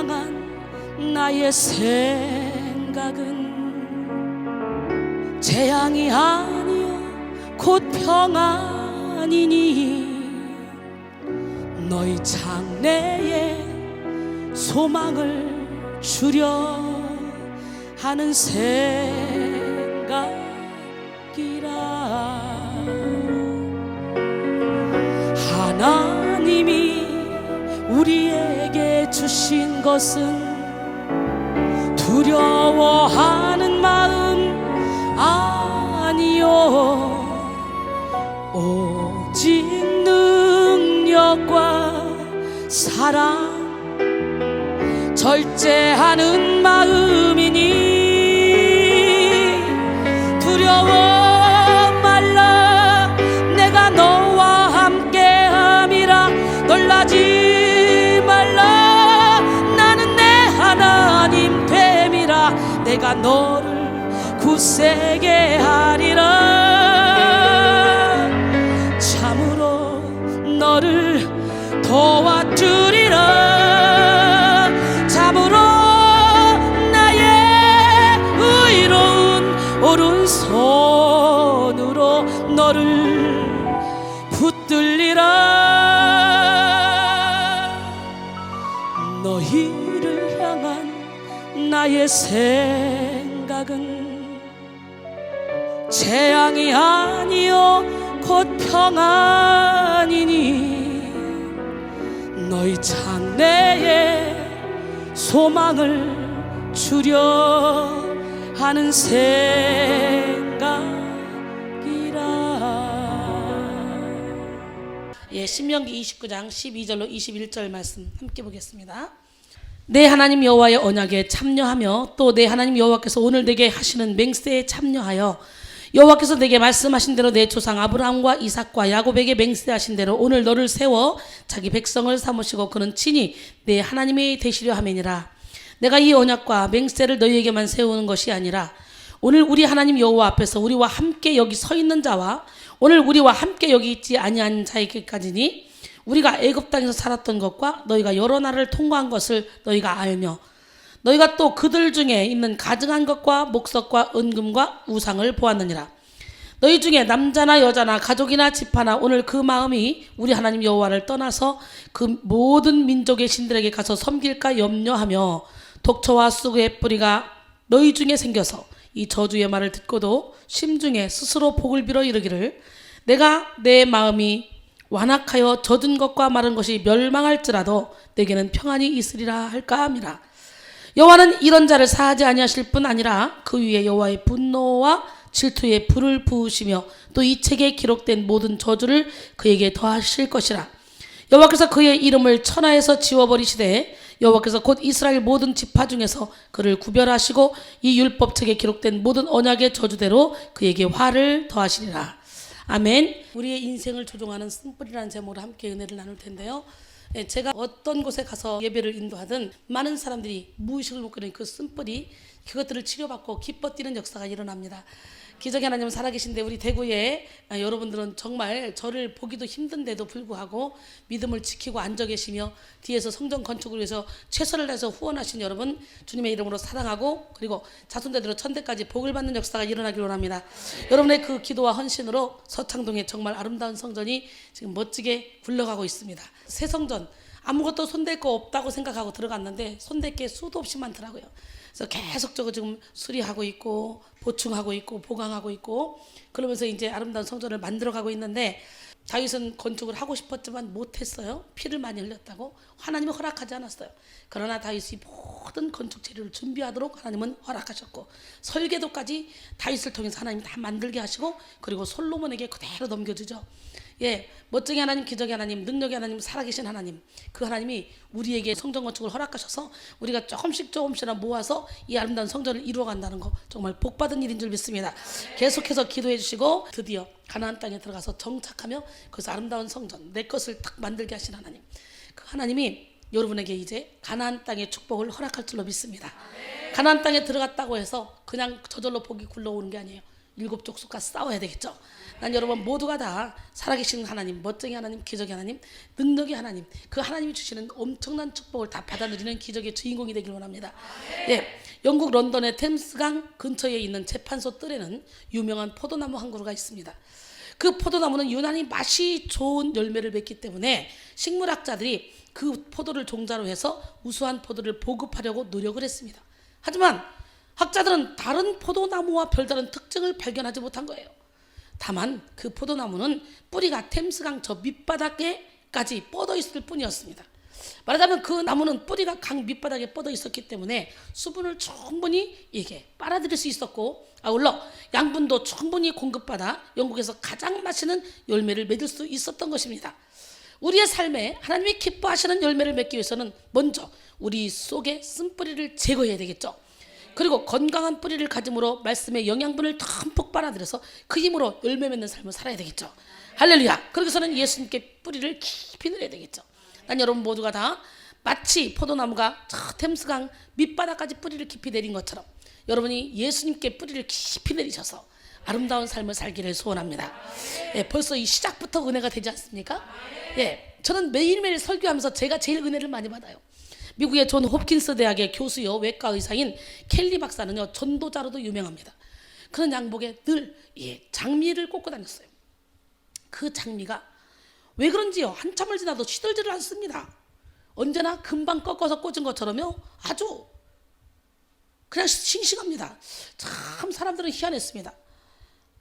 향한 나의 생각은 재앙이 아니요 곧 평안이니 너희 장래에 소망을 주려 하는 생각이라. 하나님이 우리에게 주신 것은 두려워하는 마음 아니요 오직 능력과 사랑 절제하는 마음이니 두려워 말라 내가 너와 함께함이라. 놀라지 말라 나는 내 하나님 됨이라. 내가 너를 굳세게 하리라. 참으로 너를 도와주리라. 참으로 나의 의로운 오른손으로 너를 붙들리라. 너희를 향한 나의 생각은 재앙이 아니요 곧 평안이니 너희 장래에 소망을 주려 하는 생각이라. 신명기 29장 12절로 21절 말씀 함께 보겠습니다. 내 하나님 여호와의 언약에 참여하며 또 내 하나님 여호와께서 오늘 내게 하시는 맹세에 참여하여 여호와께서 내게 말씀하신 대로 내 조상 아브라함과 이삭과 야곱에게 맹세하신 대로 오늘 너를 세워 자기 백성을 삼으시고 그는 친히 내 하나님이 되시려 함이니라. 내가 이 언약과 맹세를 너희에게만 세우는 것이 아니라 오늘 우리 하나님 여호와 앞에서 우리와 함께 여기 서 있는 자와 오늘 우리와 함께 여기 있지 아니한 자에게까지니 우리가 애굽 땅에서 살았던 것과 너희가 여러 나라를 통과한 것을 너희가 알며 너희가 또 그들 중에 있는 가증한 것과 목석과 은금과 우상을 보았느니라. 너희 중에 남자나 여자나 가족이나 집하나 오늘 그 마음이 우리 하나님 여호와를 떠나서 그 모든 민족의 신들에게 가서 섬길까 염려하며 독초와 수구의 뿌리가 너희 중에 생겨서 이 저주의 말을 듣고도 심중에 스스로 복을 빌어 이르기를 내가 내 마음이 완악하여 젖은 것과 마른 것이 멸망할지라도 내게는 평안이 있으리라 할까 함이라. 여호와는 이런 자를 사하지 아니하실 뿐 아니라 그 위에 여호와의 분노와 질투의 불을 부으시며 또 이 책에 기록된 모든 저주를 그에게 더하실 것이라. 여호와께서 그의 이름을 천하에서 지워버리시되 여호와께서 곧 이스라엘 모든 지파 중에서 그를 구별하시고 이 율법책에 기록된 모든 언약의 저주대로 그에게 화를 더하시리라. 아멘. 우리의 인생을 조종하는 쓴뿌리라는 제목으로 함께 은혜를 나눌 텐데요. 제가 어떤 곳에 가서 예배를 인도하든 많은 사람들이 무의식을 먹고 있는 그 쓴뿌리 그것들을 치료받고 기뻐 뛰는 역사가 일어납니다. 기적의 하나님은 살아계신데 우리 대구에 여러분들은 정말 저를 보기도 힘든데도 불구하고 믿음을 지키고 앉아 계시며 뒤에서 성전 건축을 위해서 최선을 다해서 후원하신 여러분 주님의 이름으로 사랑하고 그리고 자손대대로 천대까지 복을 받는 역사가 일어나길 원합니다. 여러분의 그 기도와 헌신으로 서창동에 정말 아름다운 성전이 지금 멋지게 굴러가고 있습니다. 새 성전 아무것도 손댈 거 없다고 생각하고 들어갔는데 손댈 게 수도 없이 많더라고요. 그래서 계속적으로 지금 수리하고 있고 보충하고 있고 보강하고 있고 그러면서 이제 아름다운 성전을 만들어가고 있는데 다윗은 건축을 하고 싶었지만 못했어요. 피를 많이 흘렸다고 하나님은 허락하지 않았어요. 그러나 다윗이 모든 건축 재료를 준비하도록 하나님은 허락하셨고 설계도까지 다윗을 통해서 하나님이 다 만들게 하시고 그리고 솔로몬에게 그대로 넘겨주죠. 멋쟁이 하나님, 기적의 하나님, 능력의 하나님, 살아계신 하나님, 그 하나님이 우리에게 성전 건축을 허락하셔서 우리가 조금씩이나 모아서 이 아름다운 성전을 이루어간다는 거 정말 복받은 일인 줄 믿습니다. 계속해서 기도해 주시고 드디어 가나안 땅에 들어가서 정착하며 거기서 아름다운 성전, 내 것을 딱 만들게 하신 하나님, 그 하나님이 여러분에게 이제 가나안 땅의 축복을 허락할 줄로 믿습니다. 가나안 땅에 들어갔다고 해서 그냥 저절로 복이 굴러오는 게 아니에요. 일곱 족속과 싸워야 되겠죠. 난 여러분 모두가 다 살아계신 하나님, 멋쟁이 하나님, 기적의 하나님, 능력의 하나님, 그 하나님이 주시는 엄청난 축복을 다 받아 누리는 기적의 주인공이 되길 원합니다. 예, 영국 런던의 템스강 근처에 있는 재판소 뜰에는 유명한 포도나무 한 그루가 있습니다. 그 포도나무는 유난히 맛이 좋은 열매를 맺기 때문에 식물학자들이 그 포도를 종자로 해서 우수한 포도를 보급하려고 노력을 했습니다. 하지만 학자들은 다른 포도나무와 별다른 특징을 발견하지 못한 거예요. 다만 그 포도나무는 뿌리가 템스강 저 밑바닥에까지 뻗어 있을 뿐이었습니다. 말하자면 그 나무는 뿌리가 강 밑바닥에 뻗어 있었기 때문에 수분을 충분히 이게 빨아들일 수 있었고, 아울러 양분도 충분히 공급받아 영국에서 가장 맛있는 열매를 맺을 수 있었던 것입니다. 우리의 삶에 하나님이 기뻐하시는 열매를 맺기 위해서는 먼저 우리 속에 쓴뿌리를 제거해야 되겠죠. 그리고 건강한 뿌리를 가짐으로 말씀의 영양분을 듬뿍 빨아들여서 그 힘으로 열매 맺는 삶을 살아야 되겠죠. 할렐루야. 그러고서는 예수님께 뿌리를 깊이 내려야 되겠죠. 난 여러분 모두가 다 마치 포도나무가 저 템스강 밑바닥까지 뿌리를 깊이 내린 것처럼 여러분이 예수님께 뿌리를 깊이 내리셔서 아름다운 삶을 살기를 소원합니다. 예, 벌써 이 시작부터 은혜가 되지 않습니까? 예, 저는 매일매일 설교하면서 제가 제일 은혜를 많이 받아요. 미국의 존 홉킨스 대학의 교수요 외과 의사인 켈리 박사는요 전도자로도 유명합니다. 그런 양복에 늘 장미를 꽂고 다녔어요. 그 장미가 왜 그런지요 한참을 지나도 시들지를 않습니다. 언제나 금방 꺾어서 꽂은 것처럼요 아주 그냥 싱싱합니다. 참 사람들은 희한했습니다.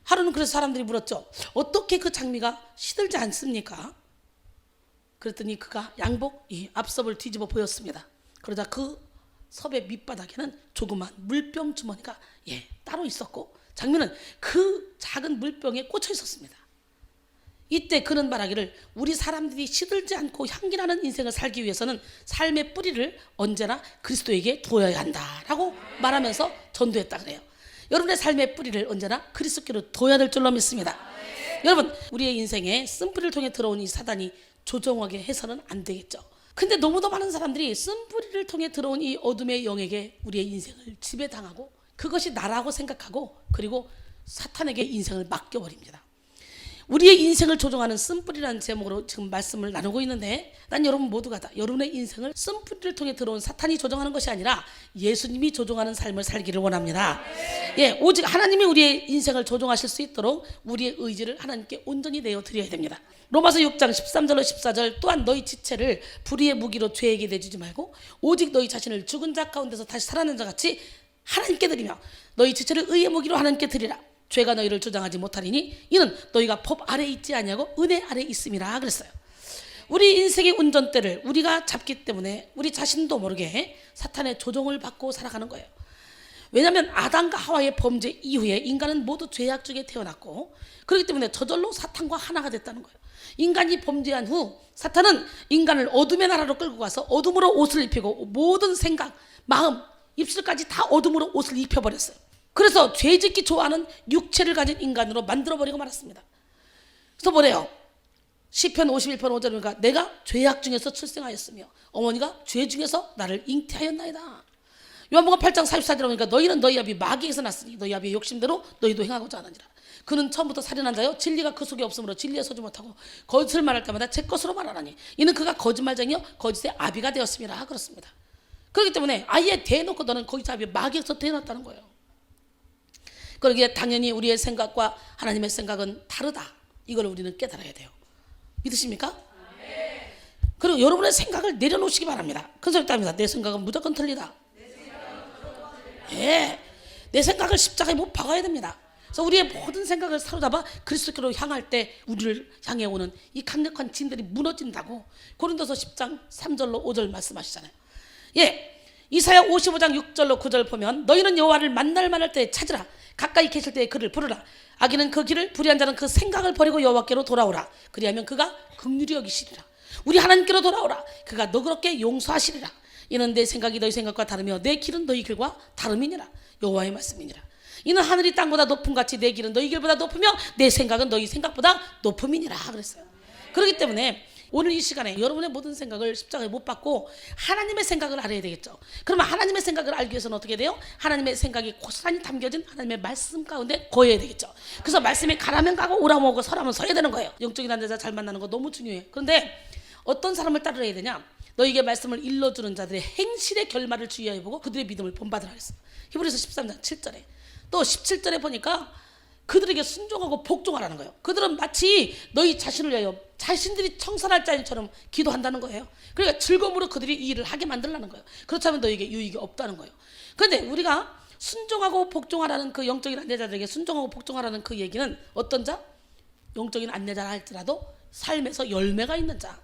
하루는 그래서 사람들이 물었죠. 어떻게 그 장미가 시들지 않습니까? 그랬더니 그가 양복 앞섭을 뒤집어 보였습니다. 그러자 그 섭의 밑바닥에는 조그만 물병 주머니가 따로 있었고 장미는 그 작은 물병에 꽂혀 있었습니다. 이때 그는 말하기를 우리 사람들이 시들지 않고 향기나는 인생을 살기 위해서는 삶의 뿌리를 언제나 그리스도에게 둬야 한다라고 말하면서 전도했다 그래요. 여러분의 삶의 뿌리를 언제나 그리스도께로 둬야 될 줄로 믿습니다. 여러분 우리의 인생에 쓴뿌리를 통해 들어온 이 사단이 조종하게 해서는 안 되겠죠. 근데 너무도 많은 사람들이 쓴뿌리를 통해 들어온 이 어둠의 영에게 우리의 인생을 지배당하고 그것이 나라고 생각하고 그리고 사탄에게 인생을 맡겨버립니다. 우리의 인생을 조종하는 쓴뿌리라는 제목으로 지금 말씀을 나누고 있는데 난 여러분 모두가 다 여러분의 인생을 쓴뿌리를 통해 들어온 사탄이 조종하는 것이 아니라 예수님이 조종하는 삶을 살기를 원합니다. 오직 하나님이 우리의 인생을 조종하실 수 있도록 우리의 의지를 하나님께 온전히 내어드려야 됩니다. 로마서 6장 13절로 14절 또한 너희 지체를 불의의 무기로 죄에게 내주지 말고 오직 너희 자신을 죽은 자 가운데서 다시 살아난 자 같이 하나님께 드리며 너희 지체를 의의 무기로 하나님께 드리라. 죄가 너희를 주장하지 못하리니 이는 너희가 법 아래에 있지 아니하고 은혜 아래에 있음이라 그랬어요. 우리 인생의 운전대를 우리가 잡기 때문에 우리 자신도 모르게 사탄의 조종을 받고 살아가는 거예요. 왜냐하면 아담과 하와의 범죄 이후에 인간은 모두 죄악 중에 태어났고 그렇기 때문에 저절로 사탄과 하나가 됐다는 거예요. 인간이 범죄한 후 사탄은 인간을 어둠의 나라로 끌고 가서 어둠으로 옷을 입히고 모든 생각, 마음, 입술까지 다 어둠으로 옷을 입혀버렸어요. 그래서 죄짓기 좋아하는 육체를 가진 인간으로 만들어버리고 말았습니다. 그래서 뭐래요? 시편 51편 5절이니까 내가 죄악 중에서 출생하였으며 어머니가 죄 중에서 나를 잉태하였나이다. 요한복음 8장 44절에 보니까 너희는 너희 아비 마귀에서 났으니 너희 아비의 욕심대로 너희도 행하고자 하느니라. 그는 처음부터 살인한 자요 진리가 그 속에 없으므로 진리에 서지 못하고 거짓을 말할 때마다 제 것으로 말하나니 이는 그가 거짓말쟁이요 거짓의 아비가 되었음이라. 그렇습니다. 그렇기 때문에 아예 대놓고 너는 거짓 아비 마귀에서 태어났다는 거예요. 그러기에 당연히 우리의 생각과 하나님의 생각은 다르다. 이걸 우리는 깨달아야 돼요. 믿으십니까? 그리고 여러분의 생각을 내려놓으시기 바랍니다. 큰 소리 답니다. 내 생각은 무조건 틀리다. 내 생각을 십자가에 못 박아야 됩니다. 그래서 우리의 모든 생각을 사로잡아 그리스도께로 향할 때 우리를 향해 오는 이 강력한 진들이 무너진다고 고린도서 10장 3절로 5절 말씀하시잖아요. 이사야 55장 6절로 9절 보면 너희는 여호와를 만날 만할 때 찾으라. 가까이 계실 때에 그를 부르라. 악인은 그 길을 불의한 자는 그 생각을 버리고 여호와께로 돌아오라. 그리하면 그가 긍휼히 여기시리라. 우리 하나님께로 돌아오라. 그가 너그럽게 용서하시리라. 이는 내 생각이 너희 생각과 다르며 내 길은 너희 길과 다름이니라. 여호와의 말씀이니라. 이는 하늘이 땅보다 높음 같이 내 길은 너희 길보다 높으며 내 생각은 너희 생각보다 높음이니라. 그랬어요. 그렇기 때문에 오늘 이 시간에 여러분의 모든 생각을 십자가에 못 박고 하나님의 생각을 알아야 되겠죠. 그러면 하나님의 생각을 알기 위해서는 어떻게 돼요? 하나님의 생각이 고스란히 담겨진 하나님의 말씀 가운데 거해야 되겠죠. 그래서 말씀이 가라면 가고 오라면 오고 서라면 서야 되는 거예요. 영적인 남자 잘 만나는 거 너무 중요해요. 그런데 어떤 사람을 따르야 되냐? 너에게 말씀을 일러주는 자들의 행실의 결말을 주의하여 보고 그들의 믿음을 본받으라 그랬어요. 히브리서 13장 7절에. 또 17절에 보니까 그들에게 순종하고 복종하라는 거예요. 그들은 마치 너희 자신을 위하여 자신들이 청산할 자처럼 기도한다는 거예요. 그러니까 즐거움으로 그들이 이 일을 하게 만들라는 거예요. 그렇다면 너에게 유익이 없다는 거예요. 그런데 우리가 순종하고 복종하라는 그 영적인 안내자들에게 순종하고 복종하라는 그 얘기는 어떤 자? 영적인 안내자라 할지라도 삶에서 열매가 있는 자,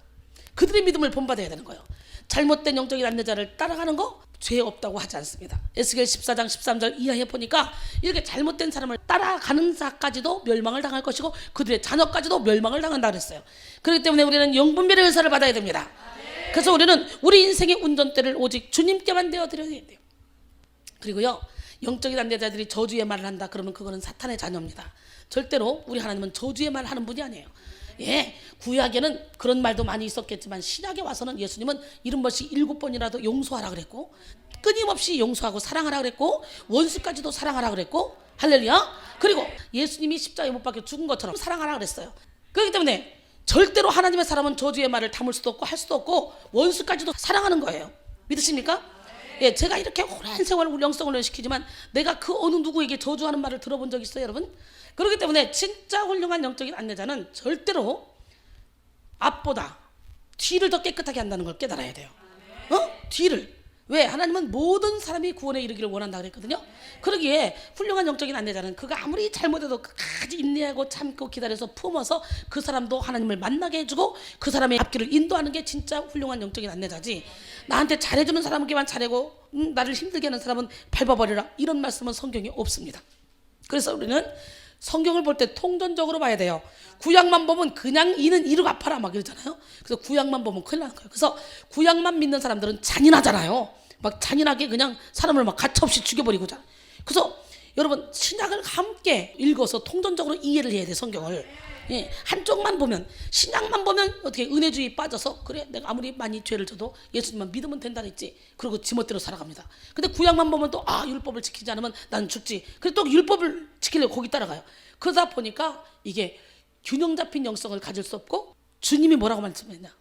그들의 믿음을 본받아야 되는 거예요. 잘못된 영적인 안내자를 따라가는 거 죄 없다고 하지 않습니다. 에스겔 14장 13절 이하에 보니까 이렇게 잘못된 사람을 따라가는 자까지도 멸망을 당할 것이고 그들의 자녀까지도 멸망을 당한다 그랬어요. 그렇기 때문에 우리는 영분별의 은사를 받아야 됩니다. 그래서 우리는 우리 인생의 운전대를 오직 주님께만 내어드려야 돼요. 그리고요, 영적인 안내자들이 저주의 말을 한다 그러면 그거는 사탄의 자녀입니다. 절대로 우리 하나님은 저주의 말을 하는 분이 아니에요. 예, 구약에는 그런 말도 많이 있었겠지만 신약에 와서는 예수님은 70번씩 7번이라도 용서하라 그랬고 끊임없이 용서하고 사랑하라 그랬고 원수까지도 사랑하라 그랬고 할렐루야. 그리고 예수님이 십자가에 못 박혀 죽은 것처럼 사랑하라 그랬어요. 그렇기 때문에 절대로 하나님의 사람은 저주의 말을 담을 수도 없고 할 수도 없고 원수까지도 사랑하는 거예요. 믿으십니까? 예, 제가 이렇게 오랜 세월 영성 훈련시키지만 내가 그 어느 누구에게 저주하는 말을 들어본 적 있어요, 여러분? 그렇기 때문에 진짜 훌륭한 영적인 안내자는 절대로 앞보다 뒤를 더 깨끗하게 한다는 걸 깨달아야 돼요. 뒤를. 왜? 하나님은 모든 사람이 구원에 이르기를 원한다 그랬거든요. 그러기에 훌륭한 영적인 안내자는 그가 아무리 잘못해도 끝까지 인내하고 참고 기다려서 품어서 그 사람도 하나님을 만나게 해주고 그 사람의 앞길을 인도하는 게 진짜 훌륭한 영적인 안내자지. 나한테 잘해주는 사람에게만 잘하고 나를 힘들게 하는 사람은 밟아버리라, 이런 말씀은 성경에 없습니다. 그래서 우리는 성경을 볼 때 통전적으로 봐야 돼요. 구약만 보면 그냥 이는 이르고 아파라 막 이러잖아요. 그래서 구약만 보면 큰일 나는 거예요. 그래서 구약만 믿는 사람들은 잔인하잖아요. 막 잔인하게 그냥 사람을 막 가차없이 죽여버리고자. 그래서 여러분 신약을 함께 읽어서 통전적으로 이해를 해야 돼, 성경을. 예, 한쪽만 보면, 신약만 보면 어떻게 은혜주의 빠져서 그래 내가 아무리 많이 죄를 져도 예수님만 믿으면 된다 했지. 그리고 지멋대로 살아갑니다. 근데 구약만 보면 또 율법을 지키지 않으면 나는 죽지. 그래서 또 율법을 지키려고 거기 따라가요. 그러다 보니까 이게 균형 잡힌 영성을 가질 수 없고, 주님이 뭐라고 말씀했냐?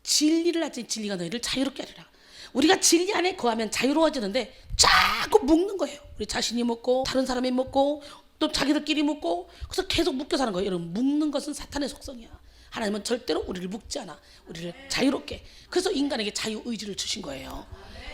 진리를 하지 진리가 너희를 자유롭게 하리라. 우리가 진리 안에 거하면 자유로워지는데 자꾸 묶는 거예요. 우리 자신이 묶고 다른 사람이 묶고 또 자기들끼리 묶고, 그래서 계속 묶여 사는 거예요. 여러분, 묶는 것은 사탄의 속성이야. 하나님은 절대로 우리를 묶지 않아. 우리를 자유롭게. 그래서 인간에게 자유의지를 주신 거예요.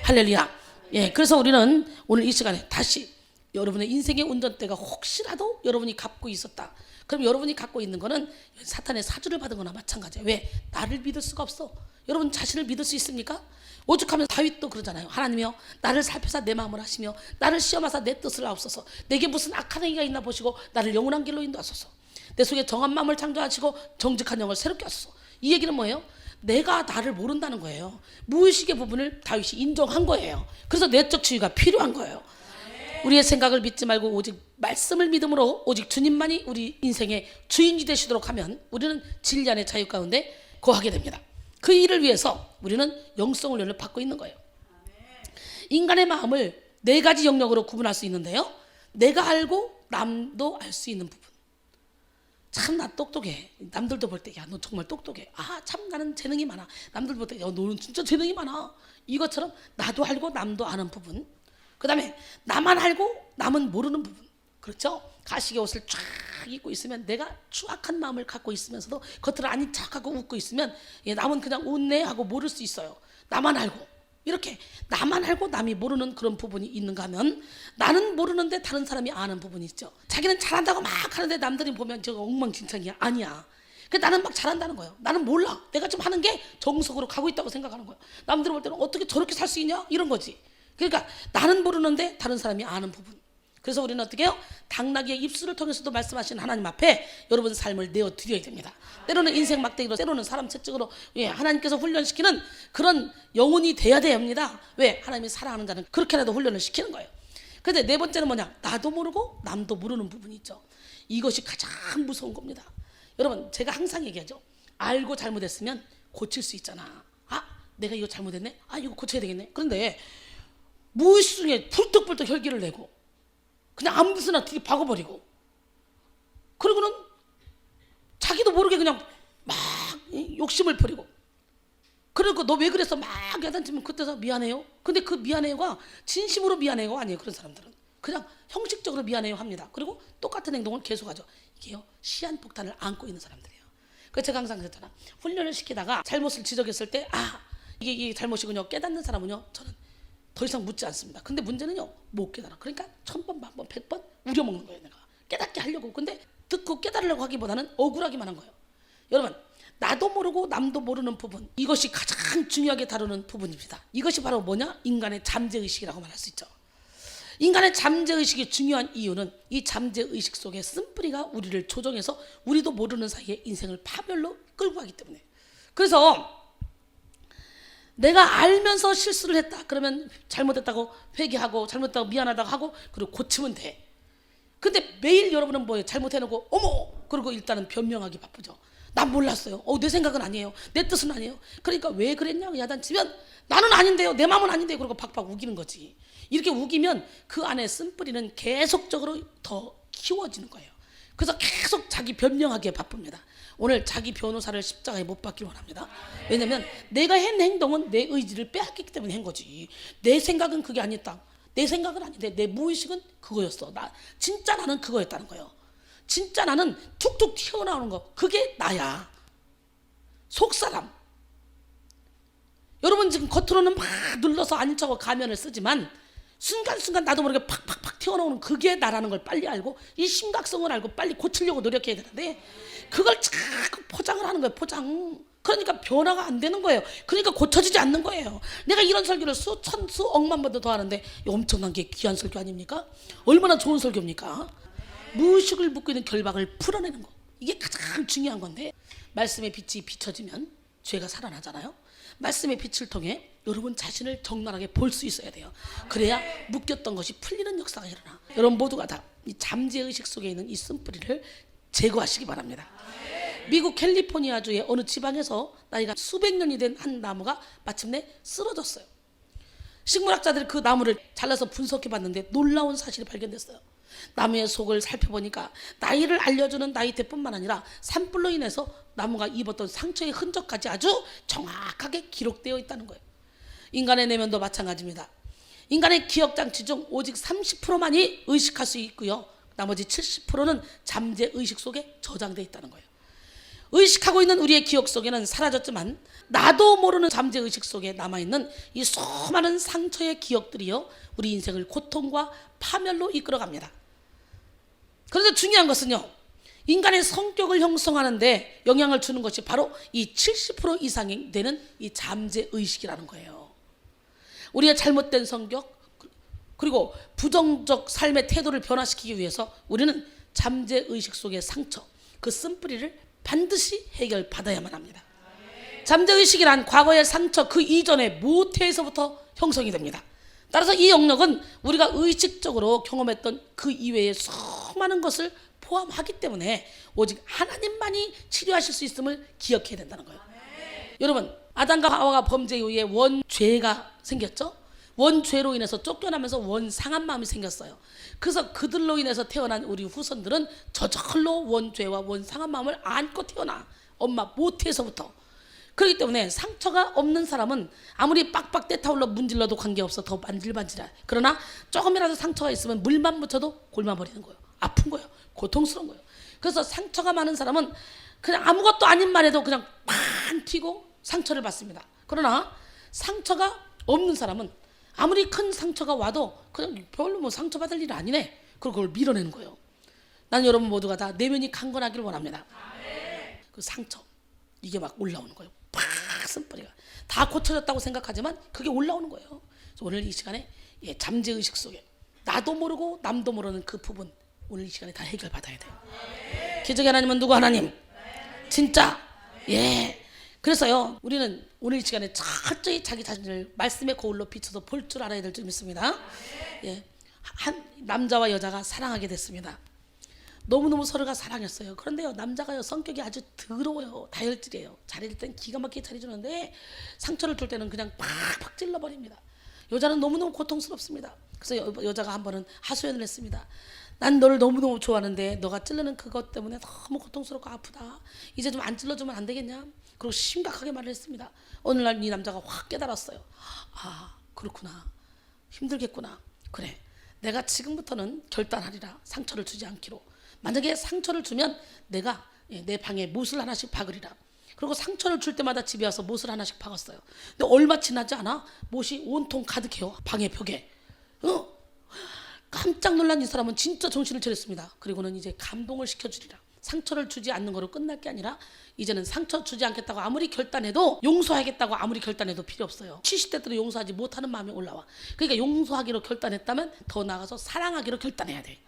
할렐루야. 예, 그래서 우리는 오늘 이 시간에 다시 여러분의 인생의 운전대가 혹시라도 여러분이 갖고 있었다. 그럼 여러분이 갖고 있는 거는 사탄의 사주를 받은 거나 마찬가지예요. 왜? 나를 믿을 수가 없어. 여러분 자신을 믿을 수 있습니까? 오죽하면 다윗도 그러잖아요. 하나님이여, 나를 살펴사 내 마음을 하시며 나를 시험하사 내 뜻을 아옵소서. 내게 무슨 악한 행위가 있나 보시고 나를 영원한 길로 인도하소서. 내 속에 정한 마음을 창조하시고 정직한 영을 새롭게 하소서. 이 얘기는 뭐예요? 내가 나를 모른다는 거예요. 무의식의 부분을 다윗이 인정한 거예요. 그래서 내적 치유가 필요한 거예요. 우리의 생각을 믿지 말고 오직 말씀을 믿음으로 오직 주님만이 우리 인생의 주인이 되시도록 하면 우리는 진리 안의 자유 가운데 거하게 됩니다. 그 일을 위해서 우리는 영성 훈련을 받고 있는 거예요. 인간의 마음을 네 가지 영역으로 구분할 수 있는데요, 내가 알고 남도 알 수 있는 부분. 참 나 똑똑해. 남들도 볼 때 야 너 정말 똑똑해. 아 참 나는 재능이 많아. 남들 볼 때 야 너는 진짜 재능이 많아. 이것처럼 나도 알고 남도 아는 부분. 그 다음에 나만 알고 남은 모르는 부분. 그렇죠? 가시게 옷을 쫙 입고 있으면 내가 추악한 마음을 갖고 있으면서도 겉으로 아닌 척하고 웃고 있으면 남은 그냥 웃네 하고 모를 수 있어요. 나만 알고. 이렇게 나만 알고 남이 모르는 그런 부분이 있는가 하면, 나는 모르는데 다른 사람이 아는 부분이 있죠. 자기는 잘한다고 막 하는데 남들이 보면 저거 엉망진창이야. 아니야. 나는 막 잘한다는 거예요. 나는 몰라. 내가 지금 하는 게 정석으로 가고 있다고 생각하는 거예요. 남들 볼 때는 어떻게 저렇게 살 수 있냐? 이런 거지. 그러니까 나는 모르는데 다른 사람이 아는 부분. 그래서 우리는 어떻게 해요? 당나귀의 입술을 통해서도 말씀하시는 하나님 앞에 여러분 삶을 내어드려야 됩니다. 때로는 인생 막대기로, 때로는 사람 채찍으로, 하나님께서 훈련시키는 그런 영혼이 돼야 됩니다. 왜? 하나님이 사랑하는 자는 그렇게라도 훈련을 시키는 거예요. 그런데 네 번째는 뭐냐? 나도 모르고 남도 모르는 부분이 있죠. 이것이 가장 무서운 겁니다. 여러분 제가 항상 얘기하죠. 알고 잘못했으면 고칠 수 있잖아. 아, 내가 이거 잘못했네. 아, 이거 고쳐야 되겠네. 그런데 무의식 중에 불떡불떡 혈기를 내고 그냥 아무 데서나 되게 박아버리고, 그리고는 자기도 모르게 그냥 막 욕심을 부리고, 그리고 너 왜 그랬어 막 야단치면 그때서 미안해요. 근데 그 미안해요가 진심으로 미안해요가 아니에요. 그런 사람들은 그냥 형식적으로 미안해요 합니다. 그리고 똑같은 행동을 계속하죠. 이게요, 시한폭탄을 안고 있는 사람들이에요. 그래서 제가 항상 그랬잖아. 훈련을 시키다가 잘못을 지적했을 때, 아, 이게 잘못이군요 깨닫는 사람은요, 저는 더 이상 묻지 않습니다. 근데 문제는요, 못 깨달아. 그러니까 1000번, 1000번, 100번 우려먹는 거예요. 내가 깨닫게 하려고. 근데 듣고 깨달으려고 하기보다는 억울하기만 한 거예요. 여러분, 나도 모르고 남도 모르는 부분, 이것이 가장 중요하게 다루는 부분입니다. 이것이 바로 뭐냐? 인간의 잠재의식이라고 말할 수 있죠. 인간의 잠재의식이 중요한 이유는 이 잠재의식 속에 쓴뿌리가 우리를 조종해서 우리도 모르는 사이에 인생을 파멸로 끌고 가기 때문에. 그래서 내가 알면서 실수를 했다 그러면 잘못했다고 회개하고, 잘못했다고 미안하다고 하고, 그리고 고치면 돼. 근데 매일 여러분은 뭐예요? 잘못해놓고 어머 그러고 일단은 변명하기 바쁘죠. 난 몰랐어요. 내 생각은 아니에요. 내 뜻은 아니에요. 그러니까 왜 그랬냐고 야단치면 나는 아닌데요, 내 마음은 아닌데요, 그러고 팍팍 우기는 거지. 이렇게 우기면 그 안에 쓴뿌리는 계속적으로 더 키워지는 거예요. 그래서 계속 자기 변명하기에 바쁩니다. 오늘 자기 변호사를 십자가에 못 박길 원합니다. 왜냐면 내가 한 행동은 내 의지를 빼앗겼기 때문에 한 거지. 내 생각은 그게 아니었다. 내 생각은 아닌데 내 무의식은 그거였어. 진짜 나는 그거였다는 거예요. 진짜 나는 툭툭 튀어나오는 거, 그게 나야. 속사람. 여러분 지금 겉으로는 막 눌러서 아닌 척하고 가면을 쓰지만 순간순간 나도 모르게 팍팍팍 튀어나오는 그게 나라는 걸 빨리 알고, 이 심각성을 알고 빨리 고치려고 노력해야 되는데 그걸 자꾸 포장을 하는 거예요. 포장. 그러니까 변화가 안 되는 거예요. 그러니까 고쳐지지 않는 거예요. 내가 이런 설교를 수천 수억만 번도 더 하는데 엄청난 게 귀한 설교 아닙니까? 얼마나 좋은 설교입니까? 무의식을 묶고 있는 결박을 풀어내는 거, 이게 가장 중요한 건데, 말씀의 빛이 비춰지면 죄가 살아나잖아요. 말씀의 빛을 통해 여러분 자신을 적나라하게 볼 수 있어야 돼요. 그래야 묶였던 것이 풀리는 역사가 일어나. 여러분 모두가 다 이 잠재의식 속에 있는 이 쓴뿌리를 제거하시기 바랍니다. 미국 캘리포니아주의 어느 지방에서 나이가 수백 년이 된 한 나무가 마침내 쓰러졌어요. 식물학자들이 그 나무를 잘라서 분석해 봤는데 놀라운 사실이 발견됐어요. 나무의 속을 살펴보니까 나이를 알려주는 나이대뿐만 아니라 산불로 인해서 나무가 입었던 상처의 흔적까지 아주 정확하게 기록되어 있다는 거예요. 인간의 내면도 마찬가지입니다. 인간의 기억장치 중 오직 30%만이 의식할 수 있고요, 나머지 70%는 잠재의식 속에 저장되어 있다는 거예요. 의식하고 있는 우리의 기억 속에는 사라졌지만 나도 모르는 잠재의식 속에 남아있는 이 수많은 상처의 기억들이요, 우리 인생을 고통과 파멸로 이끌어갑니다. 그런데 중요한 것은요, 인간의 성격을 형성하는데 영향을 주는 것이 바로 이 70% 이상이 되는 이 잠재의식이라는 거예요. 우리의 잘못된 성격 그리고 부정적 삶의 태도를 변화시키기 위해서 우리는 잠재의식 속의 상처, 그 쓴뿌리를 반드시 해결받아야만 합니다. 잠재의식이란 과거의 상처 그 이전의 모태에서부터 형성이 됩니다. 따라서 이 영역은 우리가 의식적으로 경험했던 그 이외의 수많은 것을 포함하기 때문에 오직 하나님만이 치료하실 수 있음을 기억해야 된다는 거예요. 여러분, 아담과 하와가 범죄 이후에 원죄가 생겼죠. 원죄로 인해서 쫓겨나면서 원상한 마음이 생겼어요. 그래서 그들로 인해서 태어난 우리 후손들은 저절로 원죄와 원상한 마음을 안고 태어나, 엄마 모태에서부터. 그렇기 때문에 상처가 없는 사람은 아무리 빡빡 떼타올러 문질러도 관계없어, 더 반질반질해. 그러나 조금이라도 상처가 있으면 물만 묻혀도 골마버리는 거예요. 아픈 거예요. 고통스러운 거예요. 그래서 상처가 많은 사람은 그냥 아무것도 아닌 말에도 그냥 팡 튀고 상처를 받습니다. 그러나 상처가 없는 사람은 아무리 큰 상처가 와도 그냥 별로 뭐 상처받을 일이 아니네, 그걸 밀어내는 거예요. 난 여러분 모두가 다 내면이 강건하기를 원합니다. 그 상처, 이게 막 올라오는 거예요. 팍 쓴뿌리가 다 고쳐졌다고 생각하지만 그게 올라오는 거예요. 그래서 오늘 이 시간에 잠재의식 속에 나도 모르고 남도 모르는 그 부분, 오늘 이 시간에 다 해결받아야 돼요. 기적의 하나님은 누구 하나님? 진짜. 그래서요, 우리는 오늘 이 시간에 철저히 자기 자신을 말씀의 거울로 비춰서 볼 줄 알아야 될 줄 믿습니다. 한 남자와 여자가 사랑하게 됐습니다. 너무너무 서로가 사랑했어요. 그런데요, 남자가요 성격이 아주 더러워요. 다혈질이에요. 자릴 땐 기가 막히게 차려주는데 상처를 줄 때는 그냥 팍팍 찔러버립니다. 여자는 너무너무 고통스럽습니다. 그래서 여자가 한 번은 하소연을 했습니다. 난 너를 너무너무 좋아하는데 너가 찌르는 그것 때문에 너무 고통스럽고 아프다. 이제 좀 안 찔러주면 안 되겠냐? 그리고 심각하게 말을 했습니다. 어느 날 이 남자가 확 깨달았어요. 아, 그렇구나. 힘들겠구나. 그래, 내가 지금부터는 결단하리라. 상처를 주지 않기로. 만약에 상처를 주면 내가 내 방에 못을 하나씩 박으리라. 그리고 상처를 줄 때마다 집에 와서 못을 하나씩 박았어요. 근데 얼마 지나지 않아 못이 온통 가득해요. 방의 벽에. 깜짝 놀란 이 사람은 진짜 정신을 차렸습니다. 그리고는 이제 감동을 시켜주리라. 상처를 주지 않는 거로 끝날 게 아니라 이제는 상처 주지 않겠다고 아무리 결단해도, 용서하겠다고 아무리 결단해도 필요 없어요. 70대 때도 용서하지 못하는 마음이 올라와. 그러니까 용서하기로 결단했다면 더 나아가서 사랑하기로 결단해야 돼.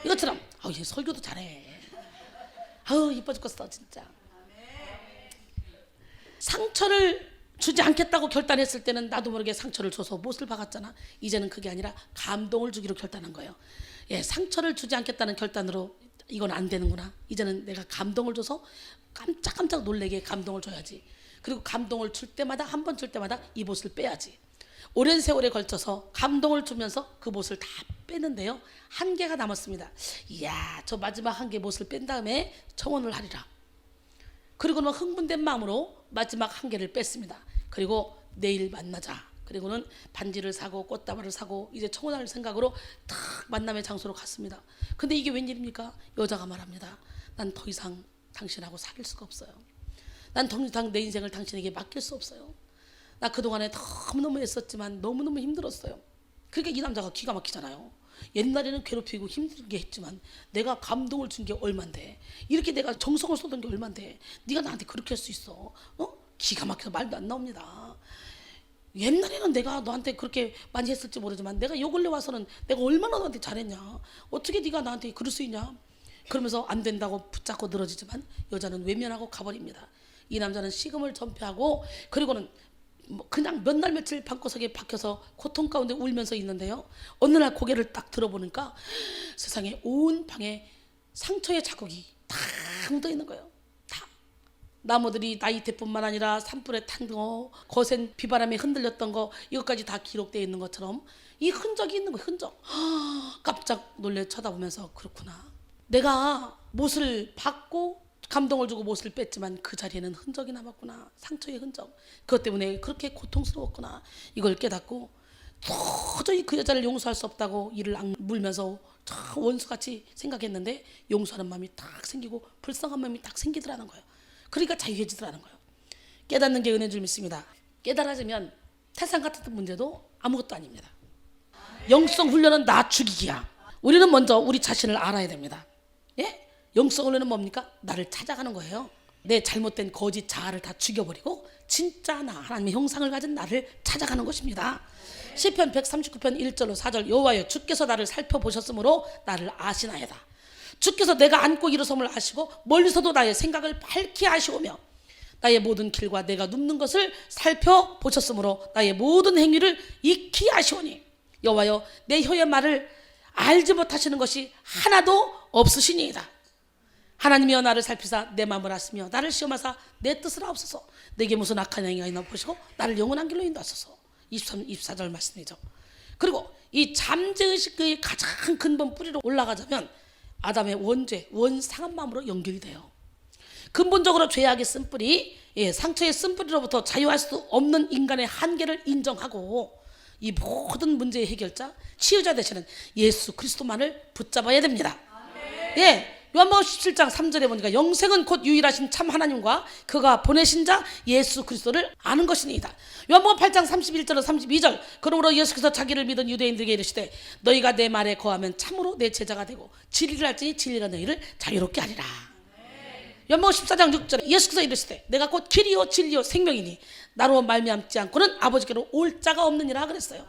이것처럼 얘 설교도 잘해. 이뻐 죽겠어 진짜. 상처를 주지 않겠다고 결단했을 때는 나도 모르게 상처를 줘서 못을 박았잖아. 이제는 그게 아니라 감동을 주기로 결단한 거예요. 상처를 주지 않겠다는 결단으로 이건 안 되는구나. 이제는 내가 감동을 줘서 깜짝깜짝 놀래게 감동을 줘야지. 그리고 감동을 줄 때마다, 한 번 줄 때마다 이 못을 빼야지. 오랜 세월에 걸쳐서 감동을 주면서 그 못을 다 빼는데요, 한 개가 남았습니다. 이야, 저 마지막 한 개 못을 뺀 다음에 청혼을 하리라. 그리고는 흥분된 마음으로 마지막 한 개를 뺐습니다. 그리고 내일 만나자. 그리고는 반지를 사고 꽃다발을 사고 이제 청혼할 생각으로 탁 만남의 장소로 갔습니다. 근데 이게 웬일입니까? 여자가 말합니다. 난 더 이상 당신하고 사귈 수가 없어요. 난 더 이상 내 인생을 당신에게 맡길 수 없어요. 나 그동안에 너무너무 애썼지만 너무너무 힘들었어요. 그러니까 이 남자가 기가 막히잖아요. 옛날에는 괴롭히고 힘들게 했지만 내가 감동을 준 게 얼만데, 이렇게 내가 정성을 쏟은 게 얼만데 네가 나한테 그렇게 할 수 있어? 기가 막혀서 말도 안 나옵니다. 옛날에는 내가 너한테 그렇게 많이 했을지 모르지만 내가 요 근래 와서는 내가 얼마나 너한테 잘했냐, 어떻게 네가 나한테 그럴 수 있냐. 그러면서 안 된다고 붙잡고 늘어지지만 여자는 외면하고 가버립니다. 이 남자는 식음을 전폐하고 그리고는 그냥 몇 날 며칠 방구석에 박혀서 고통 가운데 울면서 있는데요, 어느 날 고개를 딱 들어보니까 세상에 온 방에 상처의 자국이 다 묻어 있는 거예요. 다. 나무들이 나이테뿐만 아니라 산불에 탄 거, 거센 비바람에 흔들렸던 거, 이것까지 다 기록되어 있는 것처럼 이 흔적이 있는 거예요. 흔적. 깜짝 놀래 쳐다보면서, 그렇구나, 내가 못을 받고 감동을 주고 못을 뺐지만 그 자리에는 흔적이 남았구나. 상처의 흔적. 그것 때문에 그렇게 고통스러웠구나. 이걸 깨닫고 도저히 그 여자를 용서할 수 없다고 이를 악물면서 원수같이 생각했는데 용서하는 마음이 딱 생기고 불쌍한 마음이 딱 생기더라는 거예요. 그러니까 자유해지더라는 거예요. 깨닫는 게 은혜인 줄 믿습니다. 깨달아지면 태산 같은 문제도 아무것도 아닙니다. 영성 훈련은 나 죽이기야. 우리는 먼저 우리 자신을 알아야 됩니다. 예? 영성 훈련은 뭡니까? 나를 찾아가는 거예요. 내 잘못된 거짓 자아를 다 죽여버리고 진짜 나, 하나님의 형상을 가진 나를 찾아가는 것입니다. 시편 139편 1절로 4절, 여호와여 주께서 나를 살펴보셨으므로 나를 아시나이다. 주께서 내가 앉고 일어섬을 아시고 멀리서도 나의 생각을 밝히 아시오며 나의 모든 길과 내가 눕는 것을 살펴보셨으므로 나의 모든 행위를 익히 아시오니 여호와여 내 혀의 말을 알지 못하시는 것이 하나도 없으시니이다. 하나님이여 나를 살피사 내 마음을 아시며 나를 시험하사 내 뜻을 아옵소서. 내게 무슨 악한 행위가 있나 보시고 나를 영원한 길로 인도하소서. 23, 24절 말씀이죠. 그리고 이 잠재의식의 가장 근본 뿌리로 올라가자면 아담의 원죄, 원상한 마음으로 연결이 돼요. 근본적으로 죄악의 쓴뿌리, 상처의 쓴뿌리로부터 자유할 수 없는 인간의 한계를 인정하고 이 모든 문제의 해결자, 치유자 되시는 예수 그리스도만을 붙잡아야 됩니다. 요한복음 17장 3절에 보니까 영생은 곧 유일하신 참 하나님과 그가 보내신 자 예수 그리스도를 아는 것이니이다. 요한복음 8장 31절로 32절, 그러므로 예수께서 자기를 믿은 유대인들에게 이르시되 너희가 내 말에 거하면 참으로 내 제자가 되고 진리를 알지니 진리가 너희를 자유롭게 하리라. 요한복음 14장 6절에 예수께서 이르시되 내가 곧 길이요 진리요 생명이니 나로 말미암지 않고는 아버지께로 올 자가 없느니라 그랬어요.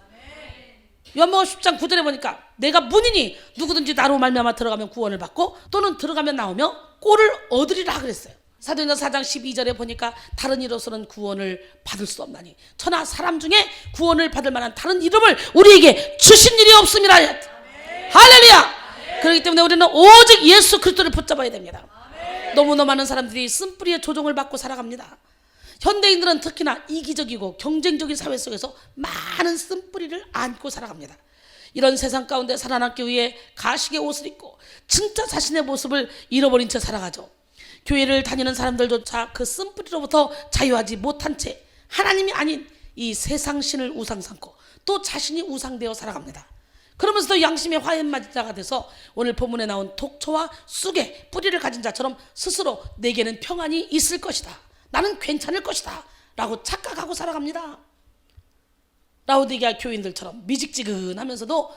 요한복음 10장 9절에 보니까 내가 문이니 누구든지 나로 말미암아 들어가면 구원을 받고 또는 들어가면 나오며 꼴을 얻으리라 그랬어요. 사도행전 4장 12절에 보니까 다른 이로서는 구원을 받을 수 없나니 천하 사람 중에 구원을 받을 만한 다른 이름을 우리에게 주신 일이 없음이라. 할렐루야. 그렇기 때문에 우리는 오직 예수 그리스도를 붙잡아야 됩니다. 너무나 많은 사람들이 쓴뿌리의 조종을 받고 살아갑니다. 현대인들은 특히나 이기적이고 경쟁적인 사회 속에서 많은 쓴뿌리를 안고 살아갑니다. 이런 세상 가운데 살아남기 위해 가식의 옷을 입고 진짜 자신의 모습을 잃어버린 채 살아가죠. 교회를 다니는 사람들조차 그 쓴뿌리로부터 자유하지 못한 채 하나님이 아닌 이 세상 신을 우상 삼고 또 자신이 우상되어 살아갑니다. 그러면서도 양심의 화해마자가 돼서 오늘 본문에 나온 독초와 쑥의 뿌리를 가진 자처럼 스스로 내게는 평안이 있을 것이다, 나는 괜찮을 것이다 라고 착각하고 살아갑니다. 라오디게아 교인들처럼 미직지근하면서도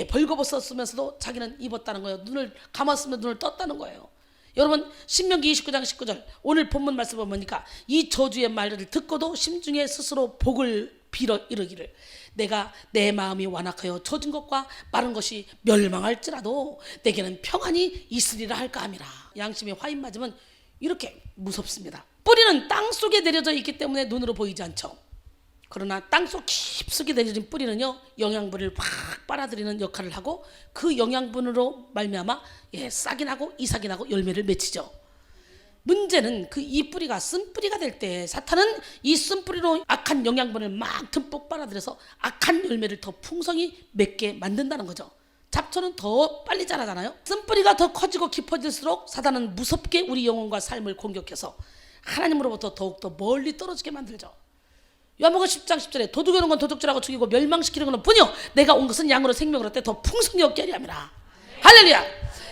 벌거벗어 쓰면서도 자기는 입었다는 거예요. 눈을 감았으면 눈을 떴다는 거예요. 여러분 신명기 29장 19절 오늘 본문 말씀을 보니까 이 저주의 말을 듣고도 심중에 스스로 복을 빌어 이르기를 내가 내 마음이 완악하여 젖은 것과 마른 것이 멸망할지라도 내게는 평안이 있으리라 할까 함이라. 양심의 화인 맞으면 이렇게 무섭습니다. 뿌리는 땅속에 내려져 있기 때문에 눈으로 보이지 않죠. 그러나 땅속 깊숙이 내려진 뿌리는요 영양분을 확 빨아들이는 역할을 하고 그 영양분으로 말미암아 싹이 나고 이삭이 나고 열매를 맺히죠. 문제는 그 이 뿌리가 쓴뿌리가 될 때 사탄은 이 쓴뿌리로 악한 영양분을 막 듬뿍 빨아들여서 악한 열매를 더 풍성히 맺게 만든다는 거죠. 잡초는 더 빨리 자라잖아요. 쓴뿌리가 더 커지고 깊어질수록 사탄은 무섭게 우리 영혼과 삶을 공격해서 하나님으로부터 더욱더 멀리 떨어지게 만들죠. 요한복음 10장 10절에 도둑이는 건 도둑질하고 죽이고 멸망시키는 것은 뿐이요 내가 온 것은 양으로 생명을 얻되 더 풍성히 얻게 하려 함이라. 할렐루야.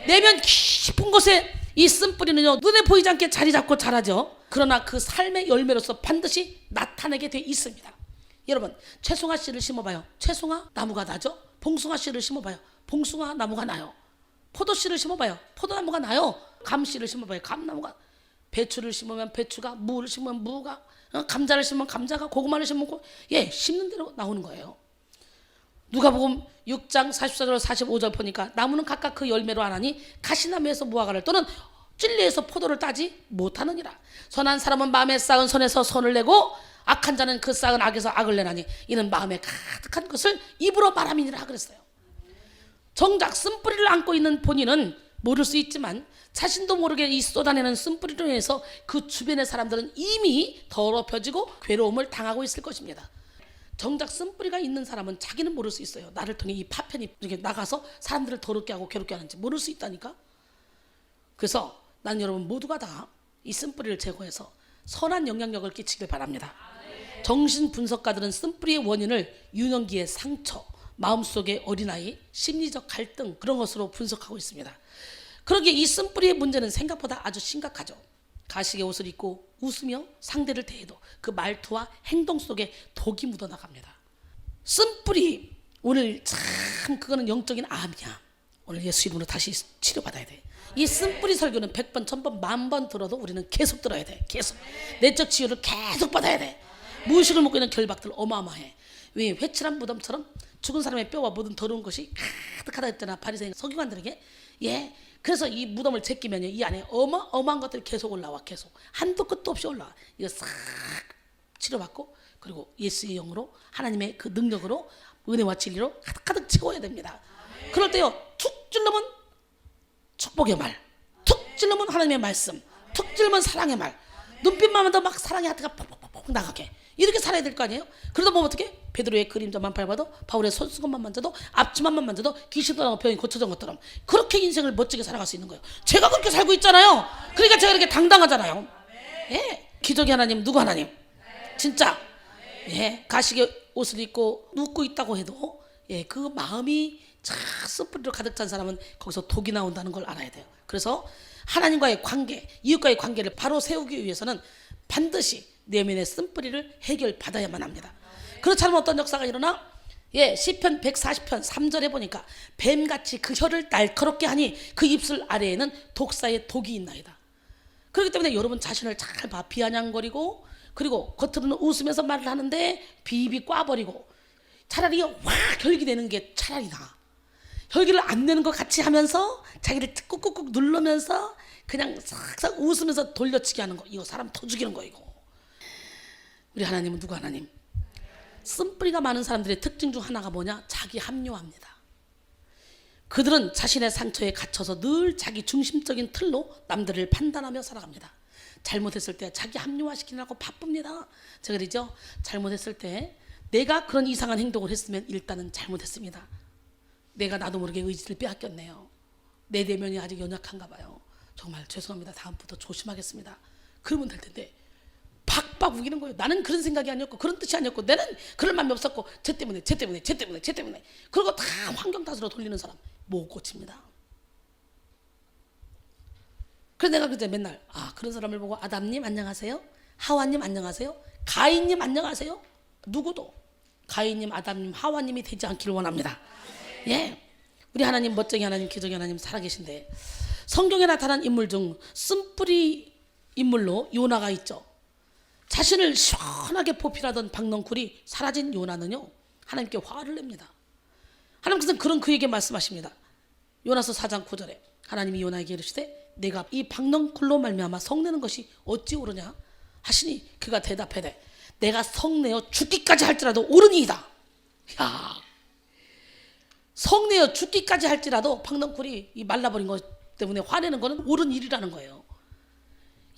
내면 깊은 곳에 이 쓴뿌리는요 눈에 보이지 않게 자리 잡고 자라죠. 그러나 그 삶의 열매로서 반드시 나타내게 돼 있습니다. 여러분 채송화 씨를 심어봐요. 채송화 나무가 나죠. 봉숭아 씨를 심어봐요. 봉숭아 나무가 나요. 포도 씨를 심어봐요. 포도나무가 나요. 감 씨를 심어봐요. 감나무가. 배추를 심으면 배추가, 무를 심으면 무가, 감자를 심으면 감자가, 고구마를 심으면 심는 대로 나오는 거예요. 누가복음 6장 44절 45절 보니까 나무는 각각 그 열매로 하나니 가시나무에서 무화과를 또는 찔레에서 포도를 따지 못하느니라. 선한 사람은 마음에 쌓은 선에서 선을 내고 악한 자는 그 쌓은 악에서 악을 내나니 이는 마음에 가득한 것을 입으로 말함이니라 그랬어요. 정작 쓴뿌리를 안고 있는 본인은 모를 수 있지만 자신도 모르게 이 쏟아내는 쓴뿌리로 인해서 그 주변의 사람들은 이미 더럽혀지고 괴로움을 당하고 있을 것입니다. 정작 쓴뿌리가 있는 사람은 자기는 모를 수 있어요. 나를 통해 이 파편이 이렇게 나가서 사람들을 더럽게 하고 괴롭게 하는지 모를 수 있다니까. 그래서 난 여러분 모두가 다 이 쓴뿌리를 제거해서 선한 영향력을 끼치길 바랍니다. 정신분석가들은 쓴뿌리의 원인을 유년기의 상처, 마음속의 어린아이, 심리적 갈등 그런 것으로 분석하고 있습니다. 그러기에 이 쓴뿌리의 문제는 생각보다 아주 심각하죠. 가식의 옷을 입고 웃으며 상대를 대해도 그 말투와 행동 속에 독이 묻어나갑니다. 쓴뿌리 오늘 참 그거는 영적인 암이야. 오늘 예수 이름으로 다시 치료받아야 돼. 이 쓴뿌리 설교는 100번, 1000번, 10,000번 들어도 우리는 계속 들어야 돼. 계속 내적 치유를 계속 받아야 돼. 무의식을 먹고 있는 결박들 어마어마해. 왜 회칠한 무덤처럼 죽은 사람의 뼈와 모든 더러운 것이 가득하다 했잖아 바리새인 서기관들에게. 그래서 이 무덤을 제끼면요 이 안에 어마어마한 것들이 계속 올라와. 계속 한도 끝도 없이 올라와. 이거 싹 치료받고 그리고 예수의 영으로 하나님의 그 능력으로 은혜와 진리로 가득 채워야 됩니다. 그럴 때요 툭 찔러면 축복의 말, 툭 찔러면 하나님의 말씀, 툭 찔러면 사랑의 말, 눈빛만 봐도 막 사랑의 하트가 퍽퍽퍽 나가게 이렇게 살아야 될 거 아니에요? 그러다 보면 어떻게? 베드로의 그림자만 밟아도 바울의 손수건만 만져도 앞치마만 만져도 귀신도 나고 병이 고쳐진 것처럼 그렇게 인생을 멋지게 살아갈 수 있는 거예요. 제가 그렇게 살고 있잖아요. 그러니까 제가 이렇게 당당하잖아요. 기적의 하나님 누구 하나님? 진짜 가식의 옷을 입고 눕고 있다고 해도 그 마음이 참 쓴뿌리로 가득 찬 사람은 거기서 독이 나온다는 걸 알아야 돼요. 그래서 하나님과의 관계, 이웃과의 관계를 바로 세우기 위해서는 반드시 내면의 쓴뿌리를 해결받아야만 합니다. 그렇지 않으면 어떤 역사가 일어나? 시편 140편 3절에 보니까 뱀같이 그 혀를 날카롭게 하니 그 입술 아래에는 독사의 독이 있나이다. 그렇기 때문에 여러분 자신을 잘 봐. 비아냥거리고 그리고 겉으로는 웃으면서 말을 하는데 비입이 꽈버리고 차라리 혈기 내는 게 차라리 나아. 혈기를 안 내는 것 같이 하면서 자기를 꾹꾹꾹 누르면서 그냥 싹싹 웃으면서 돌려치기 하는 거. 이거 사람 더 죽이는 거 이거. 우리 하나님은 누구 하나님? 쓴뿌리가 많은 사람들의 특징 중 하나가 뭐냐? 자기 합리화입니다. 그들은 자신의 상처에 갇혀서 늘 자기 중심적인 틀로 남들을 판단하며 살아갑니다. 잘못했을 때 자기 합리화시키느라고 바쁩니다. 제가 그러죠. 잘못했을 때 내가 그런 이상한 행동을 했으면 일단은 잘못했습니다. 내가 나도 모르게 의지를 빼앗겼네요. 내 내면이 아직 연약한가 봐요. 정말 죄송합니다. 다음부터 조심하겠습니다. 그러면 될 텐데 박박 우기는 거예요. 나는 그런 생각이 아니었고 그런 뜻이 아니었고 나는 그럴 마음이 없었고 쟤 때문에 그리고 다 환경 탓으로 돌리는 사람 못 고칩니다. 그래서 내가 그때 맨날 그런 사람을 보고 아담님 안녕하세요, 하와님 안녕하세요, 가인님 안녕하세요. 누구도 가인님, 아담님, 하와님이 되지 않기를 원합니다. 예, 우리 하나님 멋쟁이 하나님, 기적의 하나님 살아계신데 성경에 나타난 인물 중 쓴뿌리 인물로 요나가 있죠. 자신을 시원하게 보필하던 박넝쿨이 사라진 요나는요 하나님께 화를 냅니다. 하나님께서는 그런 그에게 말씀하십니다. 요나서 4장 9절에 하나님이 요나에게 이르시되 내가 이 박넝쿨로 말미암아 성내는 것이 어찌 옳으냐 하시니 그가 대답하되 내가 성내어 죽기까지 할지라도 옳으니이다. 야, 성내어 죽기까지 할지라도 박넝쿨이 이 말라버린 것 때문에 화내는 거는 옳은 일이라는 거예요.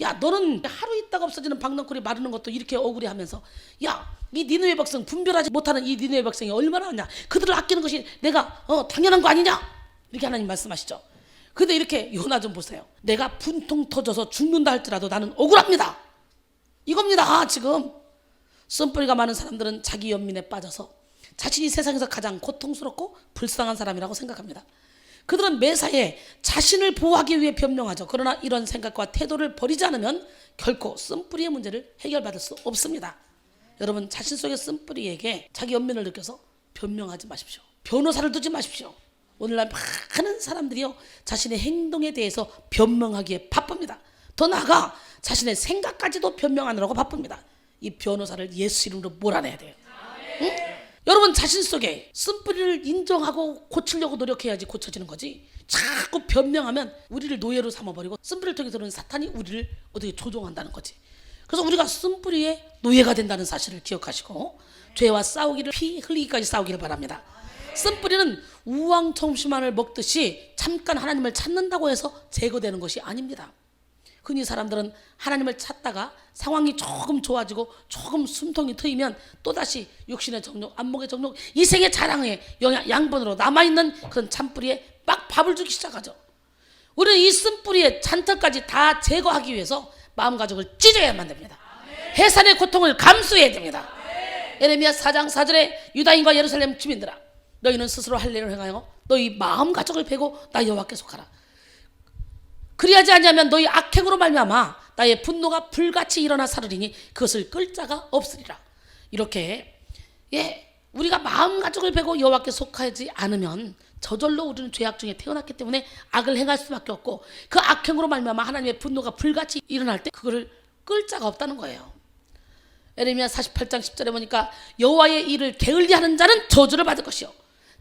야, 너는 하루 있다가 없어지는 박넝쿨이 마르는 것도 이렇게 억울해하면서 야, 이 니느웨 백성 분별하지 못하는 이 니느웨 백성이 얼마나 하냐, 그들을 아끼는 것이 내가 당연한 거 아니냐, 이렇게 하나님 말씀하시죠. 근데 이렇게 요나 좀 보세요. 내가 분통 터져서 죽는다 할지라도 나는 억울합니다. 이겁니다. 지금 쓴뿌리가 많은 사람들은 자기 연민에 빠져서 자신이 세상에서 가장 고통스럽고 불쌍한 사람이라고 생각합니다. 그들은 매사에 자신을 보호하기 위해 변명하죠. 그러나 이런 생각과 태도를 버리지 않으면 결코 쓴뿌리의 문제를 해결받을 수 없습니다. 여러분, 자신 속의 쓴뿌리에게 자기 연민을 느껴서 변명하지 마십시오. 변호사를 두지 마십시오. 오늘날 많은 사람들이요 자신의 행동에 대해서 변명하기에 바쁩니다. 더 나아가 자신의 생각까지도 변명하느라고 바쁩니다. 이 변호사를 예수 이름으로 몰아내야 돼요. 응? 여러분, 자신 속에 쓴뿌리를 인정하고 고치려고 노력해야지 고쳐지는 거지. 자꾸 변명하면 우리를 노예로 삼아버리고 쓴뿌리를 통해서 들어오는 사탄이 우리를 어떻게 조종한다는 거지. 그래서 우리가 쓴뿌리의 노예가 된다는 사실을 기억하시고 죄와 싸우기를, 피 흘리기까지 싸우기를 바랍니다. 쓴뿌리는 우왕청심환을 먹듯이 잠깐 하나님을 찾는다고 해서 제거되는 것이 아닙니다. 흔히 사람들은 하나님을 찾다가 상황이 조금 좋아지고 조금 숨통이 트이면 또다시 육신의 정욕, 안목의 정욕, 이생의 자랑의 양분으로 남아있는 그런 잔뿌리에 막 밥을 주기 시작하죠. 우리는 이 쓴뿌리의 잔털까지 다 제거하기 위해서 마음가짐을 찢어야만 됩니다. 해산의 고통을 감수해야 됩니다. 예레미야 4장 4절에 유다인과 예루살렘 주민들아, 너희는 스스로 할 일을 행하여 너희 마음가짐을 베고 나 여호와께 속하라. 그리하지 않으면 너희 악행으로 말미암아 나의 분노가 불같이 일어나 사르리니 그것을 끌 자가 없으리라. 이렇게 우리가 마음가짐을 베고 여호와께 속하지 않으면 저절로 우리는 죄악 중에 태어났기 때문에 악을 행할 수밖에 없고 그 악행으로 말미암아 하나님의 분노가 불같이 일어날 때 그거를 끌 자가 없다는 거예요. 예레미야 48장 10절에 보니까 여호와의 일을 게을리하는 자는 저주를 받을 것이요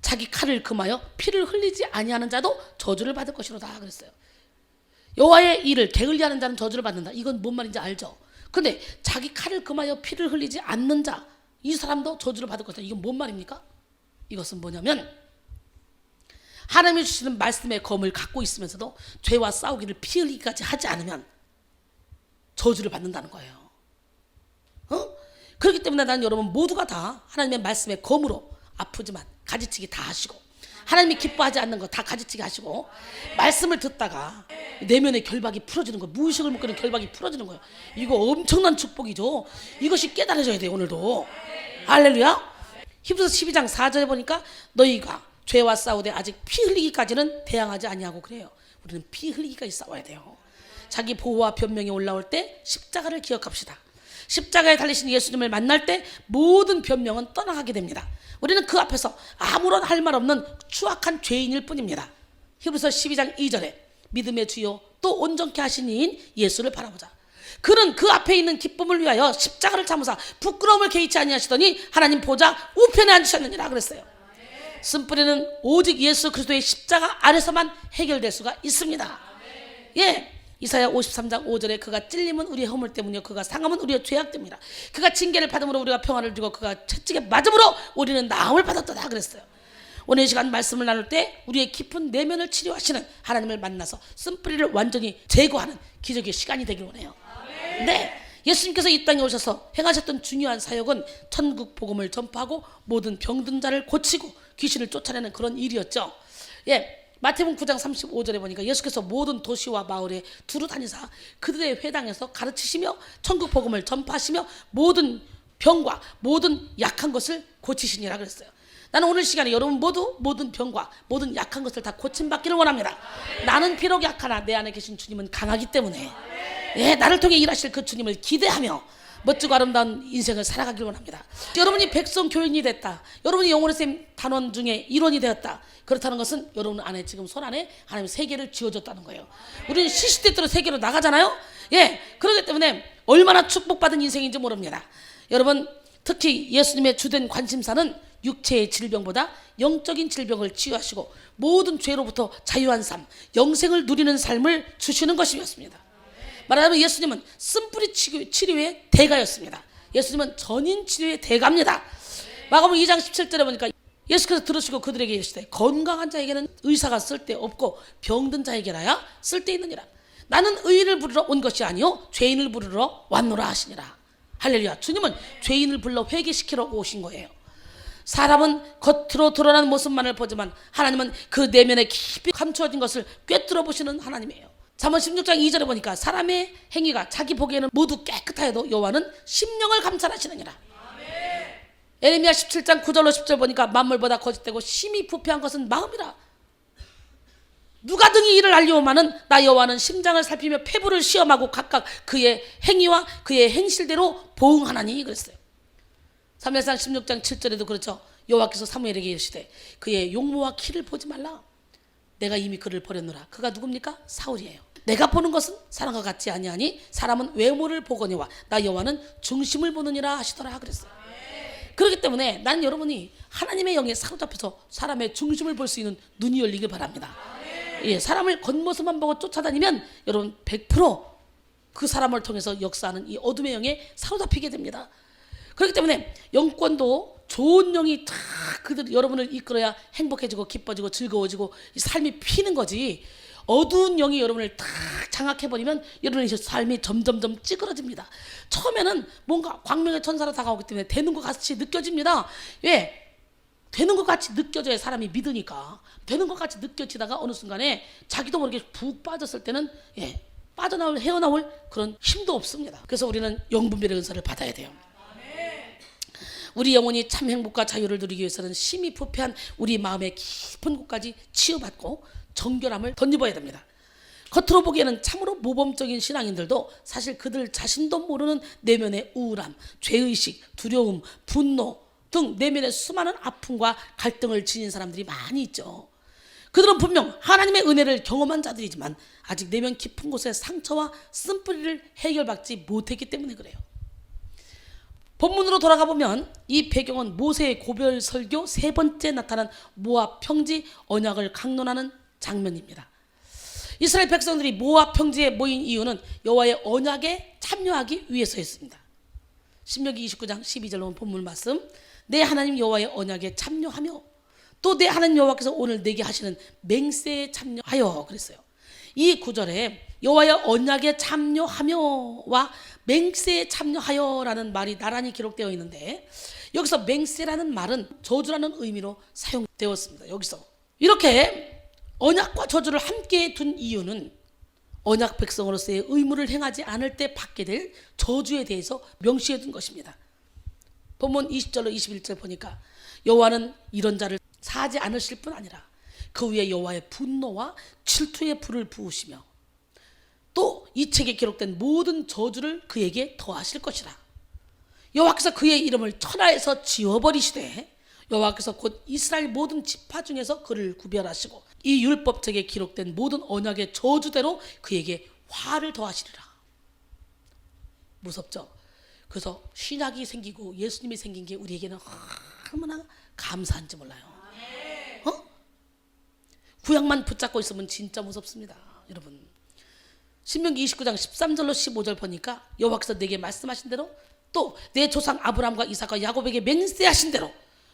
자기 칼을 금하여 피를 흘리지 아니하는 자도 저주를 받을 것이로다 그랬어요. 여호와의 일을 게을리하는 자는 저주를 받는다. 이건 뭔 말인지 알죠? 근데 자기 칼을 금하여 피를 흘리지 않는 자, 이 사람도 저주를 받을 것이다. 이건 뭔 말입니까? 이것은 뭐냐면 하나님이 주시는 말씀의 검을 갖고 있으면서도 죄와 싸우기를 피 흘리기까지 하지 않으면 저주를 받는다는 거예요. 그렇기 때문에 나는 여러분 모두가 다 하나님의 말씀의 검으로 아프지만 가지치기 다 하시고 하나님이 기뻐하지 않는 거 다 가지치기 하시고 말씀을 듣다가 내면의 결박이 풀어지는 거예요. 무의식을 묶이는 결박이 풀어지는 거예요. 이거 엄청난 축복이죠. 이것이 깨달아져야 돼요. 오늘도. 할렐루야. 히브리서 12장 4절에 보니까 너희가 죄와 싸우되 아직 피 흘리기까지는 대항하지 아니하고 그래요. 우리는 피 흘리기까지 싸워야 돼요. 자기 보호와 변명이 올라올 때 십자가를 기억합시다. 십자가에 달리신 예수님을 만날 때 모든 변명은 떠나가게 됩니다. 우리는 그 앞에서 아무런 할 말 없는 추악한 죄인일 뿐입니다. 히브리서 12장 2절에 믿음의 주요 또 온전케 하신 이인 예수를 바라보자. 그는 그 앞에 있는 기쁨을 위하여 십자가를 참으사 부끄러움을 개의치 아니하시더니 하나님 보좌 우편에 앉으셨느니라 그랬어요. 쓴뿌리는 오직 예수 그리스도의 십자가 아래서만 해결될 수가 있습니다. 이사야 53장 5절에 그가 찔림은 우리의 허물 때문이요 그가 상함은 우리의 죄악 때문이라. 그가 징계를 받음으로 우리가 평안을 주고 그가 채찍에 맞음으로 우리는 나음을 받았다 그랬어요. 오늘 이 시간 말씀을 나눌 때 우리의 깊은 내면을 치료하시는 하나님을 만나서 쓴뿌리를 완전히 제거하는 기적의 시간이 되길 원해요. 네, 예수님께서 이 땅에 오셔서 행하셨던 중요한 사역은 천국 복음을 전파하고 모든 병든 자를 고치고 귀신을 쫓아내는 그런 일이었죠. 마태복음 9장 35절에 보니까 예수께서 모든 도시와 마을에 두루 다니사 그들의 회당에서 가르치시며 천국 복음을 전파하시며 모든 병과 모든 약한 것을 고치시니라 그랬어요. 나는 오늘 시간에 여러분 모두 모든 병과 모든 약한 것을 다 고침받기를 원합니다. 나는 비록 약하나 내 안에 계신 주님은 강하기 때문에 나를 통해 일하실 그 주님을 기대하며 멋지고 아름다운 인생을 살아가길 원합니다. 여러분이 백성 교인이 됐다, 여러분이 영혼의 쌤 단원 중에 일원이 되었다, 그렇다는 것은 여러분 안에 지금 손 안에 하나님 세계를 쥐어줬다는 거예요. 우리는 시시때때로 세계로 나가잖아요. 그렇기 때문에 얼마나 축복받은 인생인지 모릅니다. 여러분, 특히 예수님의 주된 관심사는 육체의 질병보다 영적인 질병을 치유하시고 모든 죄로부터 자유한 삶, 영생을 누리는 삶을 주시는 것이었습니다. 말하자면 예수님은 쓴뿌리 치료의 대가였습니다. 예수님은 전인 치료의 대가입니다. 마가복음 2장 17절에 보니까 예수께서 들으시고 그들에게 이르시되 건강한 자에게는 의사가 쓸데없고 병든 자에게라야 쓸데있느니라. 나는 의인을 부르러 온 것이 아니요 죄인을 부르러 왔노라 하시니라. 할렐루야. 주님은 죄인을 불러 회개시키러 오신 거예요. 사람은 겉으로 드러난 모습만을 보지만 하나님은 그 내면에 깊이 감추어진 것을 꿰뚫어 보시는 하나님이에요. 잠언 16장 2절에 보니까 사람의 행위가 자기 보기에는 모두 깨끗하여도 여호와는 심령을 감찰하시느니라. 에레미야 17장 9절로 10절 보니까 만물보다 거짓되고 심히 부패한 것은 마음이라. 누가 등이 이를 알리오마는 나 여호와는 심장을 살피며 폐부를 시험하고 각각 그의 행위와 그의 행실대로 보응하나니 그랬어요. 사무엘상 16장 7절에도 그렇죠. 여호와께서 사무엘에게 이르시되 그의 용모와 키를 보지 말라. 내가 이미 그를 버렸노라. 그가 누굽니까? 사울이에요. 내가 보는 것은 사람과 같지 아니하니 사람은 외모를 보거니와 나 여호와는 중심을 보느니라 하시더라 그랬어요. 그렇기 때문에 나는 여러분이 하나님의 영에 사로잡혀서 사람의 중심을 볼 수 있는 눈이 열리길 바랍니다. 사람을 겉모습만 보고 쫓아다니면 여러분 100% 그 사람을 통해서 역사하는 이 어둠의 영에 사로잡히게 됩니다. 그렇기 때문에 영권도 좋은 영이 다 여러분을 이끌어야 행복해지고 기뻐지고 즐거워지고 이 삶이 피는 거지, 어두운 영이 여러분을 다 장악해버리면 여러분의 삶이 점점점 찌그러집니다. 처음에는 뭔가 광명의 천사로 다가오기 때문에 되는 것 같이 느껴집니다. 되는 것 같이 느껴져야 사람이 믿으니까. 되는 것 같이 느껴지다가 어느 순간에 자기도 모르게 푹 빠졌을 때는 헤어나올 그런 힘도 없습니다. 그래서 우리는 영분별의 은사를 받아야 돼요. 우리 영혼이 참 행복과 자유를 누리기 위해서는 심히 부패한 우리 마음의 깊은 곳까지 치유받고 정결함을 덧입어야 됩니다. 겉으로 보기에는 참으로 모범적인 신앙인들도 사실 그들 자신도 모르는 내면의 우울함, 죄의식, 두려움, 분노 등 내면의 수많은 아픔과 갈등을 지닌 사람들이 많이 있죠. 그들은 분명 하나님의 은혜를 경험한 자들이지만 아직 내면 깊은 곳의 상처와 쓴뿌리를 해결받지 못했기 때문에 그래요. 본문으로 돌아가 보면 이 배경은 모세의 고별 설교 세 번째 나타난 모압 평지 언약을 강론하는 장면입니다. 이스라엘 백성들이 모압 평지에 모인 이유는 여호와의 언약에 참여하기 위해서였습니다. 신명기 29장 12절로 본 본문 말씀, 내 하나님 여호와의 언약에 참여하며 또 내 하나님 여호와께서 오늘 내게 하시는 맹세에 참여하여 그랬어요. 이 구절에 여호와의 언약에 참여하며와 맹세에 참여하여라는 말이 나란히 기록되어 있는데, 여기서 맹세라는 말은 저주라는 의미로 사용되었습니다. 여기서 이렇게 언약과 저주를 함께 둔 이유는 언약 백성으로서의 의무를 행하지 않을 때 받게 될 저주에 대해서 명시해 둔 것입니다. 본문 20절로 21절 보니까 여호와는 이런 자를 사하지 않으실 뿐 아니라 그 위에 여호와의 분노와 질투의 불을 부으시며 또 이 책에 기록된 모든 저주를 그에게 더하실 것이라. 여호와께서 그의 이름을 천하에서 지워버리시되 여호와께서 곧 이스라엘 모든 지파 중에서 그를 구별하시고 이 율법책에 기록된 모든 언약의 저주대로 그에게 화를 더하시리라. 무섭죠? 그래서 신약이 생기고 예수님이 생긴 게 우리에게는 얼마나 감사한지 몰라요. 구약만 붙잡고 있으면 진짜 무섭습니다. 여러분, 신명기 29장 13절로 15절 보니까 여호와께서 내게 말씀하신 대로 또 내 조상 아브라함과 이삭과 야곱에게 맹세하신 대로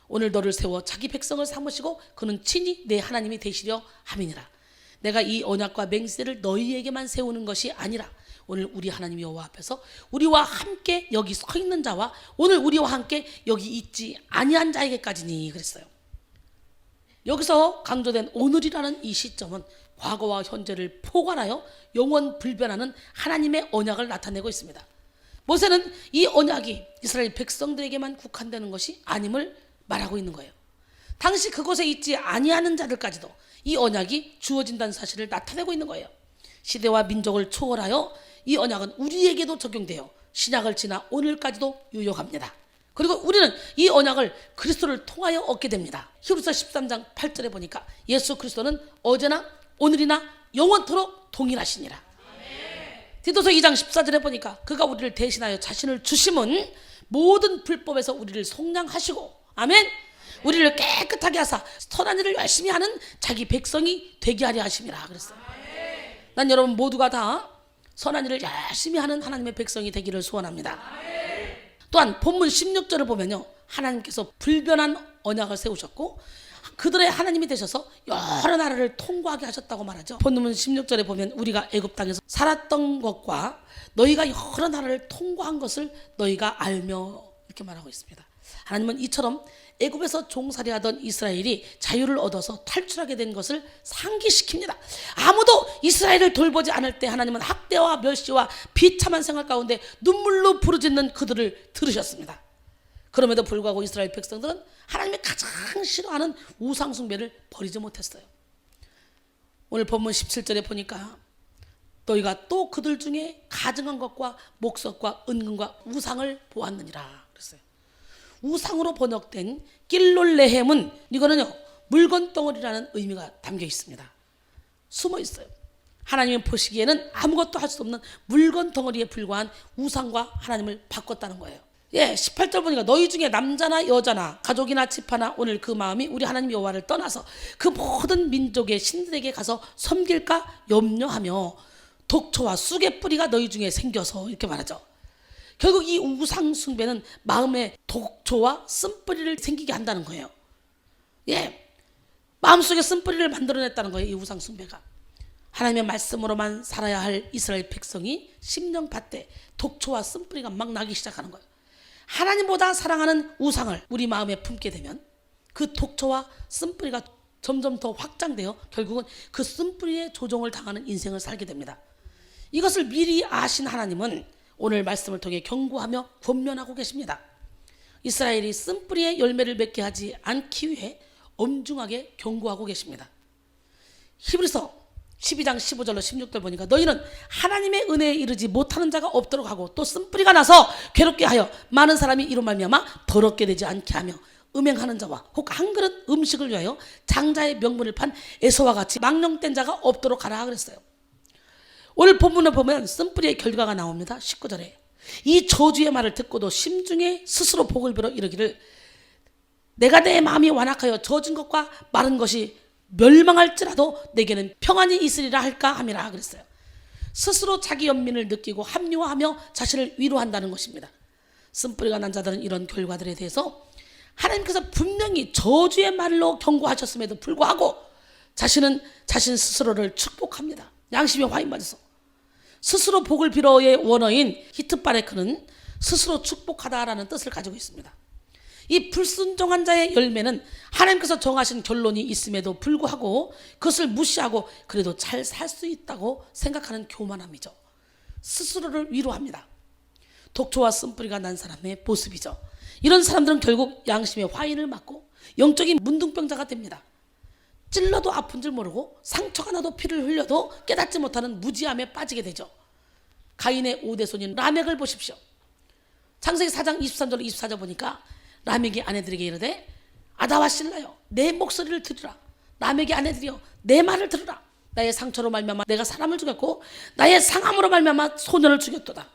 오늘 너를 세워 자기 백성을 삼으시고 그는 친히 내 하나님이 되시려 함이니라. 내가 이 언약과 맹세를 너희에게만 세우는 것이 아니라 오늘 우리 하나님 여호와 앞에서 우리와 함께 여기 서 있는 자와 오늘 우리와 함께 여기 있지 아니한 자에게까지니 그랬어요. 여기서 강조된 오늘이라는 이 시점은 과거와 현재를 포괄하여 영원 불변하는 하나님의 언약을 나타내고 있습니다. 모세는 이 언약이 이스라엘 백성들에게만 국한되는 것이 아님을 말하고 있는 거예요. 당시 그곳에 있지 아니하는 자들까지도 이 언약이 주어진다는 사실을 나타내고 있는 거예요. 시대와 민족을 초월하여 이 언약은 우리에게도 적용되어 신약을 지나 오늘까지도 유효합니다. 그리고 우리는 이 언약을 그리스도를 통하여 얻게 됩니다. 히브리서 13장 8절에 보니까 예수 그리스도는 어제나 오늘이나 영원토록 동일하시니라. 디도서 2장 14절에 보니까 그가 우리를 대신하여 자신을 주심은 모든 불법에서 우리를 속량하시고 아멘. 우리를 깨끗하게 하사 선한 일을 열심히 하는 자기 백성이 되게 하려 하심이라 그랬어요. 난 여러분 모두가 다 선한 일을 열심히 하는 하나님의 백성이 되기를 소원합니다. 또한 본문 16절을 보면요, 하나님께서 불변한 언약을 세우셨고 그들의 하나님이 되셔서 여러 나라를 통과하게 하셨다고 말하죠. 본문 16절에 보면 우리가 애굽 땅에서 살았던 것과 너희가 여러 나라를 통과한 것을 너희가 알며 이렇게 말하고 있습니다. 하나님은 이처럼 애굽에서 종살이하던 이스라엘이 자유를 얻어서 탈출하게 된 것을 상기시킵니다. 아무도 이스라엘을 돌보지 않을 때 하나님은 학대와 멸시와 비참한 생활 가운데 눈물로 부르짖는 그들을 들으셨습니다. 그럼에도 불구하고 이스라엘 백성들은 하나님이 가장 싫어하는 우상 숭배를 버리지 못했어요. 오늘 본문 17절에 보니까 너희가 또 그들 중에 가증한 것과 목석과 은근과 우상을 보았느니라 그랬어요. 우상으로 번역된 길놀레헴은 이거는요 물건 덩어리라는 의미가 담겨 있습니다. 숨어 있어요. 하나님이 보시기에는 아무것도 할 수 없는 물건 덩어리에 불과한 우상과 하나님을 바꿨다는 거예요. 18절 보니까 너희 중에 남자나 여자나 가족이나 집하나 오늘 그 마음이 우리 하나님 여호와를 떠나서 그 모든 민족의 신들에게 가서 섬길까 염려하며 독초와 쑥의 뿌리가 너희 중에 생겨서 이렇게 말하죠. 결국 이 우상 숭배는 마음에 독초와 쓴뿌리를 생기게 한다는 거예요. 마음속에 쓴뿌리를 만들어냈다는 거예요. 이 우상 숭배가. 하나님의 말씀으로만 살아야 할 이스라엘 백성이 심령밭에 독초와 쓴뿌리가 막 나기 시작하는 거예요. 하나님보다 사랑하는 우상을 우리 마음에 품게 되면 그 독초와 쓴뿌리가 점점 더 확장되어 결국은 그 쓴뿌리에 조종을 당하는 인생을 살게 됩니다. 이것을 미리 아신 하나님은 오늘 말씀을 통해 경고하며 권면하고 계십니다. 이스라엘이 쓴뿌리의 열매를 맺게 하지 않기 위해 엄중하게 경고하고 계십니다. 히브리서 12장 15절로 16절 보니까 너희는 하나님의 은혜에 이르지 못하는 자가 없도록 하고 또 쓴뿌리가 나서 괴롭게 하여 많은 사람이 이로 말미암아 더럽게 되지 않게 하며 음행하는 자와 혹 한 그릇 음식을 위하여 장자의 명분을 판 에서와 같이 망령된 자가 없도록 하라 그랬어요. 오늘 본문을 보면 쓴뿌리의 결과가 나옵니다. 19절에 이 저주의 말을 듣고도 심중에 스스로 복을 빌어 이르기를 내가 내 마음이 완악하여 젖은 것과 마른 것이 멸망할지라도 내게는 평안이 있으리라 할까 함이라 그랬어요. 스스로 자기 연민을 느끼고 합리화하며 자신을 위로한다는 것입니다. 쓴뿌리가 난 자들은 이런 결과들에 대해서 하나님께서 분명히 저주의 말로 경고하셨음에도 불구하고 자신은 자신 스스로를 축복합니다. 양심의 화인 맞아서 스스로 복을 빌어의 원어인 히트바레크는 스스로 축복하다라는 뜻을 가지고 있습니다. 이 불순종한 자의 열매는 하나님께서 정하신 결론이 있음에도 불구하고 그것을 무시하고 그래도 잘 살 수 있다고 생각하는 교만함이죠. 스스로를 위로합니다. 독초와 쓴뿌리가 난 사람의 모습이죠. 이런 사람들은 결국 양심의 화인을 맞고 영적인 문둥병자가 됩니다. 찔러도 아픈 줄 모르고 상처가 나도 피를 흘려도 깨닫지 못하는 무지함에 빠지게 되죠. 가인의 5대 손인 라멕을 보십시오. 창세기 4장 23절 24절 보니까 라멕이 아내들에게 이르되 아다와 실라여 내 목소리를 들으라. 라멕의 아내들이여 내 말을 들으라. 나의 상처로 말미암아 내가 사람을 죽였고 나의 상함으로 말미암아 소년을 죽였도다.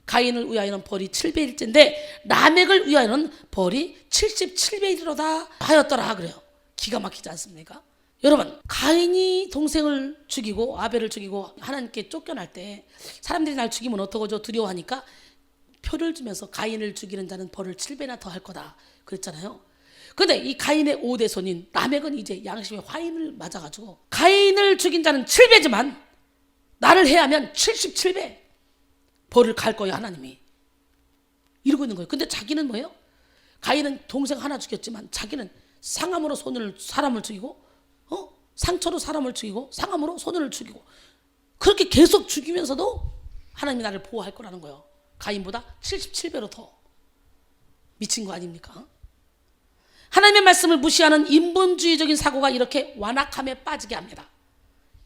가인을 위하여는 벌이 7배일째인데 라멕을 위하여는 벌이 77배이로다 하였더라 그래요. 기가 막히지 않습니까? 여러분, 가인이 동생을 죽이고 아벨을 죽이고 하나님께 쫓겨날 때 사람들이 날 죽이면 어떡하죠? 두려워하니까 표를 주면서 가인을 죽이는 자는 벌을 7배나 더 할 거다 그랬잖아요. 근데 이 가인의 5대 손인 라멕은 이제 양심의 화인을 맞아가지고 가인을 죽인 자는 7배지만 나를 해하면 77배 벌을 갈 거야 하나님이 이러고 있는 거예요. 근데 자기는 뭐예요? 가인은 동생 하나 죽였지만 자기는 상함으로 사람을 죽이고 상처로 사람을 죽이고 상함으로 소년을 죽이고 그렇게 계속 죽이면서도 하나님이 나를 보호할 거라는 거예요. 가인보다 77배로 더 미친 거 아닙니까? 하나님의 말씀을 무시하는 인본주의적인 사고가 이렇게 완악함에 빠지게 합니다.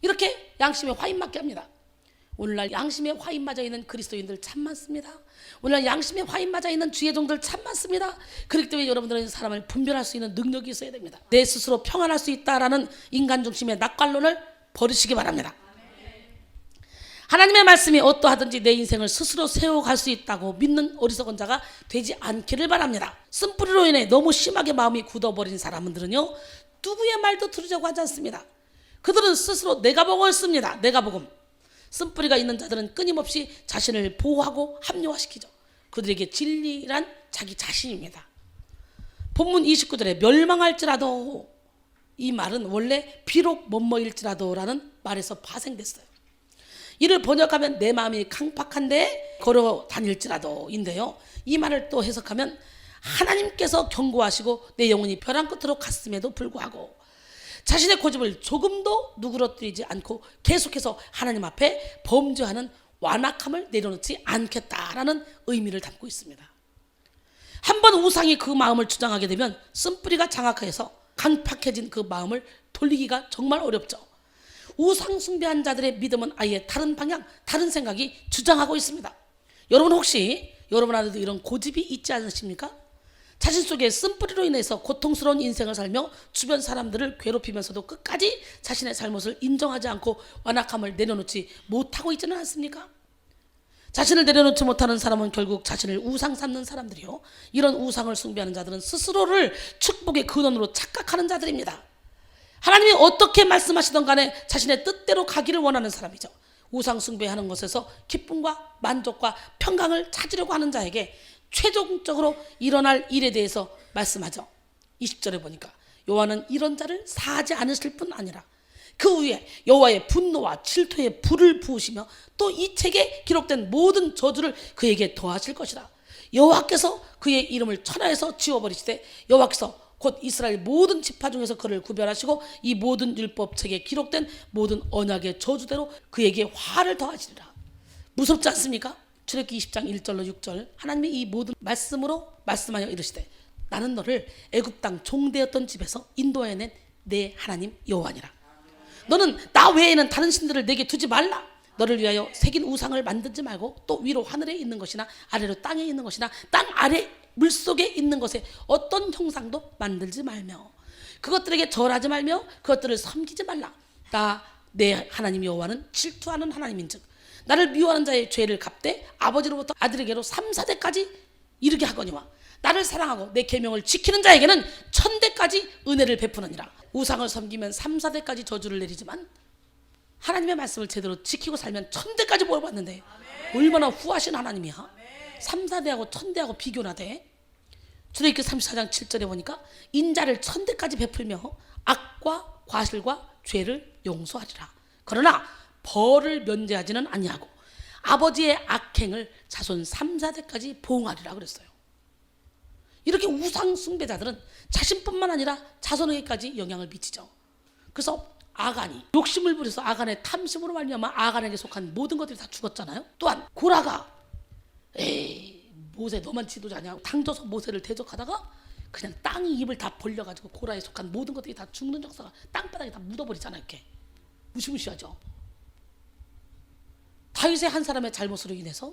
이렇게 양심의 화인 맞게 합니다. 오늘날 양심의 화인 맞아 있는 그리스도인들 참 많습니다. 오늘날 양심의 화인 맞아 있는 주의 종들 참 많습니다. 그렇기 때문에 여러분들은 사람을 분별할 수 있는 능력이 있어야 됩니다. 내 스스로 평안할 수 있다라는 인간 중심의 낙관론을 버리시기 바랍니다. 하나님의 말씀이 어떠하든지 내 인생을 스스로 세워갈 수 있다고 믿는 어리석은 자가 되지 않기를 바랍니다. 쓴뿌리로 인해 너무 심하게 마음이 굳어버린 사람들은요 누구의 말도 들으려고 하지 않습니다. 그들은 스스로 내가복음을 씁니다. 내가복음. 쓴뿌리가 있는 자들은 끊임없이 자신을 보호하고 합리화시키죠. 그들에게 진리란 자기 자신입니다. 본문 29절에 멸망할지라도 이 말은 원래 비록 멋머일지라도라는 말에서 파생됐어요. 이를 번역하면 내 마음이 강팍한데 걸어 다닐지라도인데요. 이 말을 또 해석하면 하나님께서 경고하시고 내 영혼이 벼랑 끝으로 갔음에도 불구하고 자신의 고집을 조금도 누그러뜨리지 않고 계속해서 하나님 앞에 범죄하는 완악함을 내려놓지 않겠다라는 의미를 담고 있습니다. 한번 우상이 그 마음을 주장하게 되면 쓴뿌리가 장악해서 강팍해진 그 마음을 돌리기가 정말 어렵죠. 우상 숭배한 자들의 믿음은 아예 다른 방향, 다른 생각이 주장하고 있습니다. 여러분 혹시 여러분 안에도 이런 고집이 있지 않으십니까? 자신 속에 쓴뿌리로 인해서 고통스러운 인생을 살며 주변 사람들을 괴롭히면서도 끝까지 자신의 잘못을 인정하지 않고 완악함을 내려놓지 못하고 있지는 않습니까? 자신을 내려놓지 못하는 사람은 결국 자신을 우상 삼는 사람들이요. 이런 우상을 숭배하는 자들은 스스로를 축복의 근원으로 착각하는 자들입니다. 하나님이 어떻게 말씀하시던 간에 자신의 뜻대로 가기를 원하는 사람이죠. 우상 숭배하는 것에서 기쁨과 만족과 평강을 찾으려고 하는 자에게 최종적으로 일어날 일에 대해서 말씀하죠. 20절에 보니까 여호와는 이런 자를 사하지 않으실 뿐 아니라 그 위에 여호와의 분노와 질투의 불을 부으시며 또 이 책에 기록된 모든 저주를 그에게 더하실 것이다. 여호와께서 그의 이름을 천하에서 지워버리시되 여호와께서 곧 이스라엘 모든 지파 중에서 그를 구별하시고 이 모든 율법책에 기록된 모든 언약의 저주대로 그에게 화를 더하시리라. 무섭지 않습니까? 출애굽기 20장 1절로 6절 하나님이 이 모든 말씀으로 말씀하여 이르시되 나는 너를 애굽 땅 종되었던 집에서 인도해낸 내 하나님 여호와니라. 너는 나 외에는 다른 신들을 내게 두지 말라. 너를 위하여 새긴 우상을 만들지 말고 또 위로 하늘에 있는 것이나 아래로 땅에 있는 것이나 땅 아래 물속에 있는 것에 어떤 형상도 만들지 말며 그것들에게 절하지 말며 그것들을 섬기지 말라. 나 내 하나님 여호와는 질투하는 하나님인즉 나를 미워하는 자의 죄를 갚되 아버지로부터 아들에게로 3, 4대까지 이르게 하거니와 나를 사랑하고 내 계명을 지키는 자에게는 1000대까지 은혜를 베푸느니라. 우상을 섬기면 3, 4대까지 저주를 내리지만 하나님의 말씀을 제대로 지키고 살면 1000대까지 뭘 받는데 얼마나 후하신 하나님이야. 3, 4대하고 1000대하고 비교나 돼. 출애굽기 34장 7절에 보니까 인자를 1000대까지 베풀며 악과 과실과 죄를 용서하리라. 그러나 벌을 면제하지는 아니하고 아버지의 악행을 자손 3, 4대까지 보응하리라 그랬어요. 이렇게 우상 숭배자들은 자신뿐만 아니라 자손에게까지 영향을 미치죠. 그래서 아간이 욕심을 부려서 아간의 탐심으로 말미암아 아간에게 속한 모든 것들이 다 죽었잖아요. 또한 고라가 모세 너만 지도자냐 당져서 모세를 대적하다가 그냥 땅이 입을 다 벌려가지고 고라에 속한 모든 것들이 다 죽는 역사가 땅바닥에 다 묻어버리잖아요. 이렇게 무시무시하죠. 다윗의 한 사람의 잘못으로 인해서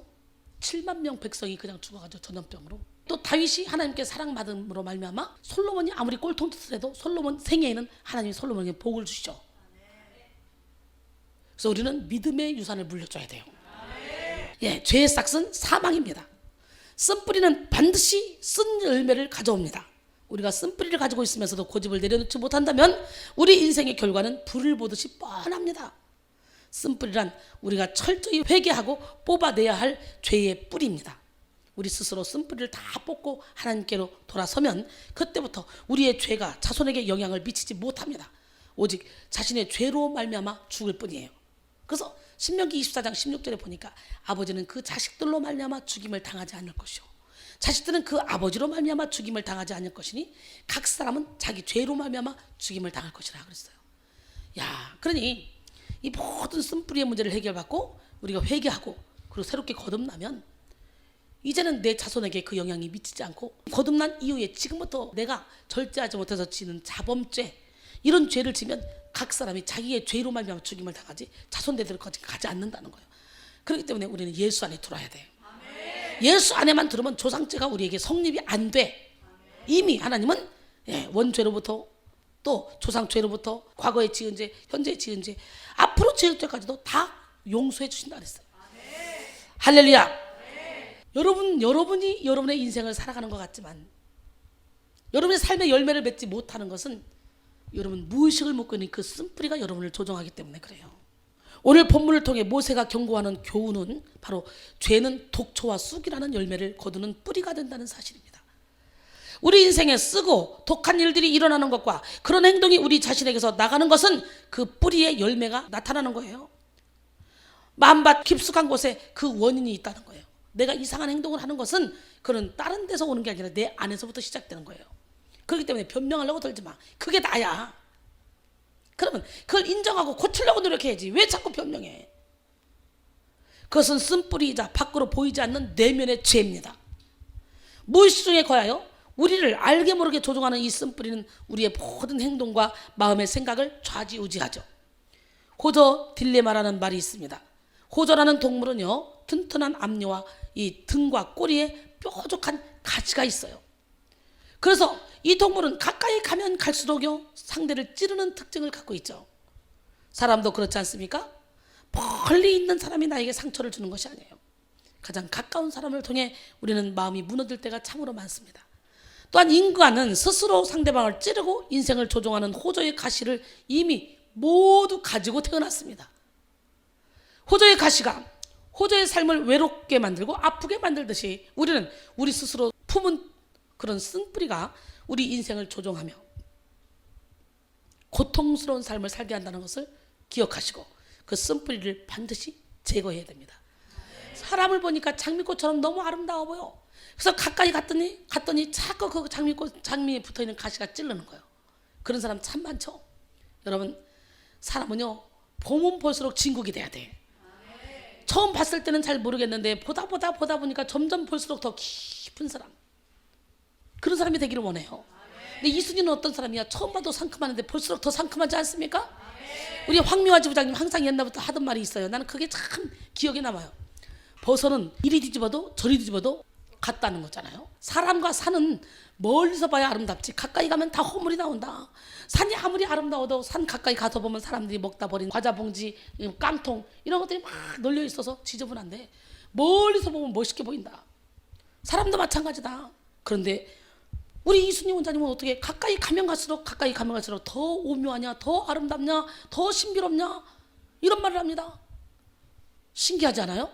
7만 명 백성이 그냥 죽어가지고 전염병으로. 또 다윗이 하나님께 사랑받음으로 말미암아 솔로몬이 아무리 꼴통짓을 솔로몬 생애에는 하나님이 솔로몬에게 복을 주시죠. 그래서 우리는 믿음의 유산을 물려줘야 돼요. 예, 죄의 싹은 사망입니다. 쓴뿌리는 반드시 쓴 열매를 가져옵니다. 우리가 쓴뿌리를 가지고 있으면서도 고집을 내려놓지 못한다면 우리 인생의 결과는 불을 보듯이 뻔합니다. 쓴뿌리란 우리가 철저히 회개하고 뽑아내야 할 죄의 뿌리입니다. 우리 스스로 쓴뿌리를 다 뽑고 하나님께로 돌아서면 그때부터 우리의 죄가 자손에게 영향을 미치지 못합니다. 오직 자신의 죄로 말미암아 죽을 뿐이에요. 그래서 신명기 24장 16절에 보니까 아버지는 그 자식들로 말미암아 죽임을 당하지 않을 것이요 자식들은 그 아버지로 말미암아 죽임을 당하지 않을 것이니 각 사람은 자기 죄로 말미암아 죽임을 당할 것이라 그랬어요. 야, 그러니 이 모든 쓴뿌리의 문제를 해결받고 우리가 회개하고 그리고 새롭게 거듭나면 이제는 내 자손에게 그 영향이 미치지 않고 거듭난 이후에 지금부터 내가 절제하지 못해서 지는 자범죄 이런 죄를 지면 각 사람이 자기의 죄로 말미암아 죽임을 당하지 자손대들까지 가지 않는다는 거예요. 그렇기 때문에 우리는 예수 안에 들어야 돼요. 예수 안에만 들으면 조상죄가 우리에게 성립이 안 돼. 이미 하나님은 원죄로부터 또 조상죄로부터 과거에 지은 죄, 현재 지은 죄, 앞으로 지을 죄까지도 다 용서해 주신다 그랬어요. 할렐루야. 여러분이 여러분의 인생을 살아가는 것 같지만 여러분의 삶의 열매를 맺지 못하는 것은 여러분 무의식을 묻고 있는 그 쓴뿌리가 여러분을 조종하기 때문에 그래요. 오늘 본문을 통해 모세가 경고하는 교훈은 바로 죄는 독초와 쑥이라는 열매를 거두는 뿌리가 된다는 사실입니다. 우리 인생에 쓰고 독한 일들이 일어나는 것과 그런 행동이 우리 자신에게서 나가는 것은 그 뿌리의 열매가 나타나는 거예요. 마음밭 깊숙한 곳에 그 원인이 있다는 거예요. 내가 이상한 행동을 하는 것은 그런 다른 데서 오는 게 아니라 내 안에서부터 시작되는 거예요. 그렇기 때문에 변명하려고 들지 마. 그게 나야. 그러면 그걸 인정하고 고치려고 노력해야지. 왜 자꾸 변명해? 그것은 쓴뿌리이자 밖으로 보이지 않는 내면의 죄입니다. 무의식 중에 거하여 우리를 알게 모르게 조종하는 이 쓴뿌리는 우리의 모든 행동과 마음의 생각을 좌지우지하죠. 호저 딜레마라는 말이 있습니다. 호저라는 동물은요 튼튼한 앞니와 이 등과 꼬리에 뾰족한 가시가 있어요. 그래서 이 동물은 가까이 가면 갈수록요 상대를 찌르는 특징을 갖고 있죠. 사람도 그렇지 않습니까? 멀리 있는 사람이 나에게 상처를 주는 것이 아니에요. 가장 가까운 사람을 통해 우리는 마음이 무너질 때가 참으로 많습니다. 또한 인간은 스스로 상대방을 찌르고 인생을 조종하는 호저의 가시를 이미 모두 가지고 태어났습니다. 호저의 가시가 호저의 삶을 외롭게 만들고 아프게 만들듯이 우리는 우리 스스로 품은 그런 쓴뿌리가 우리 인생을 조종하며 고통스러운 삶을 살게 한다는 것을 기억하시고 그 쓴뿌리를 반드시 제거해야 됩니다. 사람을 보니까 장미꽃처럼 너무 아름다워 보여. 그래서 가까이 갔더니 자꾸 그 장미에 붙어있는 가시가 찔르는 거예요. 그런 사람 참 많죠. 여러분, 사람은요 보면 볼수록 진국이 돼야 돼. 처음 봤을 때는 잘 모르겠는데 보다 보니까 점점 볼수록 더 깊은 사람, 그런 사람이 되기를 원해요. 근데 이순이는 어떤 사람이야? 처음 봐도 상큼하는데 볼수록 더 상큼하지 않습니까? 우리 황미화 지부장님 항상 옛날부터 하던 말이 있어요. 나는 그게 참 기억에 남아요. 버섯은 이리 뒤집어도 저리 뒤집어도 같다는 거잖아요. 사람과 산은 멀리서 봐야 아름답지 가까이 가면 다 허물이 나온다. 산이 아무리 아름다워도 산 가까이 가서 보면 사람들이 먹다 버린 과자 봉지, 깡통 이런 것들이 막 널려 있어서 지저분한데 멀리서 보면 멋있게 보인다. 사람도 마찬가지다. 그런데 우리 이순희 원장님은 어떻게 가까이 가면 갈수록 더 오묘하냐, 더 아름답냐, 더 신비롭냐 이런 말을 합니다. 신기하지 않아요?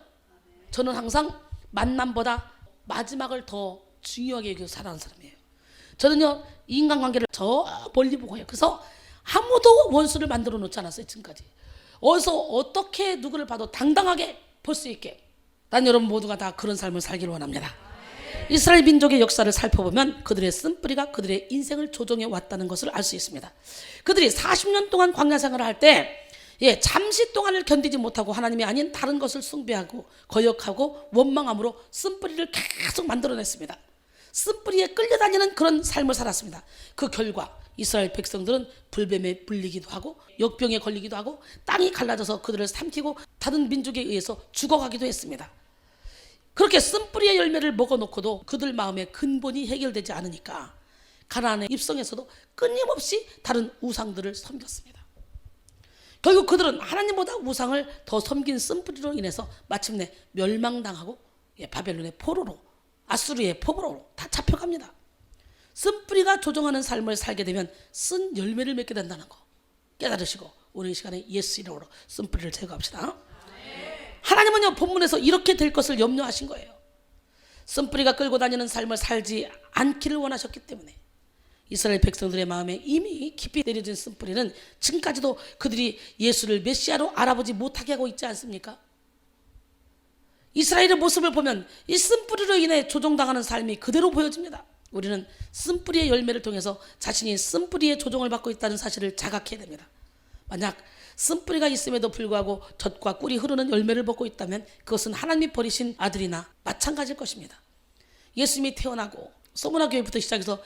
저는 항상 만남보다 마지막을 더 중요하게 여기고 살아가는 사람이에요. 저는요 인간관계를 저 멀리 보고 해요. 그래서 아무도 원수를 만들어 놓지 않았어요. 지금까지 어디서 어떻게 누구를 봐도 당당하게 볼 수 있게. 난 여러분 모두가 다 그런 삶을 살기를 원합니다. 이스라엘 민족의 역사를 살펴보면 그들의 쓴뿌리가 그들의 인생을 조종해 왔다는 것을 알 수 있습니다. 그들이 40년 동안 광야 생활을 할 때 잠시 동안을 견디지 못하고 하나님이 아닌 다른 것을 숭배하고 거역하고 원망함으로 쓴뿌리를 계속 만들어냈습니다. 쓴뿌리에 끌려다니는 그런 삶을 살았습니다. 그 결과 이스라엘 백성들은 불뱀에 물리기도 하고 역병에 걸리기도 하고 땅이 갈라져서 그들을 삼키고 다른 민족에 의해서 죽어가기도 했습니다. 그렇게 쓴뿌리의 열매를 먹어놓고도 그들 마음의 근본이 해결되지 않으니까 가나안에 입성해서도 끊임없이 다른 우상들을 섬겼습니다. 결국 그들은 하나님보다 우상을 더 섬긴 쓴뿌리로 인해서 마침내 멸망당하고 바벨론의 포로로, 아수르의 포로로 다 잡혀갑니다. 쓴뿌리가 조종하는 삶을 살게 되면 쓴 열매를 맺게 된다는 거 깨달으시고 오늘 이 시간에 예수 이름으로 쓴뿌리를 제거합시다. 하나님은요 본문에서 이렇게 될 것을 염려하신 거예요. 쓴뿌리가 끌고 다니는 삶을 살지 않기를 원하셨기 때문에 이스라엘 백성들의 마음에 이미 깊이 내려진 쓴뿌리는 지금까지도 그들이 예수를 메시아로 알아보지 못하게 하고 있지 않습니까? 이스라엘의 모습을 보면 이 쓴뿌리로 인해 조종당하는 삶이 그대로 보여집니다. 우리는 쓴뿌리의 열매를 통해서 자신이 쓴뿌리의 조종을 받고 있다는 사실을 자각해야 됩니다. 만약 쓴뿌리가 있음에도 불구하고 젖과 꿀이 흐르는 열매를 먹고 있다면 그것은 하나님이 버리신 아들이나 마찬가지일 것입니다. 예수님이 태어나고 소문화 교회부터 시작해서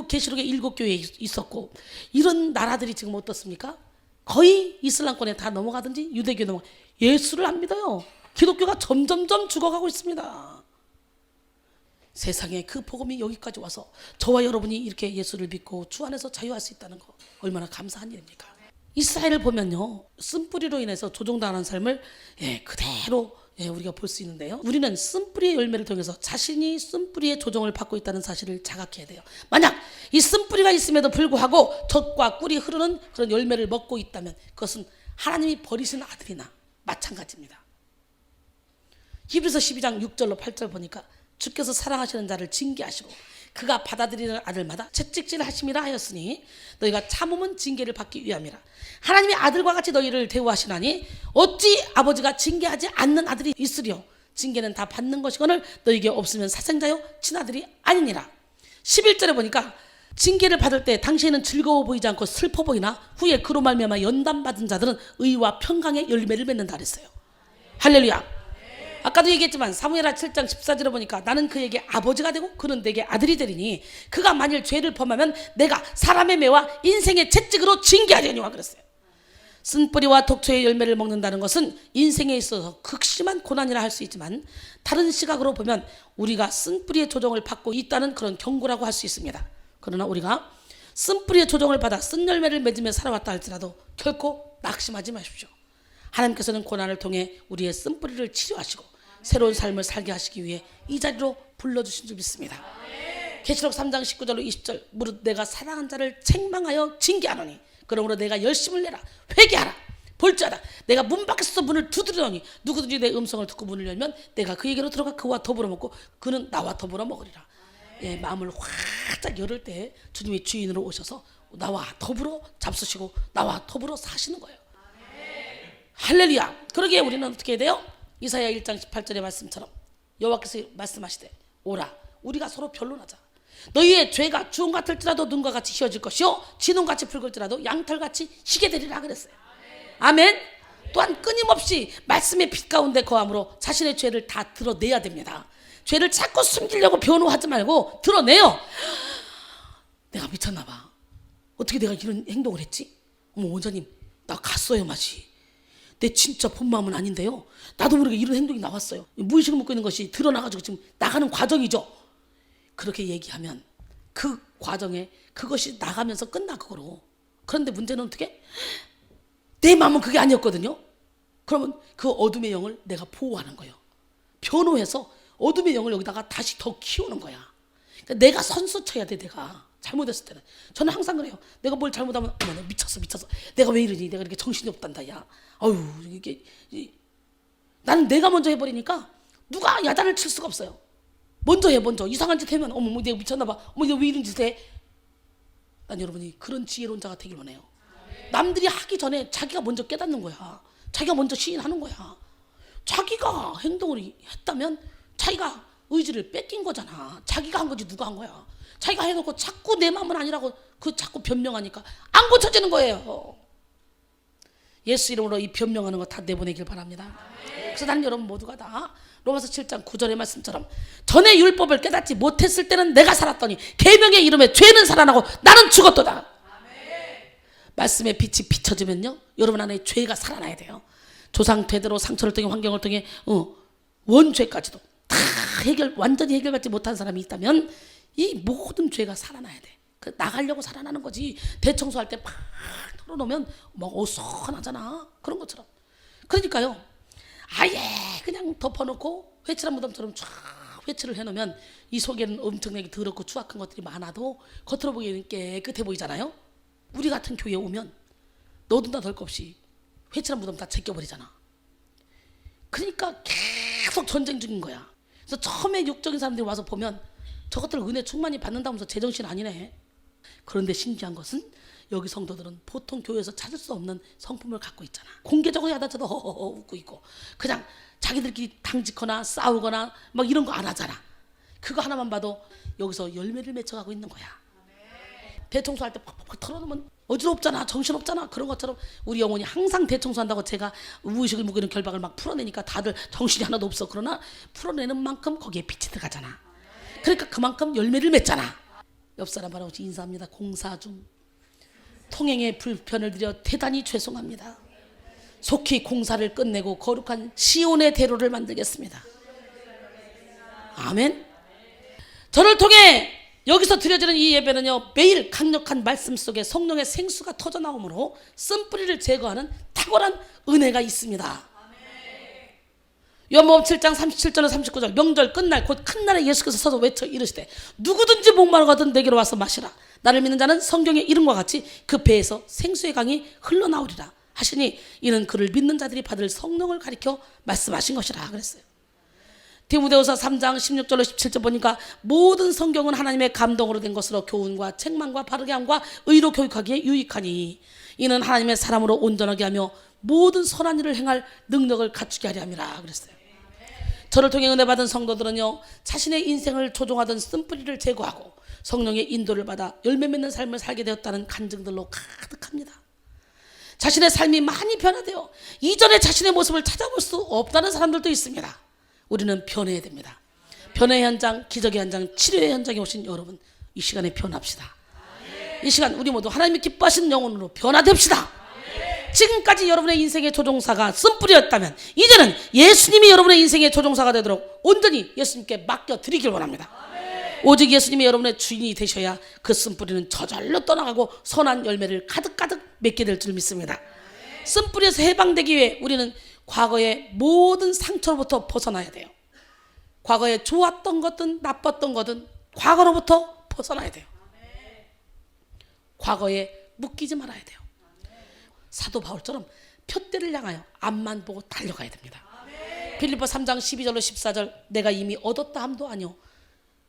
계시록의 7교회에 있었고 이런 나라들이 지금 어떻습니까? 거의 이슬람권에 다 넘어가든지 유대교에 넘어가 예수를 안 믿어요. 기독교가 점점점 죽어가고 있습니다. 세상에 그 복음이 여기까지 와서 저와 여러분이 이렇게 예수를 믿고 주 안에서 자유할 수 있다는 거 얼마나 감사한 일입니까? 이스라엘을 보면요, 쓴뿌리로 인해서 조종당하는 삶을 그대로 우리가 볼 수 있는데요, 우리는 쓴뿌리의 열매를 통해서 자신이 쓴뿌리의 조종을 받고 있다는 사실을 자각해야 돼요. 만약 이 쓴뿌리가 있음에도 불구하고 젖과 꿀이 흐르는 그런 열매를 먹고 있다면 그것은 하나님이 버리신 아들이나 마찬가지입니다. 히브리서 12장 6절로 8절 보니까 주께서 사랑하시는 자를 징계하시고 그가 받아들이는 아들마다 채찍질 하심이라 하였으니 너희가 참음은 징계를 받기 위함이라. 하나님의 아들과 같이 너희를 대우하시나니 어찌 아버지가 징계하지 않는 아들이 있으리요. 징계는 다 받는 것이거늘 너희에게 없으면 사생자요 친아들이 아니니라. 11절에 보니까 징계를 받을 때 당시에는 즐거워 보이지 않고 슬퍼 보이나 후에 그로 말미암아 연단받은 자들은 의와 평강의 열매를 맺는다 그랬어요. 할렐루야. 아까도 얘기했지만 사무엘하 7장 14절에 보니까 나는 그에게 아버지가 되고 그는 내게 아들이 되리니 그가 만일 죄를 범하면 내가 사람의 매와 인생의 채찍으로 징계하려니와 그랬어요. 쓴뿌리와 독초의 열매를 먹는다는 것은 인생에 있어서 극심한 고난이라 할 수 있지만 다른 시각으로 보면 우리가 쓴뿌리의 조종을 받고 있다는 그런 경고라고 할 수 있습니다. 그러나 우리가 쓴뿌리의 조종을 받아 쓴 열매를 맺으며 살아왔다 할지라도 결코 낙심하지 마십시오. 하나님께서는 고난을 통해 우리의 쓴뿌리를 치료하시고 새로운 삶을 살게 하시기 위해 이 자리로 불러주신 줄 믿습니다. 계시록 3장 19절로 20절 무릇 내가 사랑한 자를 책망하여 징계하노니 그러므로 내가 열심을 내라 회개하라 볼지어다 내가 문 밖에서 문을 두드리더니 누구든지 내 음성을 듣고 문을 열면 내가 그에게로 들어가 그와 더불어 먹고 그는 나와 더불어 먹으리라. 마음을 활짝 열을 때 주님이 주인으로 오셔서 나와 더불어 잡수시고 나와 더불어 사시는 거예요. 할렐루야. 그러기에 우리는 어떻게 해야 돼요? 이사야 1장 18절의 말씀처럼 여호와께서 말씀하시되 오라 우리가 서로 변론하자. 너희의 죄가 주홍 같을지라도 눈과 같이 희어질 것이요 진홍같이 붉을지라도 양털같이 희게 되리라 그랬어요. 아멘. 또한 끊임없이 말씀의 빛 가운데 거함으로 자신의 죄를 다 드러내야 됩니다. 죄를 자꾸 숨기려고 변호하지 말고 드러내요. 내가 미쳤나 봐. 어떻게 내가 이런 행동을 했지? 어머 원장님 나 갔어요 맛이. 내 진짜 본 마음은 아닌데요. 나도 모르게 이런 행동이 나왔어요. 무의식을 먹고 있는 것이 드러나가지고 지금 나가는 과정이죠. 그렇게 얘기하면 그 과정에 그것이 나가면서 끝나 그거로. 그런데 문제는 어떻게? 내 마음은 그게 아니었거든요. 그러면 그 어둠의 영을 내가 보호하는 거예요. 변호해서 어둠의 영을 여기다가 다시 더 키우는 거야. 그러니까 내가 선수 쳐야 돼. 내가 잘못했을 때는. 저는 항상 그래요. 내가 뭘 잘못하면 어머 나 미쳤어. 내가 왜 이러니? 내가 이렇게 정신이 없단다 야. 아유 이게 나는 내가 먼저 해버리니까 누가 야단을 칠 수가 없어요. 먼저 해. 이상한 짓 하면 어머 내가 미쳤나 봐. 어머 내가 왜 이런 짓 해? 난 여러분이 그런 지혜로운 자가 되길 원해요. 남들이 하기 전에 자기가 먼저 깨닫는 거야. 자기가 먼저 시인하는 거야. 자기가 행동을 했다면 자기가 의지를 뺏긴 거잖아. 자기가 한 거지 누가 한 거야. 자기가 해놓고 자꾸 내 마음은 아니라고 그 자꾸 변명하니까 안 고쳐지는 거예요. 예수 이름으로 이 변명하는 거 다 내보내길 바랍니다. 그래서 나는 여러분 모두가 다 로마서 7장 9절의 말씀처럼 전에 율법을 깨닫지 못했을 때는 내가 살았더니 계명의 이름에 죄는 살아나고 나는 죽었도다. 말씀의 빛이 비춰지면요 여러분 안에 죄가 살아나야 돼요. 조상 대대로 상처를 통해 환경을 통해 원죄까지도 다 완전히 해결받지 못한 사람이 있다면 이 모든 죄가 살아나야 돼. 그 나가려고 살아나는 거지. 대청소할 때 팍 털어놓으면 막 어수선하잖아. 그런 것처럼. 그러니까요 아예 그냥 덮어놓고 회칠한 무덤처럼 쫙 회칠을 해놓으면 이 속에는 엄청나게 더럽고 추악한 것들이 많아도 겉으로 보기에는 깨끗해 보이잖아요. 우리 같은 교회에 오면 너도나 덜 것 없이 회칠한 무덤 다 제껴버리잖아. 그러니까 계속 전쟁 중인 거야. 그래서 처음에 육적인 사람들이 와서 보면 저것들 은혜 충만히 받는다면서 제정신 아니네. 그런데 신기한 것은 여기 성도들은 보통 교회에서 찾을 수 없는 성품을 갖고 있잖아. 공개적으로 야단쳐도 허허허 웃고 있고 그냥 자기들끼리 당짓거나 싸우거나 막 이런 거 안 하잖아. 그거 하나만 봐도 여기서 열매를 맺혀가고 있는 거야. 대청소할 때 팍팍팍 털어놓으면 어지럽잖아, 정신없잖아. 그런 것처럼 우리 영혼이 항상 대청소한다고 제가 무의식을 묵이는 결박을 막 풀어내니까 다들 정신이 하나도 없어. 그러나 풀어내는 만큼 거기에 빛이 들어가잖아. 그러니까 그만큼 열매를 맺잖아. 옆 사람 바라보고 인사합니다. 공사 중 통행에 불편을 드려 대단히 죄송합니다. 속히 공사를 끝내고 거룩한 시온의 대로를 만들겠습니다. 아멘. 저를 통해 여기서 드려지는 이 예배는요, 매일 강력한 말씀 속에 성령의 생수가 터져 나오므로 쓴뿌리를 제거하는 탁월한 은혜가 있습니다. 요한복음 7장 37절로 39절 명절 끝날 곧 큰 날에 예수께서 서서 외쳐 이르시되 누구든지 목마르거든 내게로 와서 마시라. 나를 믿는 자는 성경의 이름과 같이 그 배에서 생수의 강이 흘러나오리라 하시니 이는 그를 믿는 자들이 받을 성령을 가리켜 말씀하신 것이라 그랬어요. 디모데후서 3장 16절로 17절 보니까 모든 성경은 하나님의 감동으로 된 것으로 교훈과 책망과 바르게 함과 의로 교육하기에 유익하니 이는 하나님의 사람으로 온전하게 하며 모든 선한 일을 행할 능력을 갖추게 하려 함이라 그랬어요. 저를 통해 은혜 받은 성도들은요, 자신의 인생을 조종하던 쓴뿌리를 제거하고 성령의 인도를 받아 열매 맺는 삶을 살게 되었다는 간증들로 가득합니다. 자신의 삶이 많이 변화되어 이전의 자신의 모습을 찾아볼 수 없다는 사람들도 있습니다. 우리는 변해야 됩니다. 변화의 현장, 기적의 현장, 치료의 현장에 오신 여러분, 이 시간에 변합시다. 이 시간 우리 모두 하나님이 기뻐하시는 영혼으로 변화됩시다. 지금까지 여러분의 인생의 조종사가 쓴뿌리였다면 이제는 예수님이 여러분의 인생의 조종사가 되도록 온전히 예수님께 맡겨드리길 원합니다. 오직 예수님이 여러분의 주인이 되셔야 그 쓴뿌리는 저절로 떠나가고 선한 열매를 가득가득 맺게 될 줄 믿습니다. 쓴뿌리에서 해방되기 위해 우리는 과거의 모든 상처로부터 벗어나야 돼요. 과거에 좋았던 것든 나빴던 것든 과거로부터 벗어나야 돼요. 과거에 묶이지 말아야 돼요. 사도 바울처럼 표대를 향하여 앞만 보고 달려가야 됩니다. 빌립보 3장 12절로 14절 내가 이미 얻었다 함도 아니요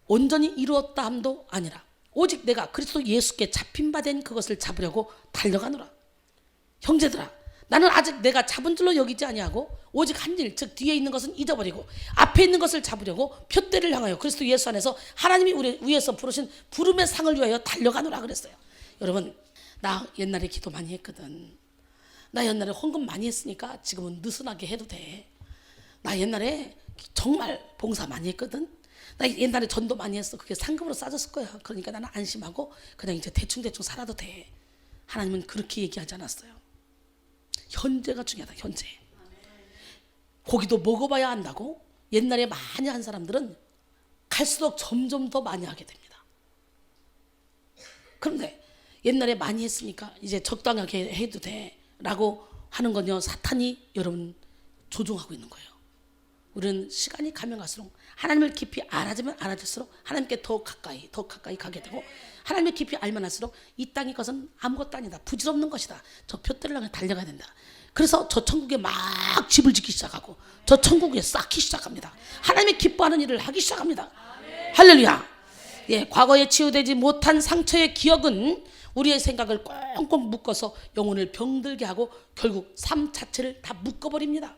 온전히 이루었다 함도 아니라 오직 내가 그리스도 예수께 잡힌 바 된 그것을 잡으려고 달려가노라. 형제들아 나는 아직 내가 잡은 줄로 여기지 아니하고 오직 한 일 즉 뒤에 있는 것은 잊어버리고 앞에 있는 것을 잡으려고 표대를 향하여 그리스도 예수 안에서 하나님이 우리 위에서 부르신 부름의 상을 위하여 달려가노라 그랬어요. 여러분 나 옛날에 기도 많이 했거든. 나 옛날에 헌금 많이 했으니까 지금은 느슨하게 해도 돼. 나 옛날에 정말 봉사 많이 했거든. 나 옛날에 전도 많이 했어. 그게 상급으로 싸졌을 거야. 그러니까 나는 안심하고 그냥 이제 대충대충 살아도 돼. 하나님은 그렇게 얘기하지 않았어요. 현재가 중요하다. 현재. 고기도 먹어봐야 한다고. 옛날에 많이 한 사람들은 갈수록 점점 더 많이 하게 됩니다. 그런데 옛날에 많이 했으니까 이제 적당하게 해도 돼 라고 하는 건요, 사탄이 여러분 조종하고 있는 거예요. 우리는 시간이 가면 갈수록 하나님을 깊이 알아지면 알아질수록 하나님께 더 가까이 가게 되고 하나님을 깊이 알면 할수록 이 땅의 것은 아무것도 아니다. 부질없는 것이다. 저 표대를 향해 달려가야 된다. 그래서 저 천국에 막 집을 짓기 시작하고 저 천국에 쌓기 시작합니다. 하나님이 기뻐하는 일을 하기 시작합니다. 할렐루야. 예, 과거에 치유되지 못한 상처의 기억은 우리의 생각을 꽁꽁 묶어서 영혼을 병들게 하고 결국 삶 자체를 다 묶어버립니다.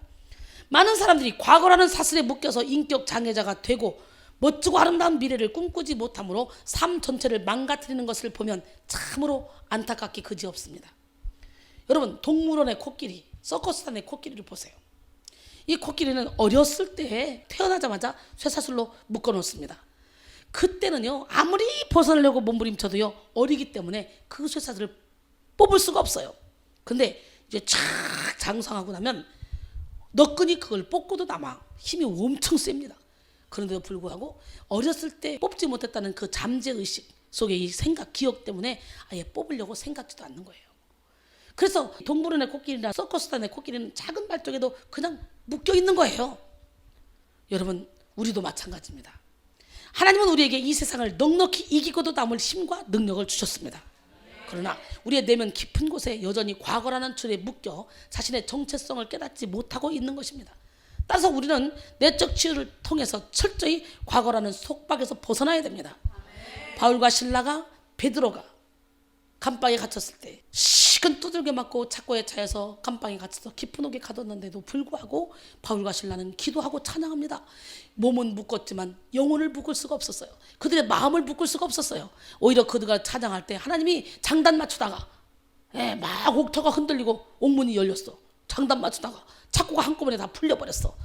많은 사람들이 과거라는 사슬에 묶여서 인격 장애자가 되고 멋지고 아름다운 미래를 꿈꾸지 못함으로 삶 전체를 망가뜨리는 것을 보면 참으로 안타깝기 그지없습니다. 여러분 동물원의 코끼리, 서커스단의 코끼리를 보세요. 이 코끼리는 어렸을 때 태어나자마자 쇠사슬로 묶어놓습니다. 그때는요 아무리 벗어나려고 몸부림쳐도요 어리기 때문에 그 쇠사슬을 뽑을 수가 없어요. 근데 이제 쫙 장성하고 나면 너끈히 그걸 뽑고도 남아 힘이 엄청 셉니다. 그런데도 불구하고 어렸을 때 뽑지 못했다는 그 잠재의식 속의 이 생각, 기억 때문에 아예 뽑으려고 생각지도 않는 거예요. 그래서 동물원의 코끼리나 서커스단의 코끼리는 작은 발톱에도 그냥 묶여 있는 거예요. 여러분 우리도 마찬가지입니다. 하나님은 우리에게 이 세상을 넉넉히 이기고도 남을 힘과 능력을 주셨습니다. 그러나 우리의 내면 깊은 곳에 여전히 과거라는 줄에 묶여 자신의 정체성을 깨닫지 못하고 있는 것입니다. 따라서 우리는 내적 치유를 통해서 철저히 과거라는 속박에서 벗어나야 됩니다. 바울과 신라가, 베드로가 감방에 갇혔을 때 식은 두들겨 맞고 착고에 차여서 감방에 갇혀서 깊은 옥에 가뒀는데도 불구하고 바울과 신라는 기도하고 찬양합니다. 몸은 묶었지만 영혼을 묶을 수가 없었어요. 그들의 마음을 묶을 수가 없었어요. 오히려 그들가 찬양할 때 하나님이 장단 맞추다가 막 옥터가 흔들리고 옥문이 열렸어. 장단 맞추다가 착고가 한꺼번에 다 풀려버렸어.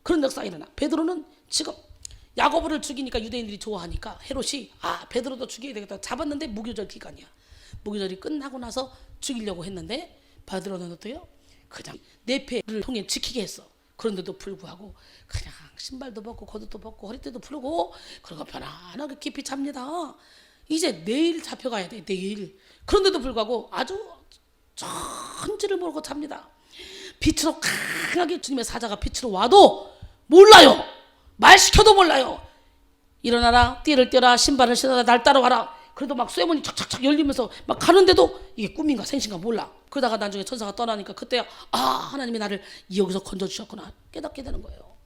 그런 역사가 일어나. 베드로는 지금 야고보를 죽이니까 유대인들이 좋아하니까 헤롯이 베드로도 죽여야 되겠다 잡았는데 무교절 기간이야. 무교절이 끝나고 나서 죽이려고 했는데 베드로는 어때요? 그냥 내패를 통해 지키게 했어. 그런데도 불구하고 그냥 신발도 벗고 겉옷도 벗고 허리띠도 풀고 그리고 편안하게 깊이 잡니다. 이제 내일 잡혀가야 돼. 내일. 그런데도 불구하고 아주 천지를 모르고 잡니다. 빛으로 강하게 주님의 사자가 빛으로 와도 몰라요. 말 시켜도 몰라요. 일어나라, 띠를 떼라, 신발을 신어라, 날 따라와라. 그래도 막 쇠문이 착착착 열리면서 막 가는데도 이게 꿈인가 생신가 몰라. 그러다가 나중에 천사가 떠나니까 그때야 하나님이 나를 여기서 건져주셨구나 깨닫게 되는 거예요.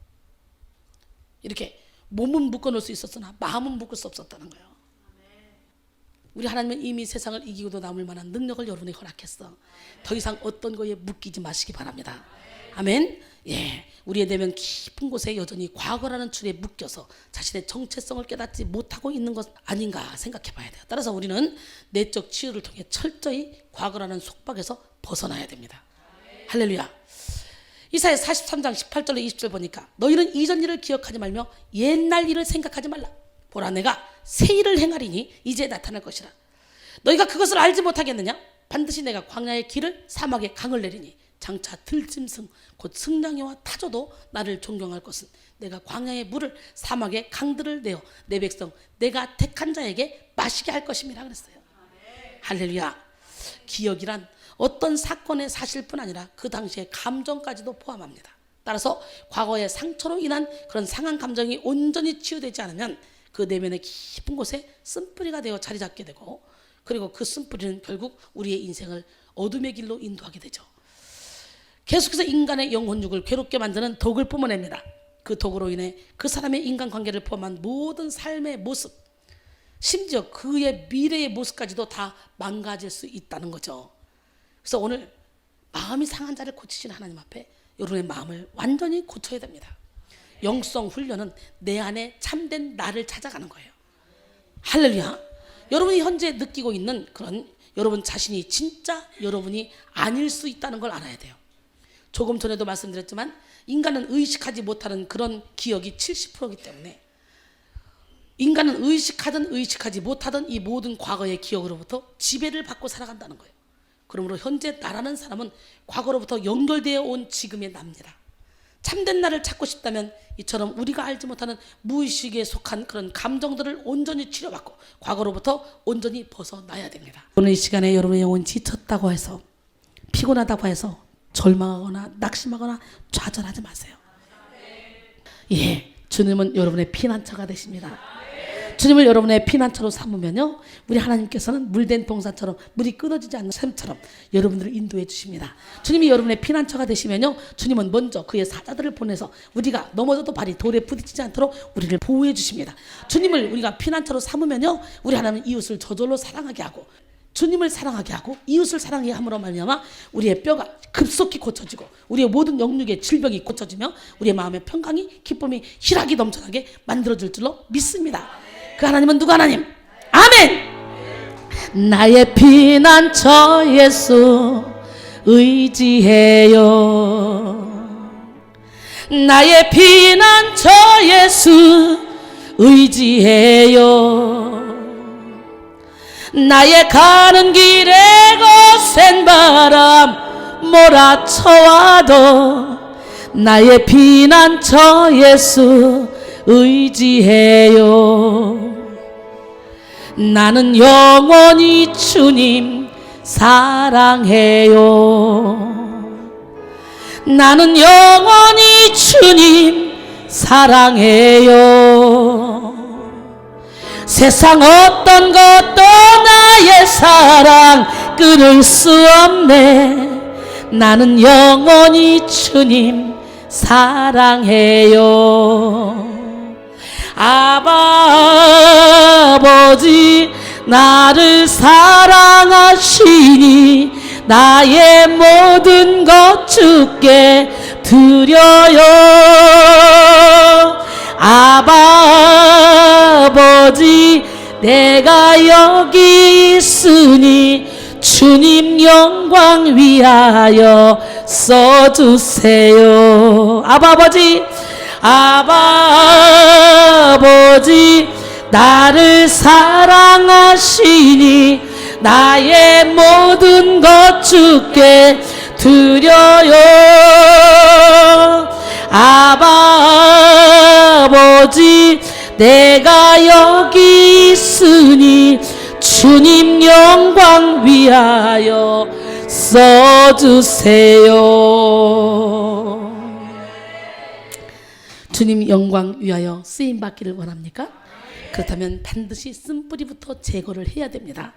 이렇게 몸은 묶어놓을 수 있었으나 마음은 묶을 수 없었다는 거예요. 우리 하나님은 이미 세상을 이기고도 남을 만한 능력을 여러분에게 허락했어. 더 이상 어떤 거에 묶이지 마시기 바랍니다. 아멘. 우리의 내면 깊은 곳에 여전히 과거라는 줄에 묶여서 자신의 정체성을 깨닫지 못하고 있는 것 아닌가 생각해 봐야 돼요. 따라서 우리는 내적 치유를 통해 철저히 과거라는 속박에서 벗어나야 됩니다. 할렐루야. 이사야 43장 18절로 20절 보니까 너희는 이전 일을 기억하지 말며 옛날 일을 생각하지 말라. 보라 내가 새 일을 행하리니 이제 나타날 것이라. 너희가 그것을 알지 못하겠느냐? 반드시 내가 광야의 길을 사막에 강을 내리니 장차 들짐승 곧 승냥이와 타조도 나를 존경할 것은 내가 광야의 물을 사막의 강들을 내어 내 백성 내가 택한 자에게 마시게 할 것임이라 그랬어요. 할렐루야. 기억이란 어떤 사건의 사실뿐 아니라 그 당시의 감정까지도 포함합니다. 따라서 과거의 상처로 인한 그런 상한 감정이 온전히 치유되지 않으면 그 내면의 깊은 곳에 쓴뿌리가 되어 자리 잡게 되고 그리고 그 쓴뿌리는 결국 우리의 인생을 어둠의 길로 인도하게 되죠. 계속해서 인간의 영혼육을 괴롭게 만드는 독을 뿜어냅니다. 그 독으로 인해 그 사람의 인간관계를 포함한 모든 삶의 모습, 심지어 그의 미래의 모습까지도 다 망가질 수 있다는 거죠. 그래서 오늘 마음이 상한 자를 고치신 하나님 앞에 여러분의 마음을 완전히 고쳐야 됩니다. 영성 훈련은 내 안에 참된 나를 찾아가는 거예요. 할렐루야. 여러분이 현재 느끼고 있는 그런 여러분 자신이 진짜 여러분이 아닐 수 있다는 걸 알아야 돼요. 조금 전에도 말씀드렸지만 인간은 의식하지 못하는 그런 기억이 70%이기 때문에 인간은 의식하든 의식하지 못하든 이 모든 과거의 기억으로부터 지배를 받고 살아간다는 거예요. 그러므로 현재 나라는 사람은 과거로부터 연결되어 온 지금의 나입니다. 참된 나를 찾고 싶다면 이처럼 우리가 알지 못하는 무의식에 속한 그런 감정들을 온전히 치료받고 과거로부터 온전히 벗어나야 됩니다. 오늘 이 시간에 여러분의 영혼이 지쳤다고 해서 피곤하다고 해서 절망하거나 낙심하거나 좌절하지 마세요. 주님은 여러분의 피난처가 되십니다. 주님을 여러분의 피난처로 삼으면요 우리 하나님께서는 물된 동산처럼 물이 끊어지지 않는 샘처럼 여러분들을 인도해 주십니다. 주님이 여러분의 피난처가 되시면요 주님은 먼저 그의 사자들을 보내서 우리가 넘어져도 발이 돌에 부딪히지 않도록 우리를 보호해 주십니다. 주님을 우리가 피난처로 삼으면요 우리 하나님은 이웃을 저절로 사랑하게 하고 주님을 사랑하게 하고 이웃을 사랑하게 함으로 말미암아 우리의 뼈가 급속히 고쳐지고 우리의 모든 영육의 질병이 고쳐지며 우리의 마음의 평강이 기쁨이 희락이 넘쳐나게 만들어질 줄로 믿습니다. 그 하나님은 누구 하나님? 아멘. 나의 피난처 예수 의지해요. 나의 피난처 예수 의지해요. 나의 가는 길에 거센 바람 몰아쳐와도 나의 피난처 예수 의지해요. 나는 영원히 주님 사랑해요. 나는 영원히 주님 사랑해요. 세상 어떤 것도 나의 사랑 끊을 수 없네. 나는 영원히 주님 사랑해요. 아버지 나를 사랑하시니 나의 모든 것 주께 드려요. 아버지 내가 여기 있으니 주님 영광 위하여 써주세요. 아버지 나를 사랑하시니 나의 모든 것 주께 드려요. 아버지 내가 여기 있으니 주님 영광 위하여 써주세요. 주님 영광 위하여 쓰임받기를 원합니까? 그렇다면 반드시 쓴뿌리부터 제거를 해야 됩니다.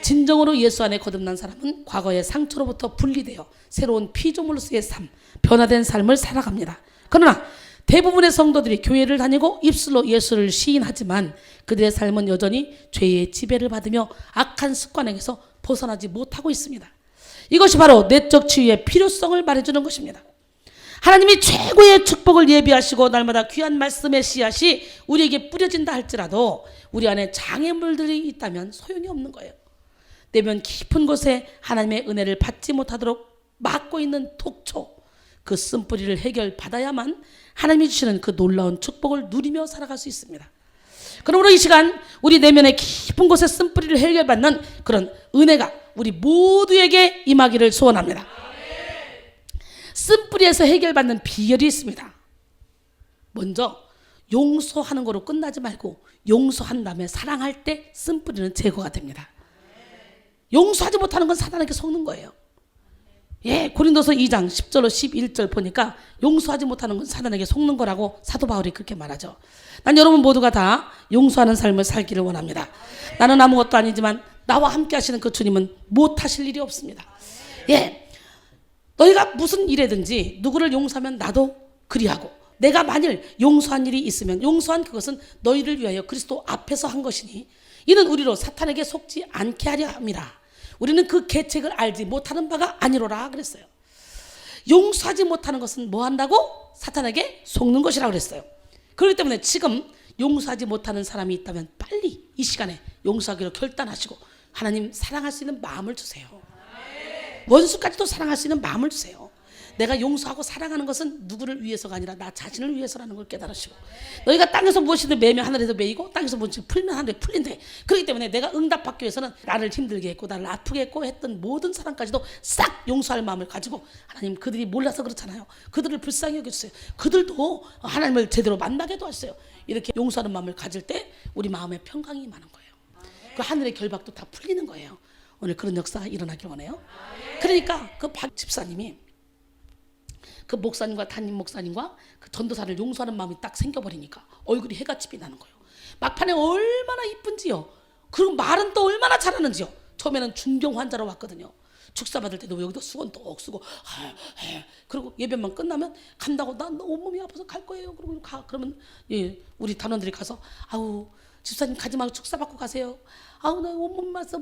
진정으로 예수 안에 거듭난 사람은 과거의 상처로부터 분리되어 새로운 피조물로서의 삶, 변화된 삶을 살아갑니다. 그러나 대부분의 성도들이 교회를 다니고 입술로 예수를 시인하지만 그들의 삶은 여전히 죄의 지배를 받으며 악한 습관에게서 벗어나지 못하고 있습니다. 이것이 바로 내적 치유의 필요성을 말해주는 것입니다. 하나님이 최고의 축복을 예비하시고 날마다 귀한 말씀의 씨앗이 우리에게 뿌려진다 할지라도 우리 안에 장애물들이 있다면 소용이 없는 거예요. 내면 깊은 곳에 하나님의 은혜를 받지 못하도록 막고 있는 독초, 그 쓴뿌리를 해결받아야만 하나님이 주시는 그 놀라운 축복을 누리며 살아갈 수 있습니다. 그러므로 이 시간 우리 내면의 깊은 곳에 쓴뿌리를 해결받는 그런 은혜가 우리 모두에게 임하기를 소원합니다. 쓴뿌리에서 해결받는 비결이 있습니다. 먼저 용서하는 거로 끝나지 말고 용서한 다음에 사랑할 때 쓴뿌리는 제거가 됩니다. 용서하지 못하는 건 사단에게 속는 거예요. 고린도서 2장 10절로 11절 보니까 용서하지 못하는 건 사단에게 속는 거라고 사도 바울이 그렇게 말하죠. 난 여러분 모두가 다 용서하는 삶을 살기를 원합니다. 나는 아무것도 아니지만 나와 함께 하시는 그 주님은 못하실 일이 없습니다. 너희가 무슨 일이든지 누구를 용서하면 나도 그리하고, 내가 만일 용서한 일이 있으면 용서한 그것은 너희를 위하여 그리스도 앞에서 한 것이니 이는 우리로 사탄에게 속지 않게 하려 함이라. 우리는 그 계책을 알지 못하는 바가 아니로라 그랬어요. 용서하지 못하는 것은 뭐 한다고? 사탄에게 속는 것이라고 그랬어요. 그렇기 때문에 지금 용서하지 못하는 사람이 있다면 빨리 이 시간에 용서하기로 결단하시고 하나님 사랑할 수 있는 마음을 주세요. 원수까지도 사랑할 수 있는 마음을 주세요. 내가 용서하고 사랑하는 것은 누구를 위해서가 아니라 나 자신을 위해서라는 걸 깨달으시고, 너희가 땅에서 무엇이든 매면 하늘에서 매이고 땅에서 무엇이든 풀면 하늘에 풀린대. 그렇기 때문에 내가 응답받기 위해서는 나를 힘들게 했고 나를 아프게 했고 했던 모든 사람까지도 싹 용서할 마음을 가지고, 하나님 그들이 몰라서 그렇잖아요. 그들을 불쌍히 여겨주세요. 그들도 하나님을 제대로 만나게 도와주세요. 이렇게 용서하는 마음을 가질 때 우리 마음에 평강이 많은 거예요. 그 하늘의 결박도 다 풀리는 거예요. 오늘 그런 역사가 일어나길 원해요. 그러니까 그 박 집사님이 그 목사님과 담임 목사님과 그 전도사를 용서하는 마음이 딱 생겨버리니까 얼굴이 해같이 나는 거예요. 막판에 얼마나 이쁜지요. 그리고 말은 또 얼마나 잘하는지요. 처음에는 중병 환자로 왔거든요. 축사 받을 때도 여기도 수건 똑 쓰고 그리고 예배만 끝나면 간다고 나 온몸이 아파서 갈 거예요. 그러고 그러면 우리 단원들이 가서 아우 집사님 가지 말고 축사 받고 가세요. 아우 나 온몸 아파서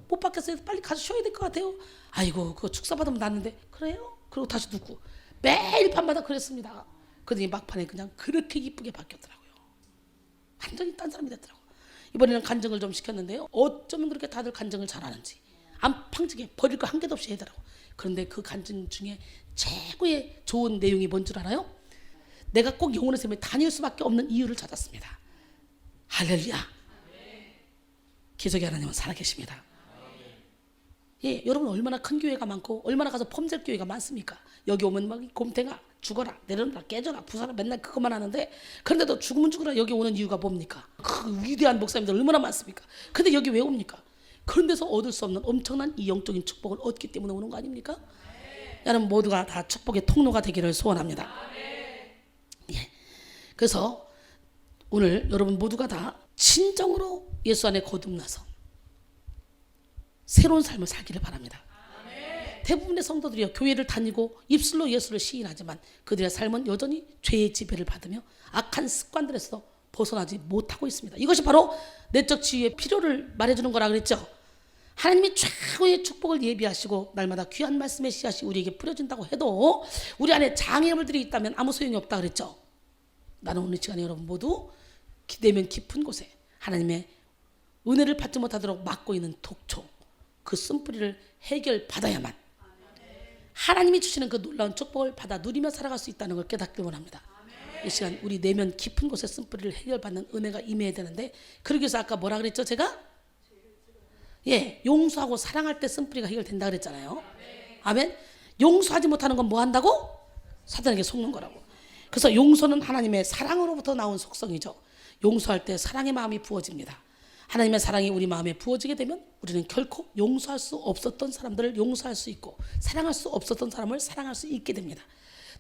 못 받겠어요. 빨리 가서 쉬어야 될 것 같아요. 아이고 그거 축사 받으면 낫는데. 그래요? 그리고 다시 눕고 매일 밤마다 그랬습니다. 그러더니 막판에 그냥 그렇게 이쁘게 바뀌었더라고요. 완전히 딴 사람이 됐더라고요. 이번에는 간증을 좀 시켰는데요. 어쩌면 그렇게 다들 간증을 잘하는지 안팡지게 버릴 거 한 개도 없이 하더라고요. 그런데 그 간증 중에 최고의 좋은 내용이 뭔 줄 알아요? 내가 꼭 영혼의 샘에 다닐 수밖에 없는 이유를 찾았습니다. 할렐루야. 기적의 하나님은 살아계십니다. 여러분 얼마나 큰 교회가 많고 얼마나 가서 펌질 교회가 많습니까? 여기 오면 막 곰탱아 죽어라 내려놔 깨져라 부숴라 맨날 그것만 하는데, 그런데도 죽으면 죽어라 여기 오는 이유가 뭡니까? 그 위대한 목사님들 얼마나 많습니까? 근데 여기 왜 옵니까? 그런 데서 얻을 수 없는 엄청난 이 영적인 축복을 얻기 때문에 오는 거 아닙니까? 여러분 모두가 다 축복의 통로가 되기를 소원합니다. 그래서 오늘 여러분 모두가 다 진정으로 예수 안에 거듭나서 새로운 삶을 살기를 바랍니다. 대부분의 성도들이요 교회를 다니고 입술로 예수를 시인하지만 그들의 삶은 여전히 죄의 지배를 받으며 악한 습관들에서 벗어나지 못하고 있습니다. 이것이 바로 내적 치유의 필요를 말해주는 거라 그랬죠. 하나님이 최고의 축복을 예비하시고 날마다 귀한 말씀의 씨앗이 우리에게 뿌려진다고 해도 우리 안에 장애물들이 있다면 아무 소용이 없다 그랬죠. 나는 오늘 시간에 여러분 모두 기대면 깊은 곳에 하나님의 은혜를 받지 못하도록 막고 있는 독초, 그 쓴뿌리를 해결받아야만 하나님이 주시는 그 놀라운 축복을 받아 누리며 살아갈 수 있다는 걸 깨닫길 원합니다. 이 시간 우리 내면 깊은 곳에 쓴뿌리를 해결받는 은혜가 임해야 되는데, 그러기 위해서 아까 뭐라 그랬죠 제가? 용서하고 사랑할 때 쓴뿌리가 해결된다 그랬잖아요. 아멘. 용서하지 못하는 건 뭐 한다고? 사단에게 속는 거라고. 그래서 용서는 하나님의 사랑으로부터 나온 속성이죠. 용서할 때 사랑의 마음이 부어집니다. 하나님의 사랑이 우리 마음에 부어지게 되면 우리는 결코 용서할 수 없었던 사람들을 용서할 수 있고 사랑할 수 없었던 사람을 사랑할 수 있게 됩니다.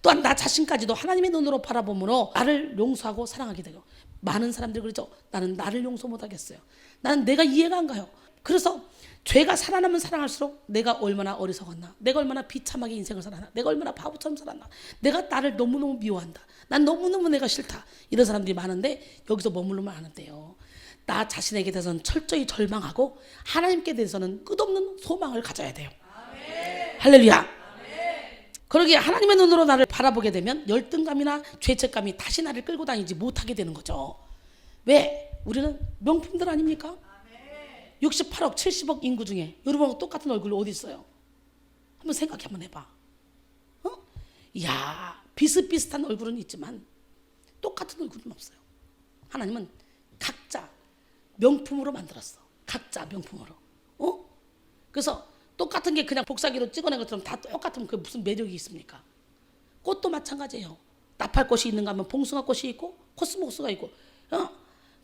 또한 나 자신까지도 하나님의 눈으로 바라보므로 나를 용서하고 사랑하게 되고, 많은 사람들이 그러죠. 나는 나를 용서 못하겠어요. 나는 내가 이해가 안 가요. 그래서 죄가 살아나면 살아날수록 내가 얼마나 어리석었나, 내가 얼마나 비참하게 인생을 살았나, 내가 얼마나 바보처럼 살았나, 내가 나를 너무너무 미워한다, 난 너무너무 내가 싫다, 이런 사람들이 많은데 여기서 머무르면 안 돼요. 나 자신에게 대해서는 철저히 절망하고 하나님께 대해서는 끝없는 소망을 가져야 돼요. 아멘. 할렐루야. 아멘. 그러기에 하나님의 눈으로 나를 바라보게 되면 열등감이나 죄책감이 다시 나를 끌고 다니지 못하게 되는 거죠. 왜? 우리는 명품들 아닙니까? 68억 70억 인구 중에 여러분하고 똑같은 얼굴 어디 있어요? 한번 생각해 한번 해봐. 이야, 비슷비슷한 얼굴은 있지만 똑같은 얼굴은 없어요. 하나님은 각자 명품으로 만들었어. 각자 명품으로. 그래서 똑같은 게 그냥 복사기로 찍어낸 것처럼 다 똑같으면 그 무슨 매력이 있습니까? 꽃도 마찬가지예요. 나팔꽃이 있는가 하면 봉숭아꽃이 있고 코스모스가 있고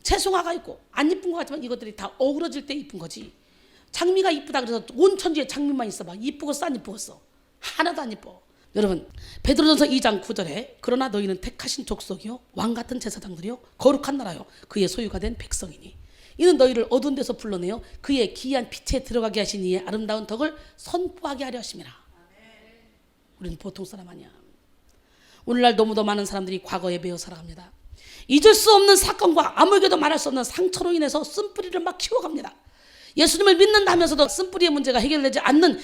채송화가 있고, 안 이쁜 것 같지만 이것들이 다 어우러질 때 이쁜 거지. 장미가 이쁘다 그래서 온 천지에 장미만 있어 봐. 이쁘겠어 안 이쁘겠어? 하나도 안 이뻐. 여러분, 베드로전서 2장 9절에 그러나 너희는 택하신 족속이요 왕같은 제사장들이요 거룩한 나라요 그의 소유가 된 백성이니 이는 너희를 어두운 데서 불러내어 그의 기이한 빛에 들어가게 하신 이의 아름다운 덕을 선포하게 하려 하심이라. 우리는 보통 사람 아니야. 오늘날 너무도 많은 사람들이 과거에 매여 살아갑니다. 잊을 수 없는 사건과 아무에게도 말할 수 없는 상처로 인해서 쓴뿌리를 막 키워갑니다. 예수님을 믿는다면서도 쓴뿌리의 문제가 해결되지 않는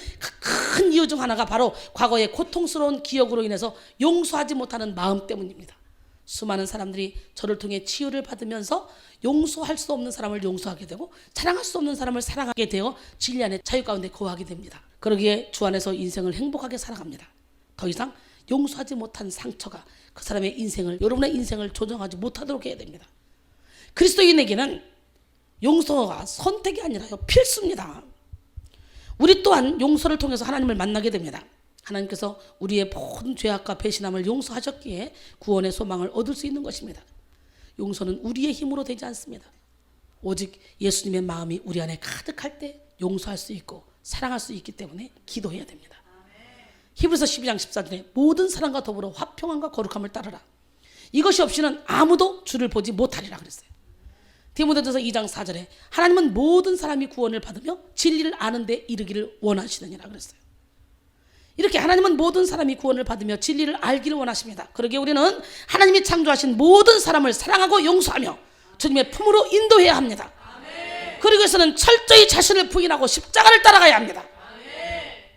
큰 이유 중 하나가 바로 과거의 고통스러운 기억으로 인해서 용서하지 못하는 마음 때문입니다. 수많은 사람들이 저를 통해 치유를 받으면서 용서할 수 없는 사람을 용서하게 되고 사랑할 수 없는 사람을 사랑하게 되어 진리 안에 자유 가운데 거하게 됩니다. 그러기에 주 안에서 인생을 행복하게 살아갑니다. 더 이상 용서하지 못한 상처가 그 사람의 인생을, 여러분의 인생을 조정하지 못하도록 해야 됩니다. 그리스도인에게는 용서가 선택이 아니라요 필수입니다. 우리 또한 용서를 통해서 하나님을 만나게 됩니다. 하나님께서 우리의 모든 죄악과 배신함을 용서하셨기에 구원의 소망을 얻을 수 있는 것입니다. 용서는 우리의 힘으로 되지 않습니다. 오직 예수님의 마음이 우리 안에 가득할 때 용서할 수 있고 사랑할 수 있기 때문에 기도해야 됩니다. 히브리서 12장 14절에 모든 사람과 더불어 화평함과 거룩함을 따르라. 이것이 없이는 아무도 주를 보지 못하리라 그랬어요. 디모데전서 2장 4절에 하나님은 모든 사람이 구원을 받으며 진리를 아는 데 이르기를 원하시느니라 그랬어요. 이렇게 하나님은 모든 사람이 구원을 받으며 진리를 알기를 원하십니다. 그러기에 우리는 하나님이 창조하신 모든 사람을 사랑하고 용서하며 주님의 품으로 인도해야 합니다. 그러기 위해서는 철저히 자신을 부인하고 십자가를 따라가야 합니다.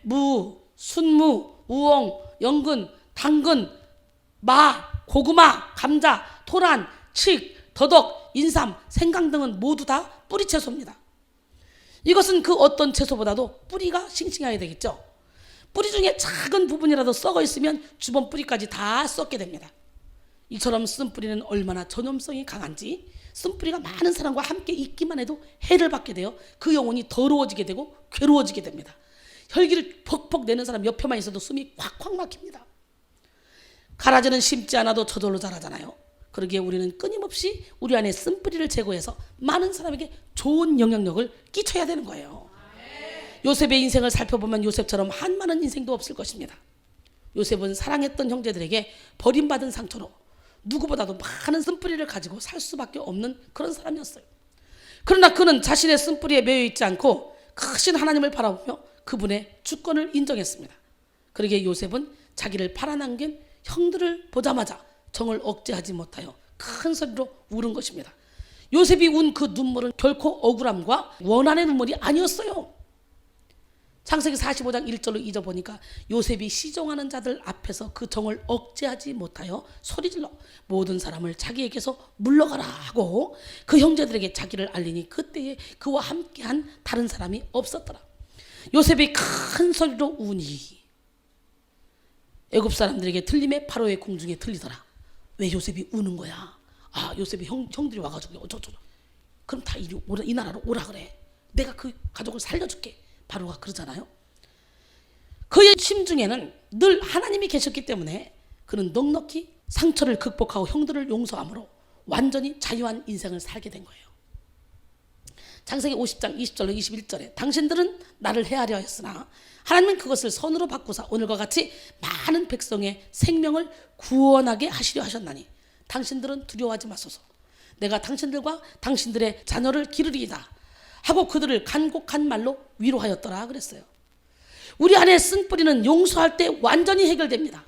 무, 순무, 우엉, 연근, 당근, 마, 고구마, 감자, 토란, 칡, 더덕, 인삼, 생강 등은 모두 다 뿌리 채소입니다. 이것은 그 어떤 채소보다도 뿌리가 싱싱해야 되겠죠. 뿌리 중에 작은 부분이라도 썩어 있으면 주변 뿌리까지 다 썩게 됩니다. 이처럼 쓴뿌리는 얼마나 전염성이 강한지 쓴뿌리가 많은 사람과 함께 있기만 해도 해를 받게 되어 그 영혼이 더러워지게 되고 괴로워지게 됩니다. 혈기를 퍽퍽 내는 사람 옆에만 있어도 숨이 콱콱 막힙니다. 가라지는 심지 않아도 저절로 자라잖아요. 그러기에 우리는 끊임없이 우리 안에 쓴뿌리를 제거해서 많은 사람에게 좋은 영향력을 끼쳐야 되는 거예요. 요셉의 인생을 살펴보면 요셉처럼 한많은 인생도 없을 것입니다. 요셉은 사랑했던 형제들에게 버림받은 상처로 누구보다도 많은 쓴뿌리를 가지고 살 수밖에 없는 그런 사람이었어요. 그러나 그는 자신의 쓴뿌리에 매여 있지 않고 크신 하나님을 바라보며 그분의 주권을 인정했습니다. 그러기에 요셉은 자기를 팔아넘긴 형들을 보자마자 정을 억제하지 못하여 큰 소리로 울은 것입니다. 요셉이 운 그 눈물은 결코 억울함과 원한의 눈물이 아니었어요. 창세기 45장 1절로 2절 보니까 요셉이 시종하는 자들 앞에서 그 정을 억제하지 못하여 소리질러 모든 사람을 자기에게서 물러가라 하고 그 형제들에게 자기를 알리니 그때에 그와 함께한 다른 사람이 없었더라. 요셉이 큰 소리로 우니 애굽 사람들에게 들림에 바로의 궁중에 들리더라. 왜 요셉이 우는 거야? 아, 요셉이 형들이 와가지고 어쩌고 그럼 다 이 나라로 오라 그래. 내가 그 가족을 살려줄게. 바로가 그러잖아요. 그의 심중에는 늘 하나님이 계셨기 때문에 그는 넉넉히 상처를 극복하고 형들을 용서함으로 완전히 자유한 인생을 살게 된 거예요. 창세기 50장 20절로 21절에 당신들은 나를 헤아려 했으나 하나님은 그것을 선으로 바꾸사 오늘과 같이 많은 백성의 생명을 구원하게 하시려 하셨나니 당신들은 두려워하지 마소서. 내가 당신들과 당신들의 자녀를 기르리이다 하고 그들을 간곡한 말로 위로하였더라 그랬어요. 우리 안에 쓴뿌리는 용서할 때 완전히 해결됩니다.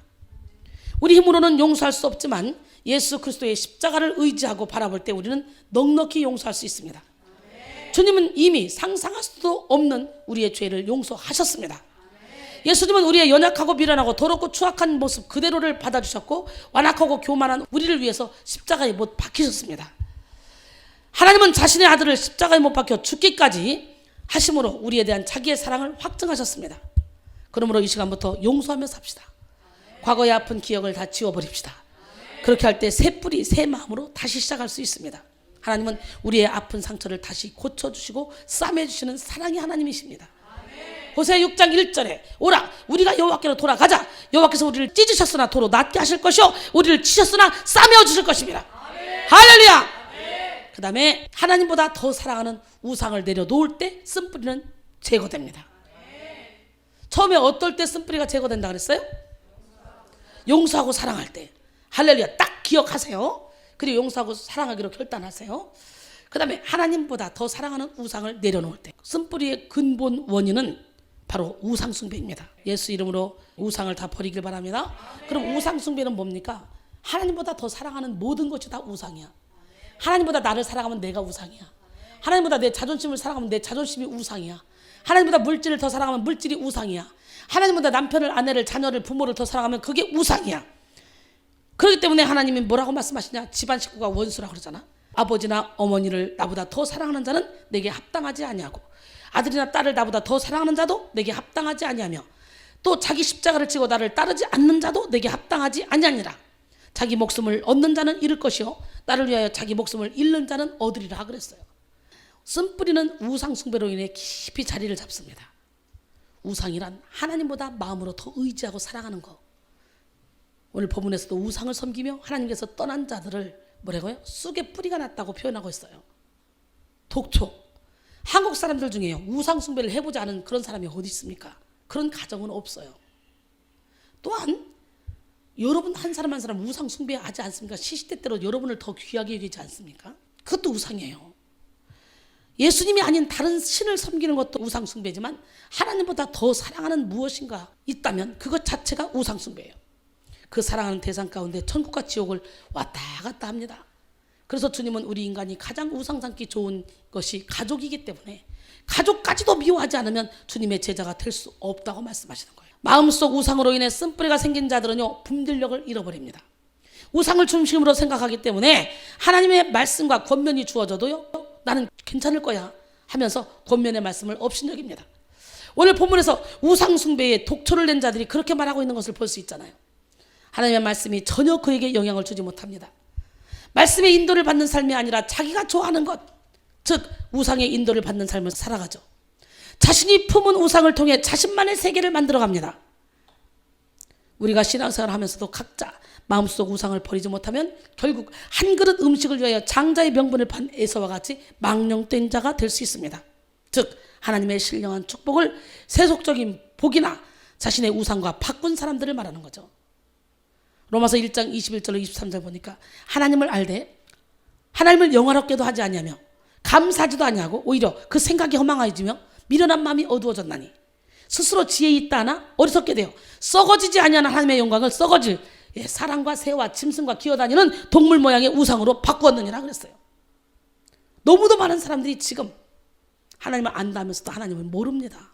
우리 힘으로는 용서할 수 없지만 예수 그리스도의 십자가를 의지하고 바라볼 때 우리는 넉넉히 용서할 수 있습니다. 주님은 이미 상상할 수도 없는 우리의 죄를 용서하셨습니다. 예수님은 우리의 연약하고 미련하고 더럽고 추악한 모습 그대로를 받아주셨고 완악하고 교만한 우리를 위해서 십자가에 못 박히셨습니다. 하나님은 자신의 아들을 십자가에 못 박혀 죽기까지 하심으로 우리에 대한 자기의 사랑을 확증하셨습니다. 그러므로 이 시간부터 용서하며 삽시다. 과거의 아픈 기억을 다 지워버립시다. 그렇게 할 때 새 뿌리 새 마음으로 다시 시작할 수 있습니다. 하나님은 우리의 아픈 상처를 다시 고쳐주시고 싸매주시는 사랑의 하나님이십니다. 호세아 6장 1절에 오라 우리가 여호와께로 돌아가자. 여호와께서 우리를 찢으셨으나 도로 낫게 하실 것이요 우리를 치셨으나 싸매어 주실 것입니다. 할렐루야. 그 다음에 하나님보다 더 사랑하는 우상을 내려놓을 때 쓴뿌리는 제거됩니다. 처음에 어떨 때 쓴뿌리가 제거된다 그랬어요? 용서하고 사랑할 때. 할렐루야. 딱 기억하세요. 그리고 용서하고 사랑하기로 결단하세요. 그 다음에 하나님보다 더 사랑하는 우상을 내려놓을 때. 쓴뿌리의 근본 원인은 바로 우상숭배입니다. 예수 이름으로 우상을 다 버리길 바랍니다. 그럼 우상숭배는 뭡니까? 하나님보다 더 사랑하는 모든 것이 다 우상이야. 하나님보다 나를 사랑하면 내가 우상이야. 하나님보다 내 자존심을 사랑하면 내 자존심이 우상이야. 하나님보다 물질을 더 사랑하면 물질이 우상이야. 하나님보다 남편을, 아내를, 자녀를, 부모를 더 사랑하면 그게 우상이야. 그렇기 때문에 하나님이 뭐라고 말씀하시냐? 집안 식구가 원수라고 그러잖아. 아버지나 어머니를 나보다 더 사랑하는 자는 내게 합당하지 아니하고 아들이나 딸을 나보다 더 사랑하는 자도 내게 합당하지 아니하며 또 자기 십자가를 지고 나를 따르지 않는 자도 내게 합당하지 아니하니라. 자기 목숨을 얻는 자는 잃을 것이요 나를 위하여 자기 목숨을 잃는 자는 얻으리라 그랬어요. 쓴뿌리는 우상 숭배로 인해 깊이 자리를 잡습니다. 우상이란 하나님보다 마음으로 더 의지하고 사랑하는 거. 오늘 본문에서도 우상을 섬기며 하나님께서 떠난 자들을 뭐라고요? 쑥에 뿌리가 났다고 표현하고 있어요. 독초. 한국 사람들 중에요 우상 숭배를 해보지 않은 그런 사람이 어디 있습니까? 그런 가정은 없어요. 또한 여러분 한 사람 한 사람 우상 숭배하지 않습니까? 시시때때로 여러분을 더 귀하게 여기지 않습니까? 그것도 우상이에요. 예수님이 아닌 다른 신을 섬기는 것도 우상 숭배지만 하나님보다 더 사랑하는 무엇인가 있다면 그것 자체가 우상 숭배예요. 그 사랑하는 대상 가운데 천국과 지옥을 왔다 갔다 합니다. 그래서 주님은 우리 인간이 가장 우상 삼기 좋은 것이 가족이기 때문에 가족까지도 미워하지 않으면 주님의 제자가 될 수 없다고 말씀하시는 거예요. 마음속 우상으로 인해 쓴뿌리가 생긴 자들은요 분별력을 잃어버립니다. 우상을 중심으로 생각하기 때문에 하나님의 말씀과 권면이 주어져도요 나는 괜찮을 거야 하면서 권면의 말씀을 업신여깁니다. 오늘 본문에서 우상 숭배에 독초를 낸 자들이 그렇게 말하고 있는 것을 볼 수 있잖아요. 하나님의 말씀이 전혀 그에게 영향을 주지 못합니다. 말씀의 인도를 받는 삶이 아니라 자기가 좋아하는 것, 즉 우상의 인도를 받는 삶을 살아가죠. 자신이 품은 우상을 통해 자신만의 세계를 만들어갑니다. 우리가 신앙생활을 하면서도 각자 마음속 우상을 버리지 못하면 결국 한 그릇 음식을 위하여 장자의 명분을 판 에서와 같이 망령된 자가 될 수 있습니다. 즉 하나님의 신령한 축복을 세속적인 복이나 자신의 우상과 바꾼 사람들을 말하는 거죠. 로마서 1장 21절로 23절 보니까 하나님을 알되 하나님을 영화롭게도 하지 아니하며 감사하지도 아니하고 오히려 그 생각이 허망해지며 미련한 마음이 어두워졌나니 스스로 지혜 있다 하나 어리석게 돼요. 썩어지지 아니하는 하나님의 영광을 썩어질 사람과 새와 짐승과 기어다니는 동물 모양의 우상으로 바꾸었느니라 그랬어요. 너무도 많은 사람들이 지금 하나님을 안다면서도 하나님을 모릅니다.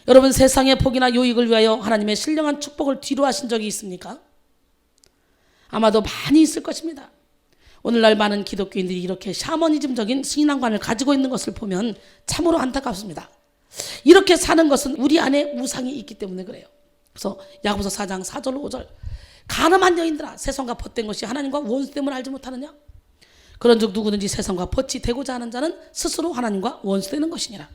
여러분, 세상의 복이나 요익을 위하여 하나님의 신령한 축복을 뒤로 하신 적이 있습니까? 아마도 많이 있을 것입니다. 오늘날 많은 기독교인들이 이렇게 샤머니즘적인 신앙관을 가지고 있는 것을 보면 참으로 안타깝습니다. 이렇게 사는 것은 우리 안에 우상이 있기 때문에 그래요. 그래서 야고보서 4장 4절 5절 가늠한 여인들아, 세상과 벗된 것이 하나님과 원수됨을 알지 못하느냐? 그런즉 누구든지 세상과 벗이 되고자 하는 자는 스스로 하나님과 원수되는 것이니라.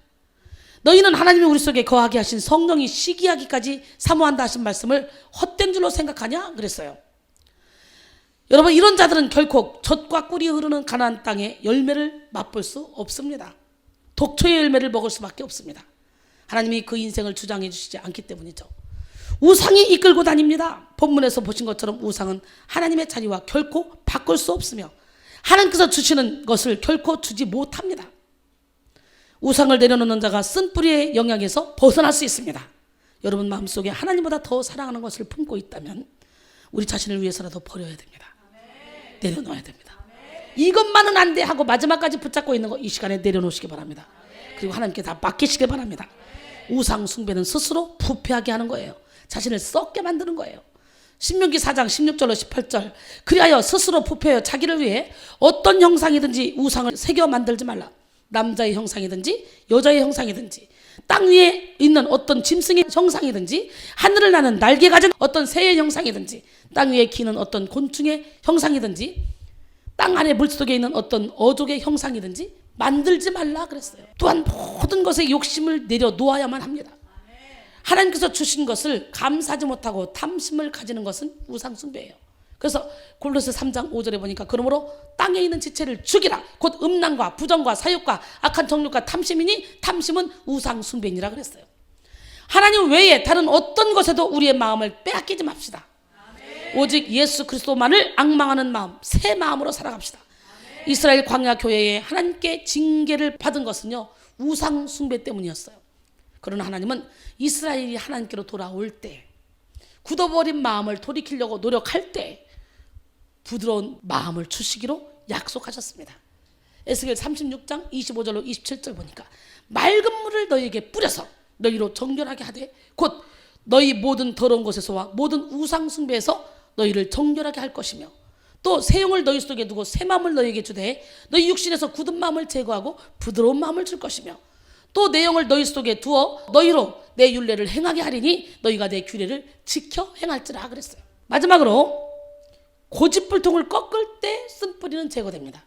너희는 하나님이 우리 속에 거하게 하신 성령이 시기하기까지 사모한다 하신 말씀을 헛된 줄로 생각하냐? 그랬어요. 여러분, 이런 자들은 결코 젖과 꿀이 흐르는 가나안 땅의 열매를 맛볼 수 없습니다. 독초의 열매를 먹을 수밖에 없습니다. 하나님이 그 인생을 주장해 주시지 않기 때문이죠. 우상이 이끌고 다닙니다. 본문에서 보신 것처럼 우상은 하나님의 자리와 결코 바꿀 수 없으며 하나님께서 주시는 것을 결코 주지 못합니다. 우상을 내려놓는 자가 쓴뿌리의 영향에서 벗어날 수 있습니다. 여러분 마음속에 하나님보다 더 사랑하는 것을 품고 있다면 우리 자신을 위해서라도 버려야 됩니다. 내려놓아야 됩니다. 이것만은 안 돼 하고 마지막까지 붙잡고 있는 거 이 시간에 내려놓으시기 바랍니다. 그리고 하나님께 다 맡기시기 바랍니다. 우상 숭배는 스스로 부패하게 하는 거예요. 자신을 썩게 만드는 거예요. 신명기 4장 16절로 18절 그리하여 스스로 부패하여 자기를 위해 어떤 형상이든지 우상을 새겨 만들지 말라. 남자의 형상이든지 여자의 형상이든지 땅 위에 있는 어떤 짐승의 형상이든지 하늘을 나는 날개 가진 어떤 새의 형상이든지 땅 위에 기는 어떤 곤충의 형상이든지 땅 안에 물속에 있는 어떤 어족의 형상이든지 만들지 말라 그랬어요. 또한 모든 것에 욕심을 내려놓아야만 합니다. 하나님께서 주신 것을 감사하지 못하고 탐심을 가지는 것은 우상 숭배예요. 그래서 골로새 3장 5절에 보니까 그러므로 땅에 있는 지체를 죽이라. 곧 음란과 부정과 사욕과 악한 정욕과 탐심이니 탐심은 우상 숭배니라 그랬어요. 하나님 외에 다른 어떤 것에도 우리의 마음을 빼앗기지 맙시다. 오직 예수 그리스도만을 앙망하는 마음, 새 마음으로 살아갑시다. 이스라엘 광야 교회에 하나님께 징계를 받은 것은요 우상 숭배 때문이었어요. 그러나 하나님은 이스라엘이 하나님께로 돌아올 때, 굳어버린 마음을 돌이키려고 노력할 때 부드러운 마음을 주시기로 약속하셨습니다. 에스겔 36장 25절로 27절 보니까 맑은 물을 너희에게 뿌려서 너희로 정결하게 하되 곧 너희 모든 더러운 곳에서와 모든 우상 숭배에서 너희를 정결하게 할 것이며 또 새 영을 너희 속에 두고 새 마음을 너희에게 주되 너희 육신에서 굳은 마음을 제거하고 부드러운 마음을 줄 것이며 또 내 영을 너희 속에 두어 너희로 내 율례를 행하게 하리니 너희가 내 규례를 지켜 행할지라 그랬어요. 마지막으로 고집불통을 꺾을 때 쓴뿌리는 제거됩니다.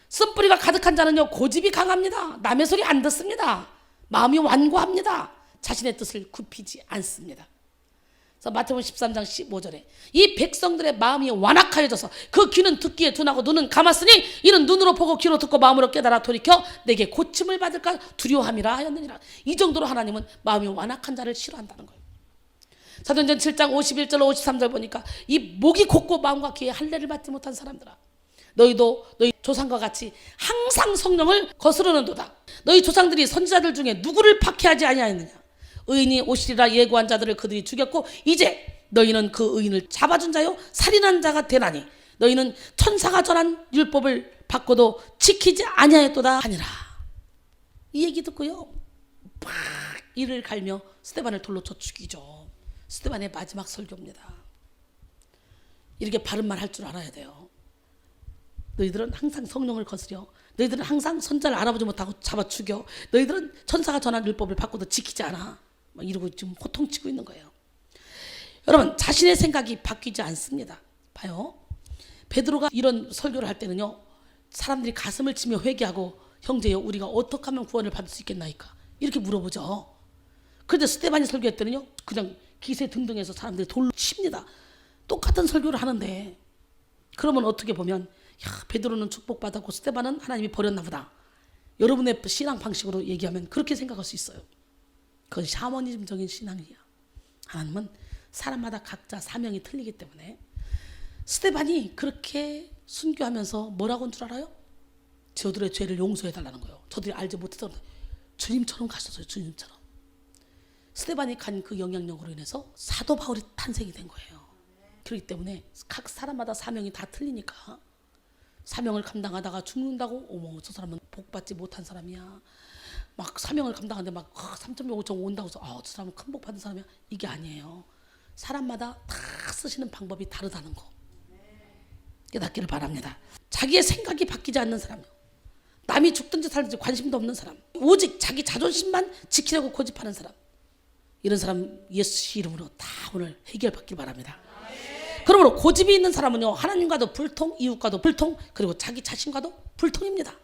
쓴뿌리가 가득한 자는요 고집이 강합니다. 남의 소리 안 듣습니다. 마음이 완고합니다. 자신의 뜻을 굽히지 않습니다. 그래서 마태복음 13장 15절에 이 백성들의 마음이 완악하여져서 그 귀는 듣기에 둔하고 눈은 감았으니 이는 눈으로 보고 귀로 듣고 마음으로 깨달아 돌이켜 내게 고침을 받을까 두려워함이라 하였느니라. 이 정도로 하나님은 마음이 완악한 자를 싫어한다는 거예요. 사도행전 7장 51절로 53절 보니까 이 목이 곧고 마음과 귀에 할례를 받지 못한 사람들아 너희도 너희 조상과 같이 항상 성령을 거스르는도다. 너희 조상들이 선지자들 중에 누구를 박해하지 아니하였느냐. 의인이 오시리라 예고한 자들을 그들이 죽였고 이제 너희는 그 의인을 잡아준 자요 살인한 자가 되나니 너희는 천사가 전한 율법을 받고도 지키지 아니하였도다 하니라. 이 얘기 듣고요 막 이를 갈며 스데반을 돌로 쳐 죽이죠. 스데반의 마지막 설교입니다. 이렇게 바른 말 할 줄 알아야 돼요. 너희들은 항상 성령을 거스려. 너희들은 항상 선자를 알아보지 못하고 잡아 죽여. 너희들은 천사가 전한 율법을 받고도 지키지 않아. 막 이러고 지금 호통치고 있는 거예요. 여러분 자신의 생각이 바뀌지 않습니다. 봐요. 베드로가 이런 설교를 할 때는요 사람들이 가슴을 치며 회개하고 형제여 우리가 어떻게 하면 구원을 받을 수 있겠나이까 이렇게 물어보죠. 그런데 스데반이 설교할 때는요 그냥 기세 등등해서 사람들이 돌로 칩니다. 똑같은 설교를 하는데 그러면 어떻게 보면 야 베드로는 축복받았고 스데반은 하나님이 버렸나 보다. 여러분의 신앙 방식으로 얘기하면 그렇게 생각할 수 있어요. 그건 샤머니즘적인 신앙이야. 하나님은 사람마다 각자 사명이 틀리기 때문에 스데반이 그렇게 순교하면서 뭐라고 한 줄 알아요? 저들의 죄를 용서해달라는 거예요. 저들이 알지 못해서 주님처럼 가셨어요. 주님처럼. 스데반이 간 그 영향력으로 인해서 사도 바울이 탄생이 된 거예요. 그렇기 때문에 각 사람마다 사명이 다 틀리니까 사명을 감당하다가 죽는다고 어머 저 사람은 복받지 못한 사람이야. 막 사명을 감당하는데 막 3.5 5점 온다고 해서 저 사람은 큰 복 받은 사람이야. 이게 아니에요. 사람마다 다 쓰시는 방법이 다르다는 거 깨닫기를 바랍니다. 자기의 생각이 바뀌지 않는 사람, 남이 죽든지 살든지 관심도 없는 사람, 오직 자기 자존심만 지키려고 고집하는 사람, 이런 사람 예수 이름으로 다 오늘 해결받길 바랍니다. 그러므로 고집이 있는 사람은요, 하나님과도 불통, 이웃과도 불통, 그리고 자기 자신과도 불통입니다.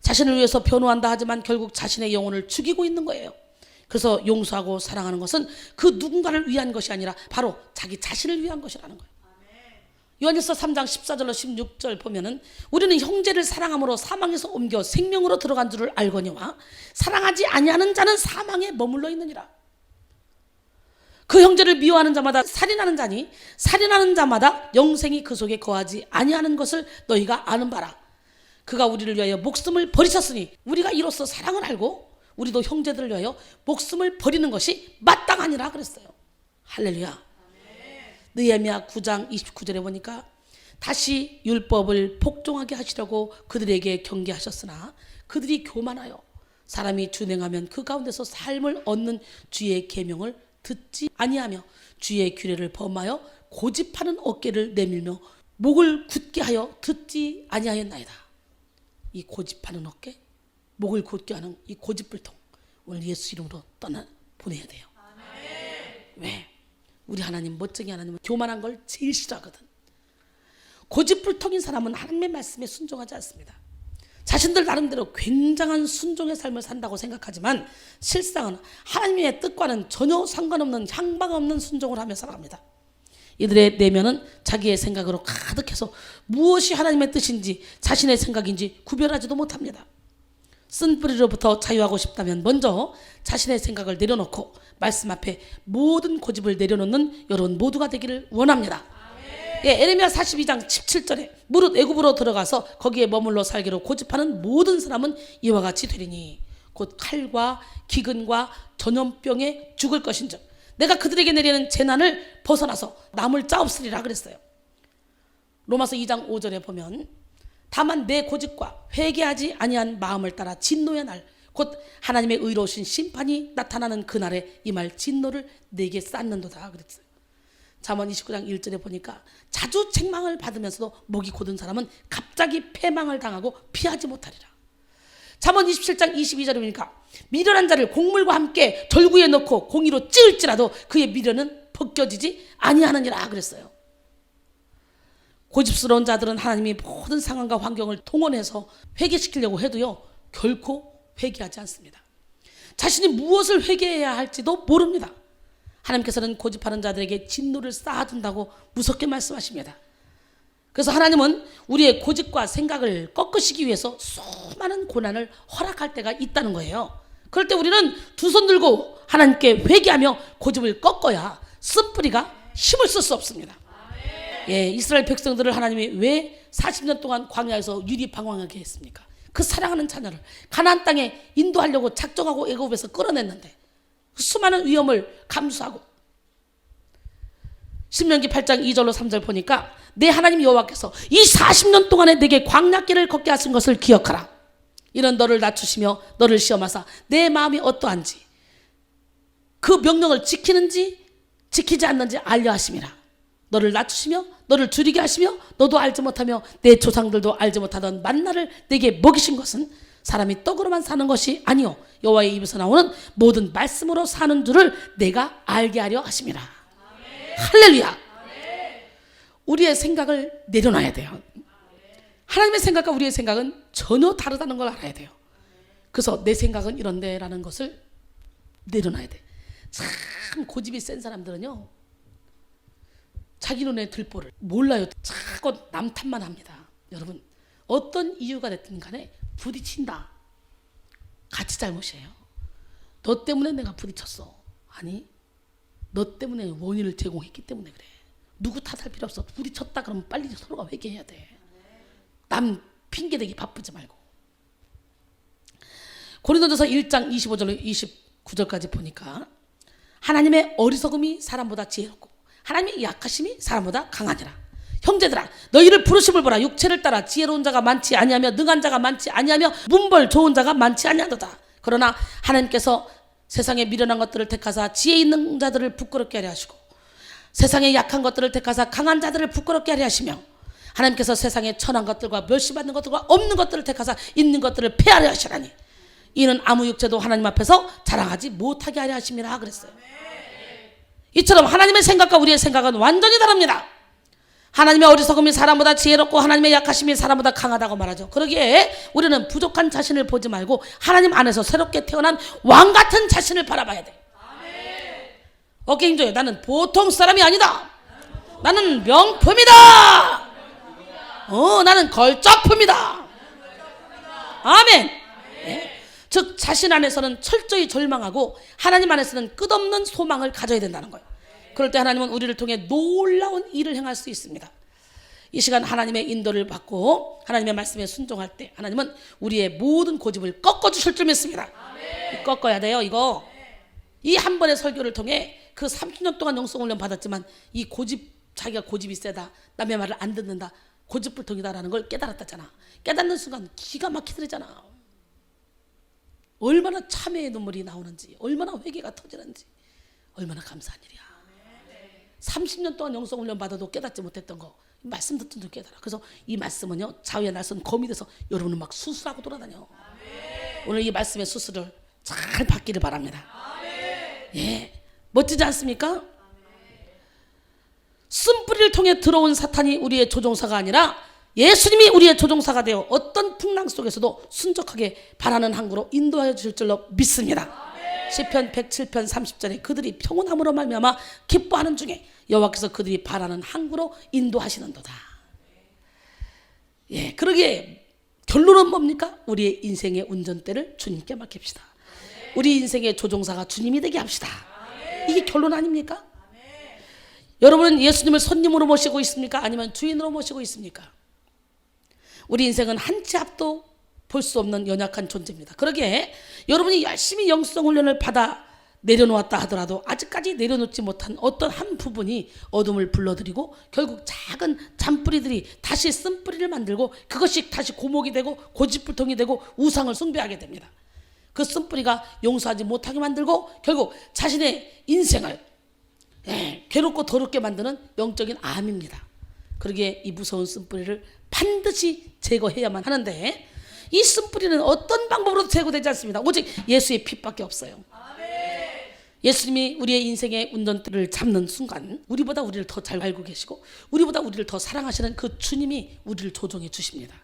자신을 위해서 변호한다 하지만 결국 자신의 영혼을 죽이고 있는 거예요. 그래서 용서하고 사랑하는 것은 그 누군가를 위한 것이 아니라 바로 자기 자신을 위한 것이라는 거예요. 요한일서 3장 14절로 16절 보면은 우리는 형제를 사랑함으로 사망에서 옮겨 생명으로 들어간 줄을 알거니와 사랑하지 아니하는 자는 사망에 머물러 있느니라. 그 형제를 미워하는 자마다 살인하는 자니 살인하는 자마다 영생이 그 속에 거하지 아니하는 것을 너희가 아는 바라. 그가 우리를 위하여 목숨을 버리셨으니 우리가 이로써 사랑을 알고 우리도 형제들을 위하여 목숨을 버리는 것이 마땅하니라 그랬어요. 할렐루야. 느헤미야 9장 29절에 보니까 다시 율법을 복종하게 하시려고 그들에게 경계하셨으나 그들이 교만하여 사람이 준행하면 그 가운데서 삶을 얻는 주의 계명을 듣지 아니하며 주의 규례를 범하여 고집하는 어깨를 내밀며 목을 굳게 하여 듣지 아니하였나이다. 이 고집하는 어깨, 목을 굳게 하는 이 고집불통 오늘 예수 이름으로 보내야 돼요. 왜? 우리 하나님 멋쟁이 하나님은 교만한 걸 제일 싫어하거든. 고집불통인 사람은 하나님의 말씀에 순종하지 않습니다. 자신들 나름대로 굉장한 순종의 삶을 산다고 생각하지만 실상은 하나님의 뜻과는 전혀 상관없는 향방 없는 순종을 하며 살아갑니다. 이들의 내면은 자기의 생각으로 가득해서 무엇이 하나님의 뜻인지 자신의 생각인지 구별하지도 못합니다. 쓴뿌리로부터 자유하고 싶다면 먼저 자신의 생각을 내려놓고 말씀 앞에 모든 고집을 내려놓는 여러분 모두가 되기를 원합니다. 예, 에레미야 42장 17절에 무릇 애굽으로 들어가서 거기에 머물러 살기로 고집하는 모든 사람은 이와 같이 되리니 곧 칼과 기근과 전염병에 죽을 것인즉 내가 그들에게 내리는 재난을 벗어나서 남을 짜없으리라 그랬어요. 로마서 2장 5절에 보면 다만 내 고집과 회개하지 아니한 마음을 따라 진노의 날 곧 하나님의 의로우신 심판이 나타나는 그날에 이 말 진노를 내게 쌓는도다 그랬어요. 잠언 29장 1절에 보니까 자주 책망을 받으면서도 목이 곧은 사람은 갑자기 패망을 당하고 피하지 못하리라. 잠언 27장 22절에 보니까 미련한 자를 곡물과 함께 절구에 넣고 공의로 찌을지라도 그의 미련은 벗겨지지 아니하느니라 그랬어요. 고집스러운 자들은 하나님이 모든 상황과 환경을 동원해서 회개시키려고 해도요 결코 회개하지 않습니다. 자신이 무엇을 회개해야 할지도 모릅니다. 하나님께서는 고집하는 자들에게 진노를 쌓아둔다고 무섭게 말씀하십니다. 그래서 하나님은 우리의 고집과 생각을 꺾으시기 위해서 수많은 고난을 허락할 때가 있다는 거예요. 그럴 때 우리는 두 손 들고 하나님께 회개하며 고집을 꺾어야 쓴뿌리가 힘을 쓸 수 없습니다. 예, 이스라엘 백성들을 하나님이 왜 40년 동안 광야에서 유리방황하게 했습니까? 그 사랑하는 자녀를 가나안 땅에 인도하려고 작정하고 애굽에서 끌어냈는데 수많은 위험을 감수하고 신명기 8장 2절로 3절 보니까 내 하나님 여호와께서 이 40년 동안에 내게 광야길을 걷게 하신 것을 기억하라. 이는 너를 낮추시며 너를 시험하사 내 마음이 어떠한지 그 명령을 지키는지 지키지 않는지 알려 하심이라. 너를 낮추시며 너를 줄이게 하시며 너도 알지 못하며 내 조상들도 알지 못하던 만나를 내게 먹이신 것은 사람이 떡으로만 사는 것이 아니요 여호와의 입에서 나오는 모든 말씀으로 사는 줄을 내가 알게 하려 하심이라. 할렐루야. 우리의 생각을 내려놔야 돼요. 하나님의 생각과 우리의 생각은 전혀 다르다는 걸 알아야 돼요. 그래서 내 생각은 이런데 라는 것을 내려놔야 돼. 참 고집이 센 사람들은요 자기 눈에 들보를 몰라요. 자꾸 남 탓만 합니다. 여러분 어떤 이유가 됐든 간에 부딪힌다. 같이 잘못이에요. 너 때문에 내가 부딪혔어. 아니 너 때문에 원인을 제공했기 때문에 그래. 누구 탓할 필요 없어. 부딪혔다 그러면 빨리 서로가 회개해야 돼. 남 핑계대기 바쁘지 말고. 고린도전서 1장 25절로 29절까지 보니까 하나님의 어리석음이 사람보다 지혜롭고 하나님의 약하심이 사람보다 강하니라. 형제들아 너희를 부르심을 보라. 육체를 따라 지혜로운 자가 많지 아니하며 능한 자가 많지 아니하며 문벌 좋은 자가 많지 아니하도다. 그러나 하나님께서 세상에 미련한 것들을 택하사 지혜 있는 자들을 부끄럽게 하려 하시고 세상에 약한 것들을 택하사 강한 자들을 부끄럽게 하려 하시며 하나님께서 세상에 천한 것들과 멸시받는 것들과 없는 것들을 택하사 있는 것들을 폐하려 하시라니 이는 아무 육체도 하나님 앞에서 자랑하지 못하게 하려 하심이라 그랬어요. 이처럼 하나님의 생각과 우리의 생각은 완전히 다릅니다. 하나님의 어리석음이 사람보다 지혜롭고 하나님의 약하심이 사람보다 강하다고 말하죠. 그러기에 우리는 부족한 자신을 보지 말고 하나님 안에서 새롭게 태어난 왕같은 자신을 바라봐야 돼. 어깨 힘줘요. 나는 보통 사람이 아니다. 나는 명품이다. 나는 걸작품이다. 아멘. 네. 즉 자신 안에서는 철저히 절망하고 하나님 안에서는 끝없는 소망을 가져야 된다는 거예요. 그럴 때 하나님은 우리를 통해 놀라운 일을 행할 수 있습니다. 이 시간 하나님의 인도를 받고 하나님의 말씀에 순종할 때 하나님은 우리의 모든 고집을 꺾어주실 줄 믿습니다. 꺾어야 돼요. 이거 이 한 번의 설교를 통해 그 30년 동안 영성훈련 받았지만 이 고집, 자기가 고집이 세다, 남의 말을 안 듣는다, 고집불통이다라는 걸 깨달았다잖아. 깨닫는 순간 기가 막히더잖아. 얼마나 참회의 눈물이 나오는지, 얼마나 회개가 터지는지, 얼마나 감사한 일이야. 30년 동안 영성훈련 받아도 깨닫지 못했던 거 말씀 듣던 줄 깨달아. 그래서 이 말씀은요 자위의 날선 검이 돼서 여러분은 막 수술하고 돌아다녀. 오늘 이 말씀의 수술을 잘 받기를 바랍니다. 예, 멋지지 않습니까? 쓴뿌리를 통해 들어온 사탄이 우리의 조종사가 아니라 예수님이 우리의 조종사가 되어 어떤 풍랑 속에서도 순적하게 바라는 항구로 인도하여 주실 줄로 믿습니다. 시편 107편 30절에 그들이 평온함으로 말미암아 기뻐하는 중에 여호와께서 그들이 바라는 항구로 인도하시는도다. 예, 그러기에 결론은 뭡니까? 우리의 인생의 운전대를 주님께 맡깁시다. 우리 인생의 조종사가 주님이 되게 합시다. 이게 결론 아닙니까? 여러분은 예수님을 손님으로 모시고 있습니까? 아니면 주인으로 모시고 있습니까? 우리 인생은 한 치 앞도 볼 수 없는 연약한 존재입니다. 그러기에 여러분이 열심히 영성훈련을 받아 내려놓았다 하더라도 아직까지 내려놓지 못한 어떤 한 부분이 어둠을 불러들이고 결국 작은 잔뿌리들이 다시 쓴뿌리를 만들고 그것이 다시 고목이 되고 고집불통이 되고 우상을 숭배하게 됩니다. 그 쓴뿌리가 용서하지 못하게 만들고 결국 자신의 인생을 괴롭고 더럽게 만드는 영적인 암입니다. 그러기에 이 무서운 쓴뿌리를 반드시 제거해야만 하는데 이 쓴뿌리는 어떤 방법으로도 제거되지 않습니다. 오직 예수의 피밖에 없어요. 예수님이 우리의 인생의 운전대를 잡는 순간 우리보다 우리를 더 잘 알고 계시고 우리보다 우리를 더 사랑하시는 그 주님이 우리를 조종해 주십니다.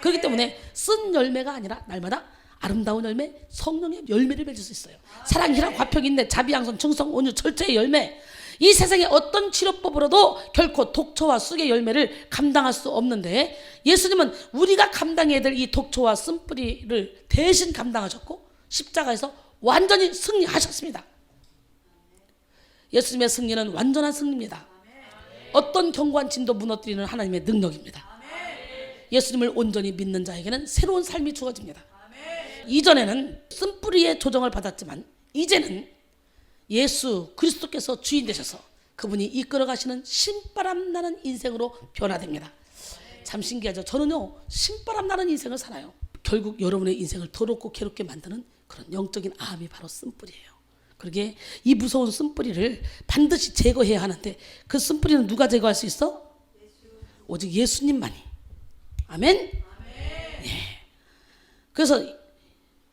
그렇기 때문에 쓴 열매가 아니라 날마다 아름다운 열매, 성령의 열매를 맺을 수 있어요. 사랑, 희락, 화평, 인내, 자비, 양선, 충성, 온유, 절제의 열매. 이 세상의 어떤 치료법으로도 결코 독초와 쑥의 열매를 감당할 수 없는데 예수님은 우리가 감당해야 될 이 독초와 쓴뿌리를 대신 감당하셨고 십자가에서 완전히 승리하셨습니다. 예수님의 승리는 완전한 승리입니다. 어떤 견고한 진도 무너뜨리는 하나님의 능력입니다. 예수님을 온전히 믿는 자에게는 새로운 삶이 주어집니다. 이전에는 쓴뿌리의 조정을 받았지만 이제는 예수 그리스도께서 주인 되셔서 그분이 이끌어 가시는 신바람 나는 인생으로 변화됩니다. 참 신기하죠. 저는요 신바람 나는 인생을 살아요. 결국 여러분의 인생을 더럽고 괴롭게 만드는 그런 영적인 암이 바로 쓴뿌리예요. 그러기에 이 무서운 쓴뿌리를 반드시 제거해야 하는데 그 쓴뿌리는 누가 제거할 수 있어? 오직 예수님만이. 아멘? 예. 그래서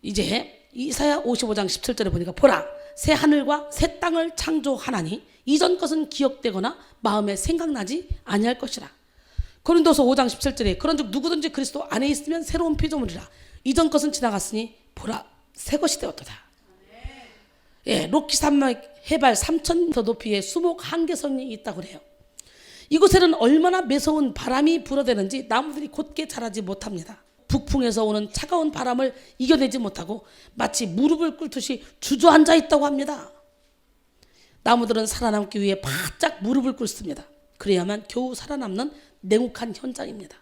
이제 이사야 55장 17절에 보니까 보라 새 하늘과 새 땅을 창조하나니 이전 것은 기억되거나 마음에 생각나지 아니할 것이라. 고린도서 5장 17절에 그런즉 누구든지 그리스도 안에 있으면 새로운 피조물이라. 이전 것은 지나갔으니 보라 새 것이 되었도다. 예, 로키 산맥 해발 3,000m 높이의 수목 한계선이 있다고 해요. 이곳에는 얼마나 매서운 바람이 불어대는지 나무들이 곧게 자라지 못합니다. 북풍에서 오는 차가운 바람을 이겨내지 못하고 마치 무릎을 꿇듯이 주저앉아 있다고 합니다. 나무들은 살아남기 위해 바짝 무릎을 꿇습니다. 그래야만 겨우 살아남는 냉혹한 현장입니다.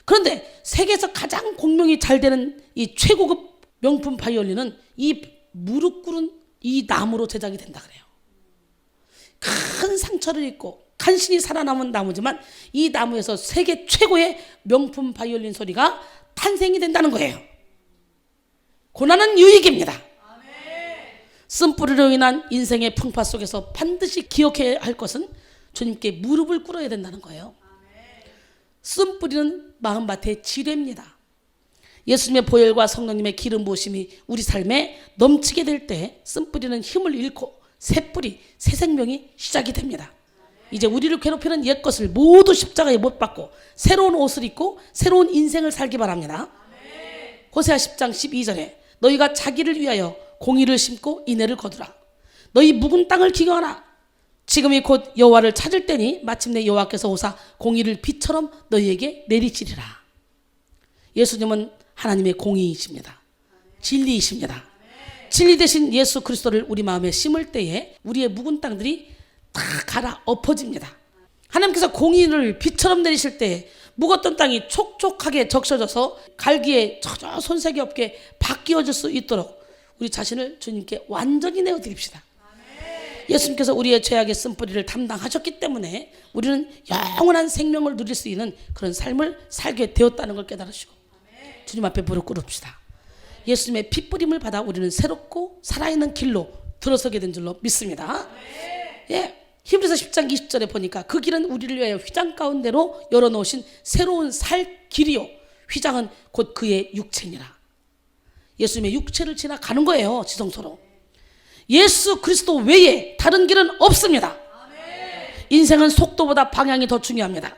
그런데 세계에서 가장 공명이 잘 되는 이 최고급 명품 바이올린은 이 무릎 꿇은 이 나무로 제작이 된다 그래요. 큰 상처를 입고 간신히 살아남은 나무지만 이 나무에서 세계 최고의 명품 바이올린 소리가 탄생이 된다는 거예요. 고난은 유익입니다. 쓴뿌리로 인한 인생의 풍파 속에서 반드시 기억해야 할 것은 주님께 무릎을 꿇어야 된다는 거예요. 쓴뿌리는 마음밭의 지뢰입니다. 예수님의 보혈과 성령님의 기름 부으심이 우리 삶에 넘치게 될 때 쓴뿌리는 힘을 잃고 새 뿌리, 새 생명이 시작이 됩니다. 이제 우리를 괴롭히는 옛것을 모두 십자가에 못 박고 새로운 옷을 입고 새로운 인생을 살기 바랍니다. 호세아 10장 12절에 너희가 자기를 위하여 공의를 심고 인애를 거두라. 너희 묵은 땅을 기경하라. 지금이 곧 여호와를 찾을 때니 마침내 여호와께서 오사 공의를 비처럼 너희에게 내리시리라. 예수님은 하나님의 공의이십니다. 진리이십니다. 진리 대신 예수 그리스도를 우리 마음에 심을 때에 우리의 묵은 땅들이 다 갈아 엎어집니다. 하나님께서 공의를 비처럼 내리실 때에 묵었던 땅이 촉촉하게 적셔져서 갈기에 전혀 손색이 없게 바뀌어질 수 있도록 우리 자신을 주님께 완전히 내어드립시다. 예수님께서 우리의 죄악의 쓴뿌리를 담당하셨기 때문에 우리는 영원한 생명을 누릴 수 있는 그런 삶을 살게 되었다는 걸 깨달으시고 주님 앞에 무릎 꿇읍시다. 예수님의 핏뿌림을 받아 우리는 새롭고 살아있는 길로 들어서게 된 줄로 믿습니다. 예, 히브리서 10장 20절에 보니까 그 길은 우리를 위하여 휘장 가운데로 열어놓으신 새로운 살 길이요 휘장은 곧 그의 육체니라. 예수님의 육체를 지나가는 거예요. 지성소로. 예수 그리스도 외에 다른 길은 없습니다. 인생은 속도보다 방향이 더 중요합니다.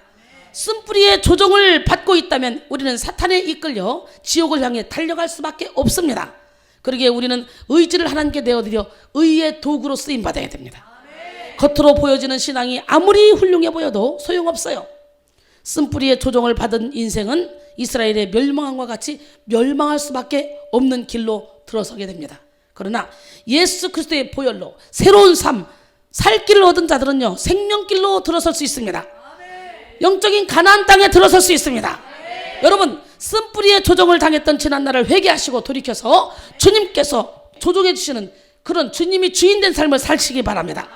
쓴뿌리의 조종을 받고 있다면 우리는 사탄에 이끌려 지옥을 향해 달려갈 수밖에 없습니다. 그러기에 우리는 의지를 하나님께 내어드려 의의 도구로 쓰임받아야 됩니다. 겉으로 보여지는 신앙이 아무리 훌륭해 보여도 소용없어요. 쓴뿌리의 조종을 받은 인생은 이스라엘의 멸망함과 같이 멸망할 수밖에 없는 길로 들어서게 됩니다. 그러나 예수 그리스도의 보혈로 새로운 삶, 살 길을 얻은 자들은요 생명길로 들어설 수 있습니다. 영적인 가나안 땅에 들어설 수 있습니다. 여러분 쓴뿌리의 조종을 당했던 지난날을 회개하시고 돌이켜서 주님께서 조종해 주시는 그런 주님이 주인된 삶을 살시기 바랍니다.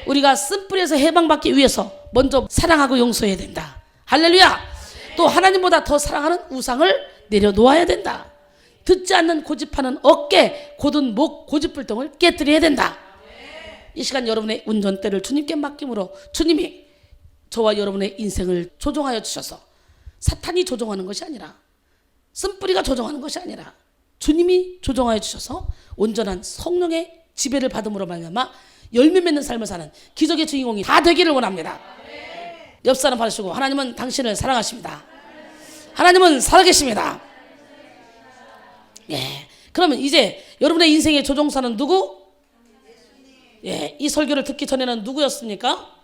우리가 쓴뿌리에서 해방받기 위해서 먼저 사랑하고 용서해야 된다. 할렐루야. 또 하나님보다 더 사랑하는 우상을 내려놓아야 된다. 듣지 않는 고집하는 어깨, 곧은 목, 고집불통을 깨뜨려야 된다. 이 시간 여러분의 운전대를 주님께 맡김으로 주님이 저와 여러분의 인생을 조종하여 주셔서 사탄이 조종하는 것이 아니라 쓴뿌리가 조종하는 것이 아니라 주님이 조종하여 주셔서 온전한 성령의 지배를 받음으로 말미암아 열매 맺는 삶을 사는 기적의 주인공이 다 되기를 원합니다. 옆 사람 바라시고 하나님은 당신을 사랑하십니다. 하나님은 살아계십니다. 예. 그러면 이제 여러분의 인생의 조종사는 누구? 예. 이 설교를 듣기 전에는 누구였습니까?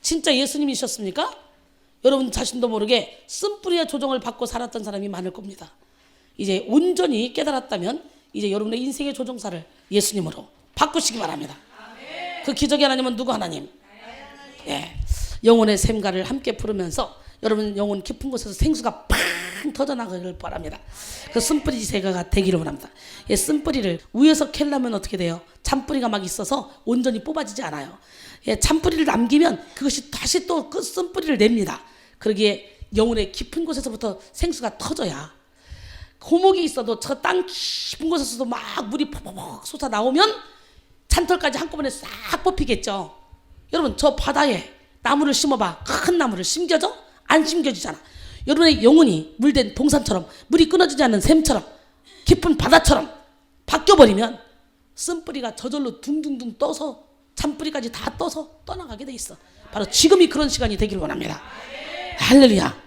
진짜 예수님이셨습니까? 여러분 자신도 모르게 쓴뿌리의 조종을 받고 살았던 사람이 많을 겁니다. 이제 온전히 깨달았다면 이제 여러분의 인생의 조종사를 예수님으로 바꾸시기 바랍니다. 그 기적의 하나님은 누구 하나님? 예. 영혼의 샘가를 함께 부르면서 여러분 영혼 깊은 곳에서 생수가 팡 터져나가기를 바랍니다. 그 쓴뿌리 제가가 되기를 원합니다. 예, 쓴뿌리를 위에서 캘려면 어떻게 돼요? 잔뿌리가 막 있어서 온전히 뽑아지지 않아요. 예, 잔뿌리를 남기면 그것이 다시 또 그 쓴뿌리를 냅니다. 그러기에 영혼의 깊은 곳에서부터 생수가 터져야 고목이 있어도 저 땅 깊은 곳에서도 막 물이 퍽퍽 솟아 나오면 잔털까지 한꺼번에 싹 뽑히겠죠. 여러분 저 바다에 나무를 심어봐. 큰 나무를 심겨져? 안 심겨지잖아. 여러분의 영혼이 물된 동산처럼 물이 끊어지지 않는 샘처럼 깊은 바다처럼 바뀌어버리면 쓴뿌리가 저절로 둥둥둥 떠서 잔뿌리까지 다 떠서 떠나가게 돼 있어. 바로 지금이 그런 시간이 되길 원합니다. 할렐루야.